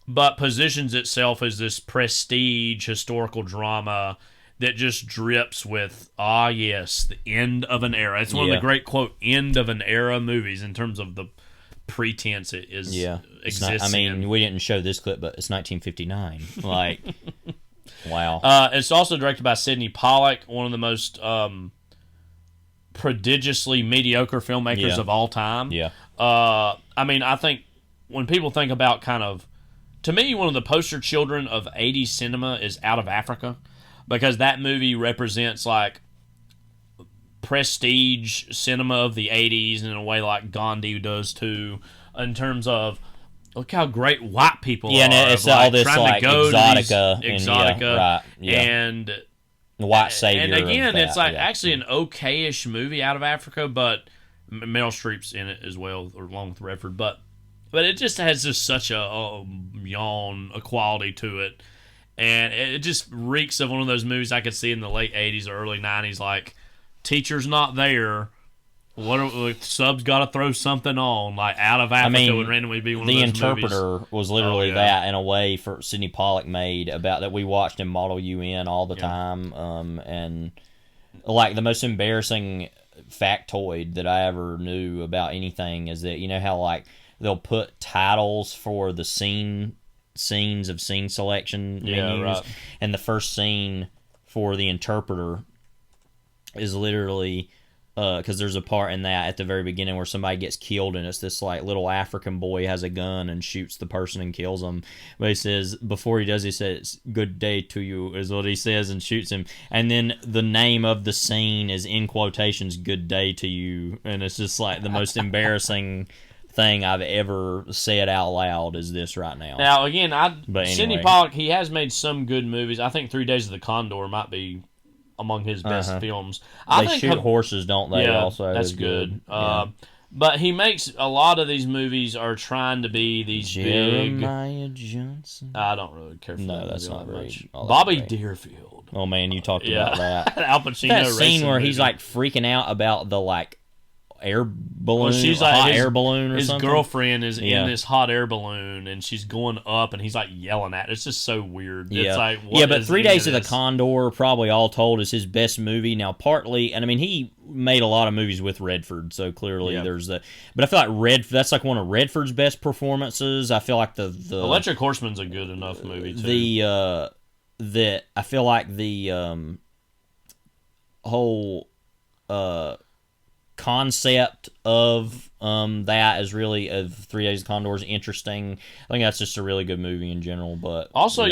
but positions itself as this prestige historical drama that just drips with, the end of an era. It's one of the great, quote, end of an era movies in terms of the pretense it is exists in. We didn't show this clip, but it's 1959. Like, wow. It's also directed by Sidney Pollack, one of the most prodigiously mediocre filmmakers of all time. I think when people think about to me, one of the poster children of 80s cinema is Out of Africa, because that movie represents like prestige cinema of the 80s in a way like Gandhi does too, in terms of look how great white people are. And it's all this like exotica and white savior. And again, it's like actually an okay-ish movie, Out of Africa, but Meryl Streep's in it as well, along with Redford, but it just has such a quality to it, and it just reeks of one of those movies I could see in the late 80s or early 90s, like teacher's not there, subs got to throw something on, like Out of Africa would randomly be one of those movies. The Interpreter was literally that in a way for Sidney Pollack made about that we watched in Model UN all the time, and like the most embarrassing factoid that I ever knew about anything is that how like they'll put titles for the scenes of scene selection menus, and the first scene for The Interpreter is literally because there's a part in that at the very beginning where somebody gets killed, and it's this like little African boy has a gun and shoots the person and kills him. But he says, before he does, he says, "Good day to you," is what he says, and shoots him. And then the name of the scene is in quotations, "Good day to you," and it's just like the most embarrassing thing I've ever said out loud is this right now. Now again, Sidney Pollack, he has made some good movies. I think 3 Days of the Condor might be among his best films. They shoot horses, don't they? Yeah, also, that's good. But he makes a lot of these movies are trying to be these Jeremiah Johnson. I don't really care for that. No, that's not very much. Bobby Deerfield. Oh man, you talked about that. Al Pacino. That scene where he's like freaking out about the like air balloon, she's like hot air balloon, or his something. His girlfriend is in this hot air balloon, and she's going up, and he's like yelling at it. It's just so weird. Yeah, it's like, but 3 Days of the Condor, probably all told, is his best movie. Now, partly, and I mean, he made a lot of movies with Redford, so clearly there's the. But I feel like that's like one of Redford's best performances. I feel like the Electric Horseman's a good enough movie too. I feel like the whole concept of that is really of 3 Days of Condor is interesting. I think that's just a really good movie in general. But also,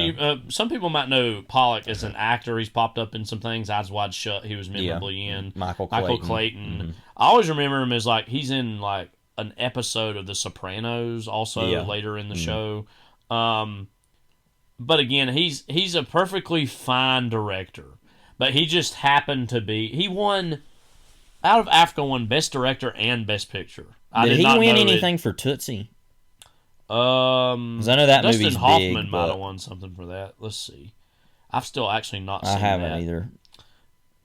some people might know Pollock as an actor. He's popped up in some things. Eyes Wide Shut, he was memorably in. Michael Clayton. Mm-hmm. I always remember him as like he's in like an episode of The Sopranos. Also later in the show. But again, he's a perfectly fine director. But he just happened to be. He won. Out of Africa, won Best Director and Best Picture. Did he win anything for Tootsie? 'Cause I know that Dustin movie's Hoffman big, might but have won something for that. Let's see. I've still actually not I seen haven't that. either.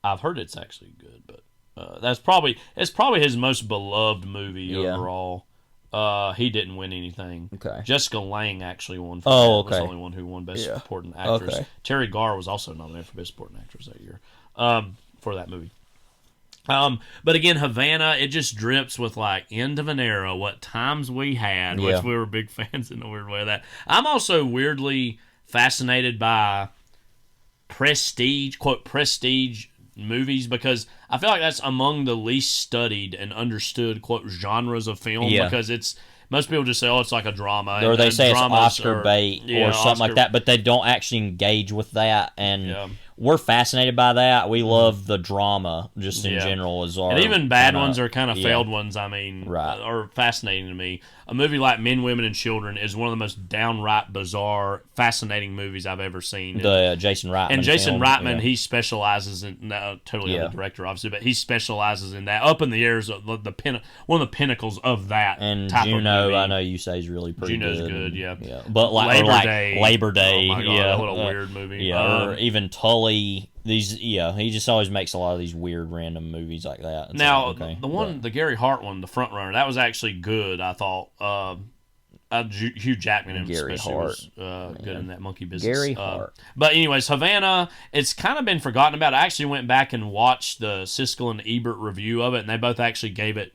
I've heard it's actually good, but it's probably his most beloved movie overall. He didn't win anything. Okay. Jessica Lange actually won. For Oh, that. Was okay. the only one who won Best Supporting Actress. Okay. Terry Garr was also nominated for Best Supporting Actress that year for that movie. But again, Havana, it just drips with like End of an Era, What Times We Had, which we were big fans in a weird way of that. I'm also weirdly fascinated by prestige, quote, prestige movies, because I feel like that's among the least studied and understood, quote, genres of film, because it's, most people just say, oh, it's like a drama. Or they say it's dramas Oscar bait or something like that, but they don't actually engage with that. And we're fascinated by that. We love the drama just in general. And even bad ones or kind of failed ones, I mean, are fascinating to me. A movie like Men, Women, and Children is one of the most downright bizarre, fascinating movies I've ever seen. The Jason Reitman. And Jason Reitman, he specializes in, totally other director, obviously, but he specializes in that. Up in the Air is one of the pinnacles of that type of movie. I know you say is really pretty Juno's good. Yeah. But like Labor Day. Oh my God, what a weird movie. Yeah, or even Tully. He just always makes a lot of these weird random movies like that. It's now, the Gary Hart one, The Front Runner, that was actually good, I thought. Hugh Jackman and Gary Hart was good in that Monkey Business. Gary Hart. But anyways, Havana, it's kind of been forgotten about. I actually went back and watched the Siskel and Ebert review of it, and they both actually gave it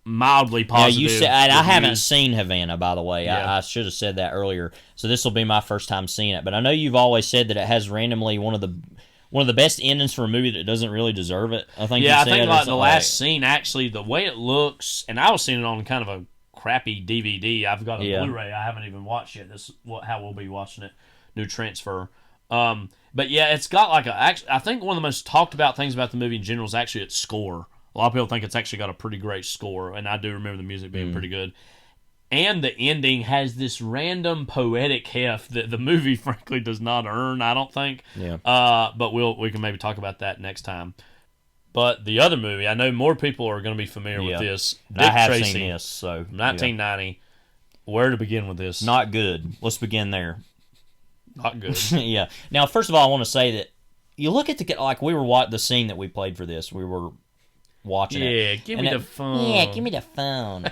mildly positive. Yeah, you said I haven't seen Havana, by the way. I should have said that earlier. So this will be my first time seeing it. But I know you've always said that it has randomly one of the best endings for a movie that doesn't really deserve it. I think. Yeah, I think like the last scene, actually, the way it looks, and I was seeing it on kind of a crappy DVD. I've got a Blu-ray. I haven't even watched yet. This is how we'll be watching it. New transfer. But yeah, it's got like I think one of the most talked about things about the movie in general is actually its score. A lot of people think it's actually got a pretty great score, and I do remember the music being pretty good. And the ending has this random poetic heft that the movie, frankly, does not earn, I don't think. Yeah. But we can maybe talk about that next time. But the other movie, I know more people are going to be familiar with this. Dick I have Tracy, seen this, so 1990. Where to begin with this? Not good. Let's begin there. Not good. Yeah. Now, first of all, I want to say that you look at we were the scene that we played for this. We were watching it. Yeah, give me the phone. Yeah, give me the phone.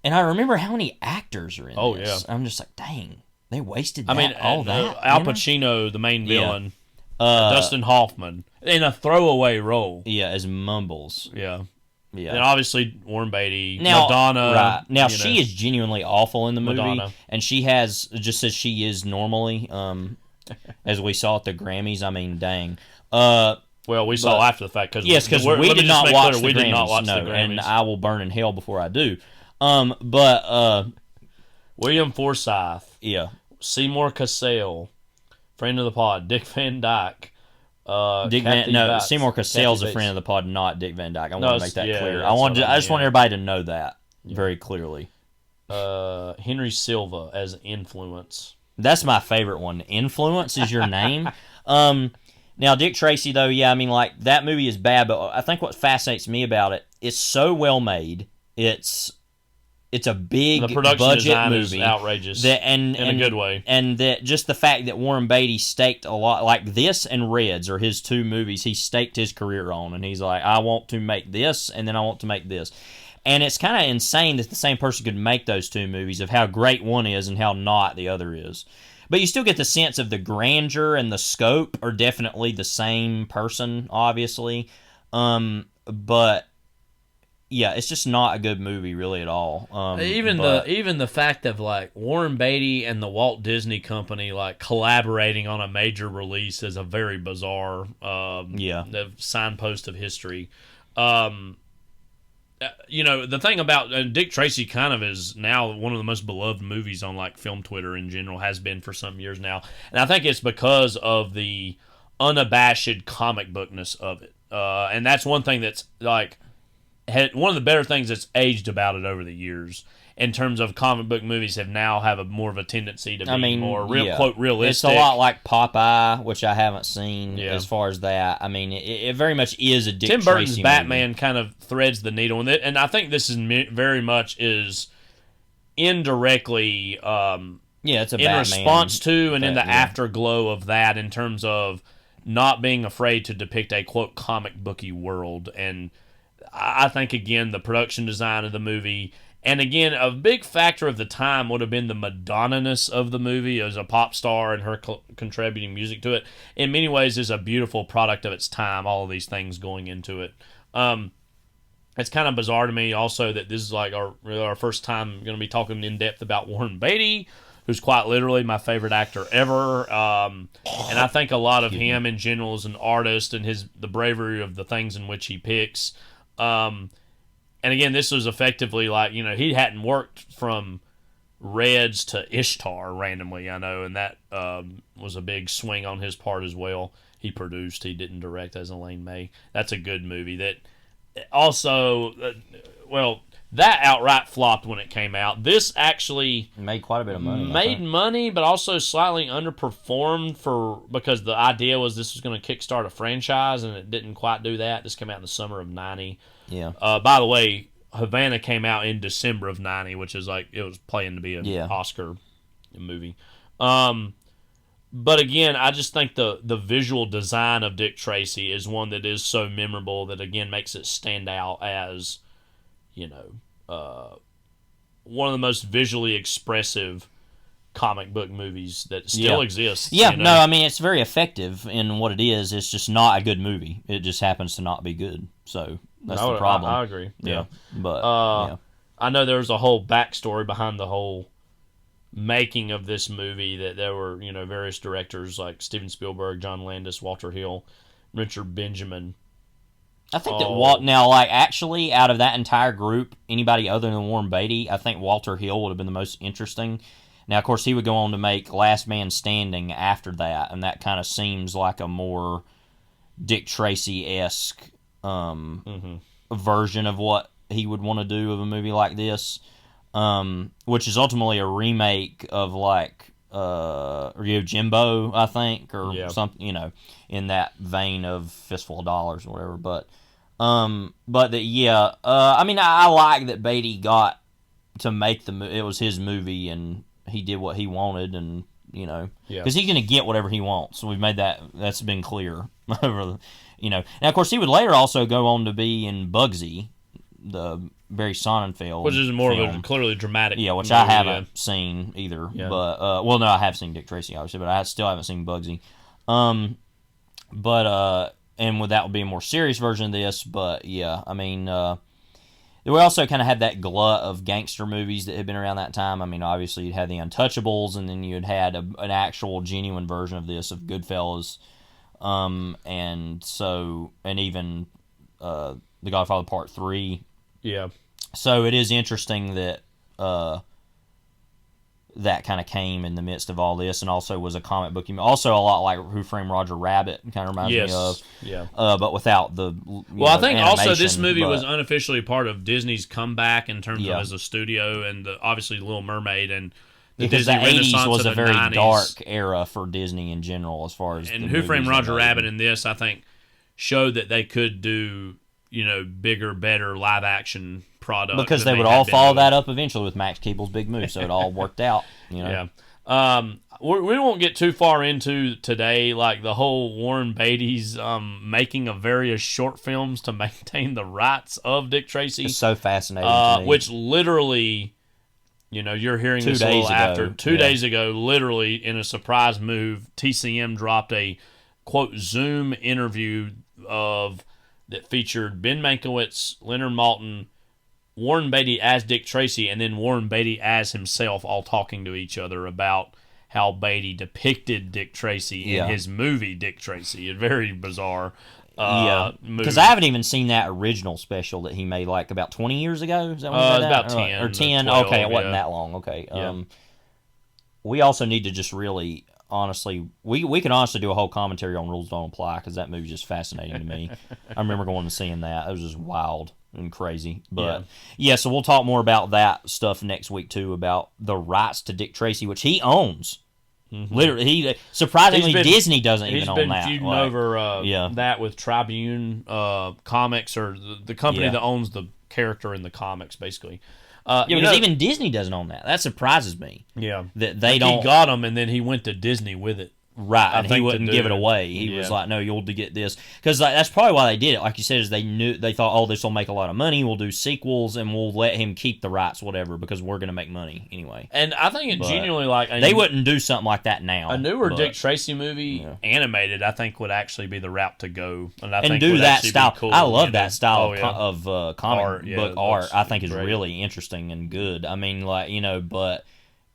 And I remember how many actors are in this. Yeah. I'm just like, dang, they wasted all that. Al Pacino, the main villain. Dustin Hoffman, in a throwaway role. Yeah, as Mumbles. Yeah. Yeah. And obviously, Warren Beatty, now, Madonna. Right. Now, she is genuinely awful in the movie. Madonna. And she just says she is normally, as we saw at the Grammys. I mean, dang. Well, we saw after the fact. Because we did not watch the Grammys. And I will burn in hell before I do. William Forsythe. Yeah. Seymour Cassell. Friend of the pod. Dick Van Dyke. Seymour Cassell's a friend of the pod, not Dick Van Dyke. I want to make that clear. I just want everybody to know that very clearly. Henry Silva as Influence. That's my favorite one. Influence is your name. Now, Dick Tracy, though, yeah, I mean, like, that movie is bad, but I think what fascinates me about it, it's so well made. It's a big budget movie, is outrageous, in a good way, and that just the fact that Warren Beatty staked a lot, like this and Reds are his two movies he staked his career on, and he's like, I want to make this, and then I want to make this, and it's kind of insane that the same person could make those two movies of how great one is and how not the other is. But you still get the sense of the grandeur and the scope are definitely the same person, obviously, but it's just not a good movie really at all. Even the fact of like Warren Beatty and the Walt Disney Company like collaborating on a major release is a very bizarre the signpost of history. The thing about Dick Tracy kind of is now one of the most beloved movies on like film Twitter in general, has been for some years now, and I think it's because of the unabashed comic bookness of it, and that's one thing that's like one of the better things that's aged about it over the years. In terms of comic book movies, have more of a tendency to be more quote realistic. It's a lot like Popeye, which I haven't seen as far as that. I mean, it very much is a Dick Tracy Tim Burton's movie. Batman kind of threads the needle in it, and I think this is very much is indirectly it's a in Batman response to and in the afterglow of that, in terms of not being afraid to depict a quote comic booky world. And I think again the production design of the movie. And again, a big factor of the time would have been the Madonna-ness of the movie as a pop star and her contributing music to it. In many ways, is a beautiful product of its time, all of these things going into it. It's kind of bizarre to me also that this is like our first time going to be talking in depth about Warren Beatty, who's quite literally my favorite actor ever. And I think a lot of him in general as an artist and the bravery of the things in which he picks. And again, this was effectively like, he hadn't worked from Reds to Ishtar randomly, I know, and that was a big swing on his part as well. He produced, he didn't direct, as Elaine May. That's a good movie. That also, that outright flopped when it came out. This actually made quite a bit of money. Money, but also slightly underperformed because the idea was this was going to kickstart a franchise, and it didn't quite do that. This came out in the summer of '90. Yeah. By the way, Havana came out in December of '90, which is like it was playing to be an Oscar movie. But again, I just think the visual design of Dick Tracy is one that is so memorable that again makes it stand out as, one of the most visually expressive comic book movies that still exists. Yeah, no, I mean, it's very effective in what it is. It's just not a good movie. It just happens to not be good. So that's the problem. I agree. Yeah. But I know there's a whole backstory behind the whole making of this movie, that there were, various directors like Steven Spielberg, John Landis, Walter Hill, Richard Benjamin. I think that actually out of that entire group, anybody other than Warren Beatty, I think Walter Hill would have been the most interesting. Now, of course, he would go on to make Last Man Standing after that, and that kind of seems like a more Dick Tracy-esque version of what he would want to do of a movie like this, which is ultimately a remake of Jimbo, I think, or something, in that vein of Fistful of Dollars or whatever. But I mean, I like that Beatty got to make it was his movie, and he did what he wanted, and because he's going to get whatever he wants. So we've made that's been clear over, Now, of course, he would later also go on to be in Bugsy, the Barry Sonnenfeld, which is more of a clearly dramatic. Yeah, which I haven't seen either. Yeah. But no, I have seen Dick Tracy obviously, but I still haven't seen Bugsy. And that would be a more serious version of this. But yeah, I mean, we also kind of had that glut of gangster movies that had been around that time. I mean, obviously you'd had The Untouchables, and then you'd had an actual genuine version of this, of Goodfellas, and even The Godfather Part 3. Yeah. So it is interesting that that kind of came in the midst of all this, and also was a comic book. Also a lot like Who Framed Roger Rabbit, kind of reminds me of. Yeah. But without the I think also this movie was unofficially part of Disney's comeback in terms of as a studio, and obviously Little Mermaid, and because the 80s was a very 90s. Dark era for Disney in general, as far as and Who Framed Roger Rabbit in this, I think, showed that they could do bigger, better live action product, because they would all follow that up eventually with Max Keeble's Big Move, so it all worked out. Yeah. We won't get too far into today, like the whole Warren Beatty's making of various short films to maintain the rights of Dick Tracy. It's so fascinating to me. Which literally, you're hearing this a little after 2 days ago, literally in a surprise move, TCM dropped a quote Zoom interview that featured Ben Mankiewicz, Leonard Maltin, Warren Beatty as Dick Tracy and then Warren Beatty as himself all talking to each other about how Beatty depicted Dick Tracy in his movie Dick Tracy. It's very bizarre. Because I haven't even seen that original special that he made like about 20 years ago. Is that when he made that? About 10. Or 10. 12, okay, it wasn't that long. Okay. We also need to just really, honestly, we can honestly do a whole commentary on Rules Don't Apply because that movie's just fascinating to me. I remember going and seeing that. It was just wild and crazy. But so we'll talk more about that stuff next week too, about the rights to Dick Tracy, which he owns. Mm-hmm. Literally, surprisingly, Disney doesn't even own that. He's been feuding over that with Tribune Comics, or the company that owns the character in the comics, basically. Because even Disney doesn't own that. That surprises me. Yeah, that they don't. He got them, and then he went to Disney with it. Right, and he wouldn't give it away. He was like, "No, you'll get this," because that's probably why they did it. Like you said, is they thought, "Oh, this will make a lot of money. We'll do sequels, and we'll let him keep the rights, whatever, because we're going to make money anyway." And I think it genuinely they wouldn't do something like that now. A newer Dick Tracy movie animated, I think, would actually be the route to go, and do that style. Cool, I love that style of comic book art. I think is really interesting and good. I mean, but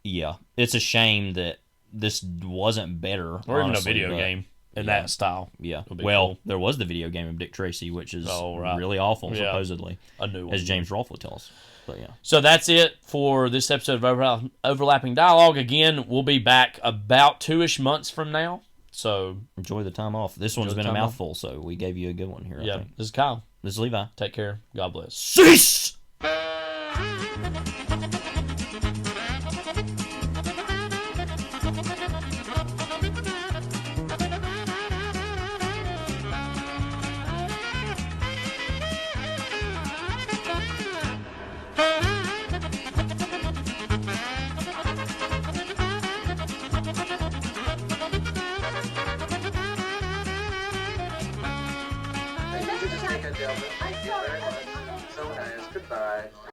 it's a shame that this wasn't better, or even a video game in that style. Yeah. Well, cool. There was the video game of Dick Tracy, which is really awful, supposedly. A new one, as James Rolfe would tell us. But so that's it for this episode of Overlapping Dialogue. Again, we'll be back about 2-ish months from now. So enjoy the time off. This one's been a mouthful, so we gave you a good one here. I think. This is Kyle. This is Levi. Take care. God bless. Cease. Delvin. Thank you very much. So nice. Goodbye.